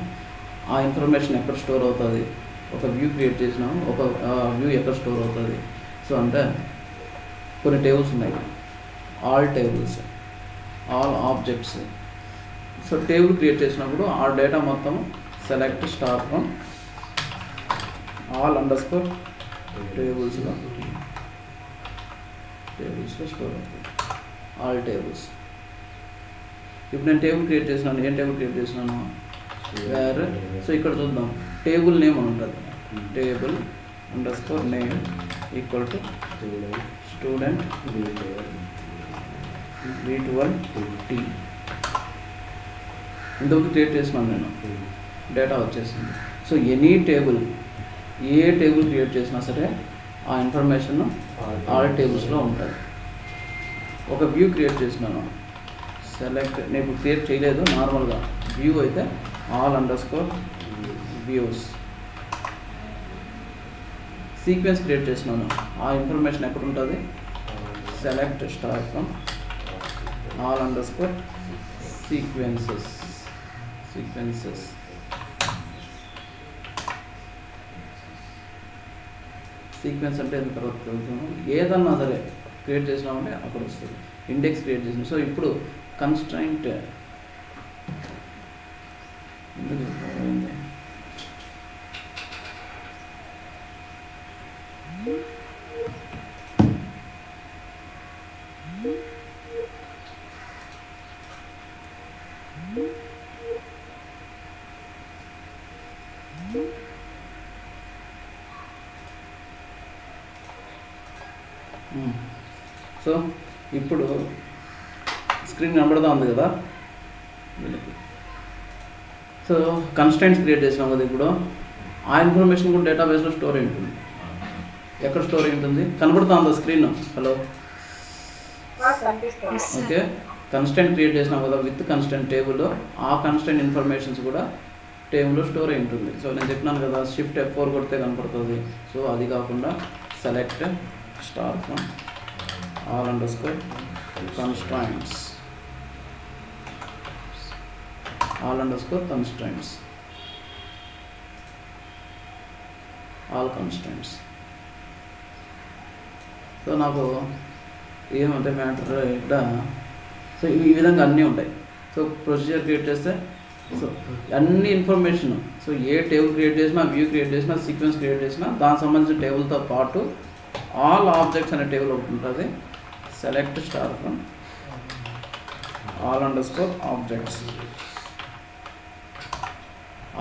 ఆ ఇన్ఫర్మేషన్ ఎక్కడ స్టోర్ అవుతుంది, ఒక వ్యూ క్రియేట్ చేసినాము, ఒక వ్యూ ఎక్కడ స్టోర్ అవుతుంది. సో అంటే కొన్ని టేబుల్స్ ఉన్నాయి, all tables, all objects. So table create చేసినప్పుడు ఆ డేటా మొత్తం select star from all underscore టేబుల్స్లో స్టోర్ అవుతుంది, ఆల్ టేబుల్స్. ఇప్పుడు నేను టేబుల్ క్రియేట్ చేసినాను. ఏం టేబుల్ క్రియేట్ చేసినాను? వేర్. సో ఇక్కడ చూద్దాం, టేబుల్ నేమ్ అని ఉంటుంది. Table underscore name equal to student V12T. ఇంతవరకు క్రియేట్ చేసినాను నేను, డేటా వచ్చేసింది. సో ఎనీ టేబుల్, ఏ టేబుల్ క్రియేట్ చేసినా సరే ఆ ఇన్ఫర్మేషన్ ఆల్ టేబుల్స్లో ఉంటుంది. ఒక వ్యూ క్రియేట్ చేసినాను, సెలెక్ట్, నేను ఇప్పుడు క్రియేట్ చేయలేదు, నార్మల్గా వ్యూ అయితే all underscore views. Sequence create చేసినాను, ఆ ఇన్ఫర్మేషన్ ఎక్కడ ఉంటుంది? Select star from all underscore sequences. Sequence అంటే ఎందుకు తర్వాత తెలుగుతాను. ఏదన్నా సరే క్రియేట్ చేసినామంటే అక్కడ వస్తుంది. ఇండెక్స్ క్రియేట్ చేసినాం. సో ఇప్పుడు కన్స్ట్రైంట్ ఎందుకు పోయింది? సో ఇప్పుడు స్క్రీన్ కనబడతా ఉంది కదా. సో కన్స్టెంట్స్ క్రియేట్ చేసినాం కదా. ఇప్పుడు ఆ ఇన్ఫర్మేషన్ కూడా డేటాబేస్లో స్టోర్ అయి ఉంటుంది. ఎక్కడ స్టోర్ అయి ఉంటుంది? కనబడుతా ఉందా screen? Hello, okay. Constant create చేసినాం కదా విత్ కన్స్టెంట్ టేబుల్. ఆ కన్స్టెంట్ ఇన్ఫర్మేషన్స్ కూడా టేబుల్లో స్టోర్ అయి ఉంటుంది. సో నేను చెప్పినాను కదా, షిఫ్ట్ F4 కొడితే కనపడుతుంది. సో అది కాకుండా select star from all underscore constraints, all underscore constraints, all constraints. So నాకు ఏమంటే మ్యాటర్ ఇక్కడ, సో ఈ విధంగా అన్నీ ఉంటాయి. సో ప్రొసీజర్ క్రియేట్ చేస్తే సో అన్ని ఇన్ఫర్మేషన్, సో ఏ టేబుల్ క్రియేట్ చేసినా, వ్యూ క్రియేట్ చేసినా, సీక్వెన్స్ క్రియేట్ చేసినా దానికి సంబంధించిన టేబుల్తో పాటు ఆల్ ఆబ్జెక్ట్స్ అనే టేబుల్ ఒకటి ఉంటుంది. Select star from all underscore objects,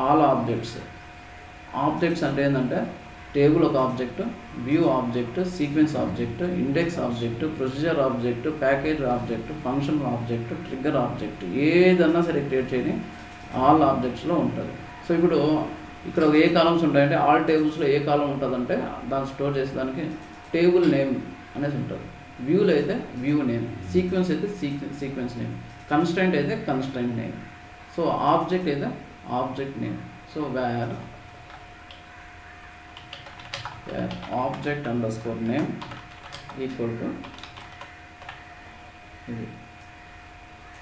all objects అంటే ఏంటంటే టేబుల్ ఒక object, view object, sequence object, index object, procedure object, package object, function object, trigger object, ఏదన్నా సరే క్రియేట్ చేయని ఆల్ ఆబ్జెక్ట్స్లో ఉంటుంది. సో ఇప్పుడు ఇక్కడ ఏ కాలమ్స్ ఉంటాయంటే ఆల్ టేబుల్స్లో ఏ కాలం ఉంటుందంటే దాన్ని స్టోర్ చేసేదానికి టేబుల్ నేమ్ అనేసి ఉంటుంది. వ్యూలో అయితే వ్యూ నేమ్, సీక్వెన్స్ అయితే సీక్వెన్స్ నేమ్, కన్స్ట్రైంట్ అయితే కన్స్ట్రైంట్ నేమ్, సో ఆబ్జెక్ట్ అయితే object name. So where object underscore name equal to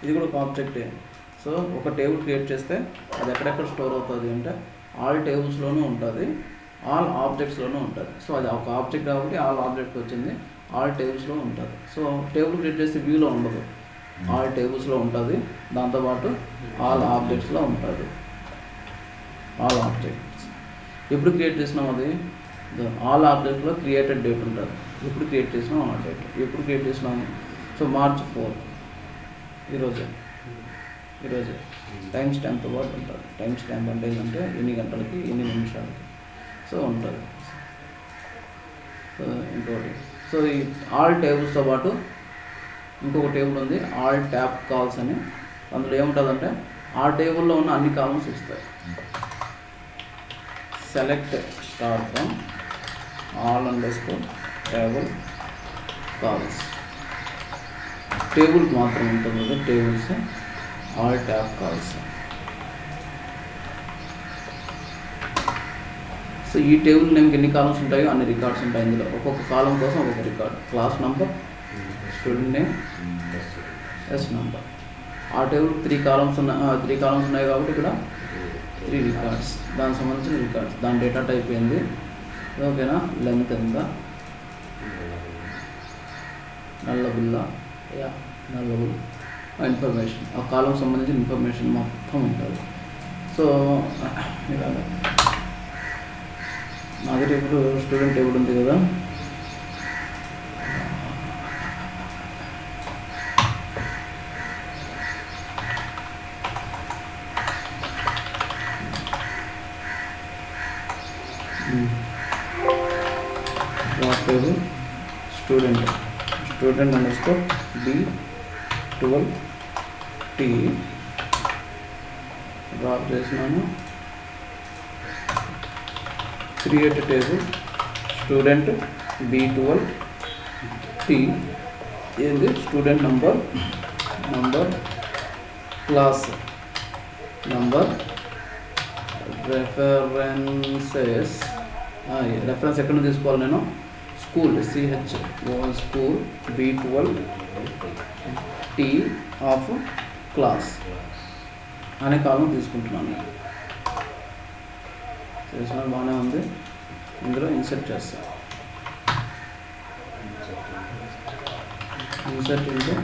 ఇది కూడా ఒక ఆబ్జెక్టే. సో ఒక టేబుల్ క్రియేట్ చేస్తే అది ఎక్కడెక్కడ స్టోర్ అవుతుంది అంటే ఆల్ టేబుల్స్లోనూ ఉంటుంది, ఆల్ ఆబ్జెక్ట్స్లోనూ ఉంటుంది. సో అది ఒక ఆబ్జెక్ట్ కాబట్టి ఆల్ ఆబ్జెక్ట్ వచ్చింది, ఆల్ టేబుల్స్లో ఉంటుంది. సో టేబుల్ క్రియేట్ చేస్తే వ్యూలో ఉండదు, ఆల్ టేబుల్స్లో ఉంటుంది, దాంతోపాటు ఆల్ ఆబ్జెక్ట్స్లో ఉంటుంది. ఆల్ ఆబ్జెక్ట్స్ ఎప్పుడు క్రియేట్ చేసినాం? అది ఆల్ ఆబ్జెక్ట్లో క్రియేటెడ్ డేట్ ఉంటుంది. ఎప్పుడు క్రియేట్ చేసినాం ఆ డేట్. ఎప్పుడు క్రియేట్ చేసినాము? సో March 4 ఈరోజే టైం స్టాంప్తో పాటు ఉంటుంది. టైం స్టాంప్ అంటే ఏంటంటే ఎన్ని గంటలకి ఎన్ని నిమిషాలకి సో ఉంటుంది. సో ఇంకోటి, సో ఈ ఆల్ టేబుల్స్తో పాటు ఇంకొక టేబుల్ ఉంది, ఆల్ ట్యాప్ కాల్స్ అని. అందులో ఏముంటుందంటే ఆ టేబుల్లో ఉన్న అన్ని కాలమ్స్ ఇస్తాయి. Select star from all underscore table cols. టేబుల్కి మాత్రం ఉంటుంది కదా tables, all tab cols. So ఈ టేబుల్ నేమ్కి ఎన్ని కాలమ్స్ ఉంటాయో అన్ని రికార్డ్స్ ఉంటాయి. ఇందులో ఒక్కొక్క కాలం కోసం ఒక్కొక్క record, class number, student name, S number. ఆ టేబుల్ 3 కాలమ్స్ ఉన్నాయి కాబట్టి ఇక్కడ 3 రికార్డ్స్, దానికి సంబంధించిన రికార్డ్స్, దాని డేటా టైప్ ఏంది, ఓకేనా, లెంత్ ఎంత, నల్లబుల్ల నల్లబుల్ ఇన్ఫర్మేషన్, ఆ కాలం సంబంధించిన ఇన్ఫర్మేషన్ మొత్తం ఉంటుంది. సో ఇలాగ నా దగ్గర ఇప్పుడు స్టూడెంట్ టేబుల్ ఉంది కదా, table student underscore B12T drop చేసినాను. క్రియేట్ టేబుల్ స్టూడెంట్ B12T ఏంది student number class number reference ఎక్కడ నుంచి తీసుకోవాలి నేను school school B12T of class అనే కాలం తీసుకుంటున్నాను. చేసిన బాగానే ఉంది. ఇందులో ఇన్సర్ట్ చేస్తాను. Insert into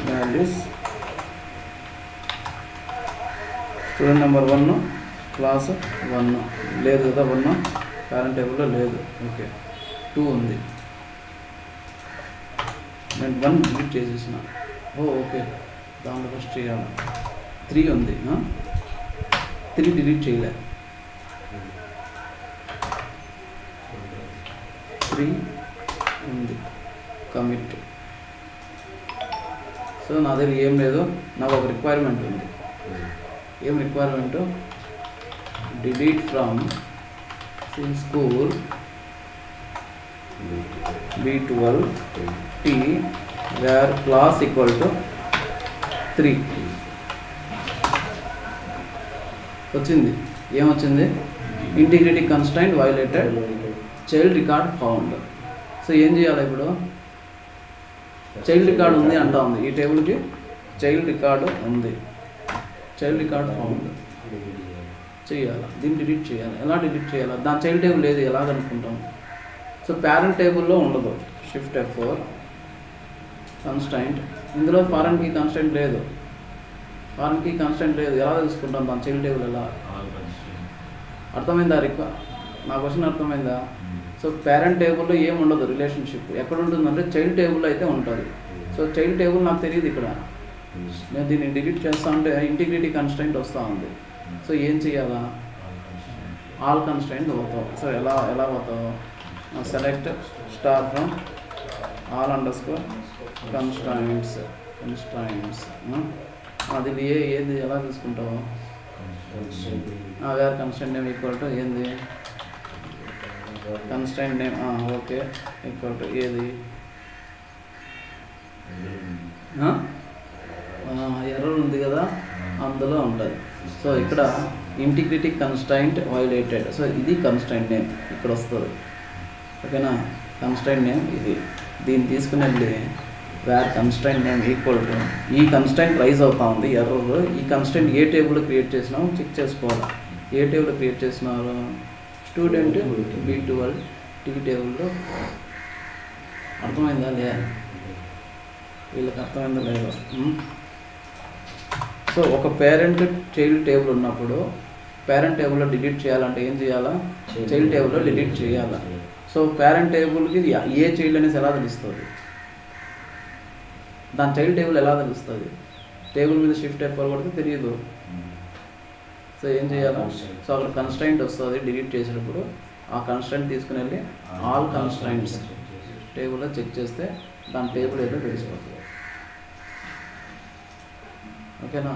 values student number 1 class 1 లేదు కదా, 1 పేరెంట్ టేబుల్లో లేదు. ఓకే 2 ఉంది. నేను 1 డిలీట్ చేసేసిన. ఓకే దాంట్లో ఫస్ట్ చేయాలి. 3 ఉంది. 3 డిలీట్ చేయలే. 3 ఉంది. కమిట్. సో నా దగ్గర ఏం లేదు. నాకు ఒక రిక్వైర్మెంట్ ఉంది. ఏం requirement? Delete from school B12T where class equal to 3 వచ్చింది. ఏమొచ్చింది? Integrity constraint violated, child record found. So ఏం చేయాలి ఇప్పుడు? చైల్డ్ రికార్డ్ ఉంది అంటా ఉంది. ఈ టేబుల్కి చైల్డ్ రికార్డు ఉంది. చైల్డ్ రికార్డ్ ఫౌండ్ చేయాలి. దీన్ని డిలీట్ చేయాలి. ఎలా డిలీట్ చేయాలి? దాని చైల్డ్ టేబుల్ లేదు, ఎలా కనుక్కుంటాం? సో పేరెంట్ టేబుల్లో ఉండదు. Shift F4 constraint. ఇందులో ఫారెన్ కీ కన్స్ట్రైంట్ లేదు. ఎలా తెలుసుకుంటాం దాని చైల్డ్ టేబుల్? ఎలా? అర్థమైందా? నా క్వశ్చన్ అర్థమైందా? సో పేరెంట్ టేబుల్లో ఏం ఉండదు రిలేషన్షిప్. ఎక్కడ ఉంటుందంటే చైల్డ్ టేబుల్ అయితే ఉంటుంది. సో చైల్డ్ టేబుల్ నాకు తెలియదు. ఇక్కడ నేను దీన్ని డిలీట్ చేస్తా ఉంటే ఇంటిగ్రిటీ కన్స్ట్రైంట్ వస్తూ ఉంది. సో ఏం చేయాలా? ఆల్ కన్స్ట్రైంట్ పోతావు. సో ఎలా పోతావు? Select star from all underscore constraints. అది ఏది ఎలా తీసుకుంటావు? Where constraint name equal to ఏంది? Constraint name okay equal to ఏది? ఎర్రర్ ఉంది కదా, అందులో ఉంటుంది. సో ఇక్కడ ఇంటిగ్రిటీ కన్స్ట్రైంట్ వైలేటెడ్. సో ఇది కన్స్ట్రైంట్ నేమ్ ఇక్కడ వస్తుంది. ఓకేనా? కన్స్ట్రైంట్ నేమ్ ఇది. దీన్ని తీసుకుని వెళ్ళి where constraint name equal to ఈ కన్స్ట్రైంట్ రైజ్ అవుతా ఉంది ఎర్రర్. ఈ కన్స్ట్రైంట్ ఏ టేబుల్ క్రియేట్ చేసినామో చెక్ చేసుకోవాలి. ఏ టేబుల్ క్రియేట్ చేసినారు? స్టూడెంట్ B12T టేబుల్లో. అర్థమైందా లేదా? వీళ్ళకి అర్థమైందా లేదా? సో ఒక పేరెంట్ చైల్డ్ టేబుల్ ఉన్నప్పుడు పేరెంట్ టేబుల్లో డిలీట్ చేయాలంటే ఏం చేయాలా? చైల్డ్ టేబుల్లో డిలీట్ చేయాలా? సో పేరెంట్ టేబుల్కి ఏ చైల్డ్ అనేసి ఎలా తెలుస్తుంది? దాని చైల్డ్ టేబుల్ ఎలా తెలుస్తుంది? టేబుల్ మీద షిఫ్ట్ F4 కొడితే తెలియదు. సో ఏం చేయాలా? సో అక్కడ కన్స్ట్రైంట్ వస్తుంది డిలీట్ చేసేటప్పుడు. ఆ కన్స్ట్రైంట్ తీసుకుని వెళ్ళి ఆల్ కన్స్ట్రైంట్స్ టేబుల్లో చెక్ చేస్తే దాని టేబుల్ ఏదో తెలిసిపోతుంది. ఓకేనా?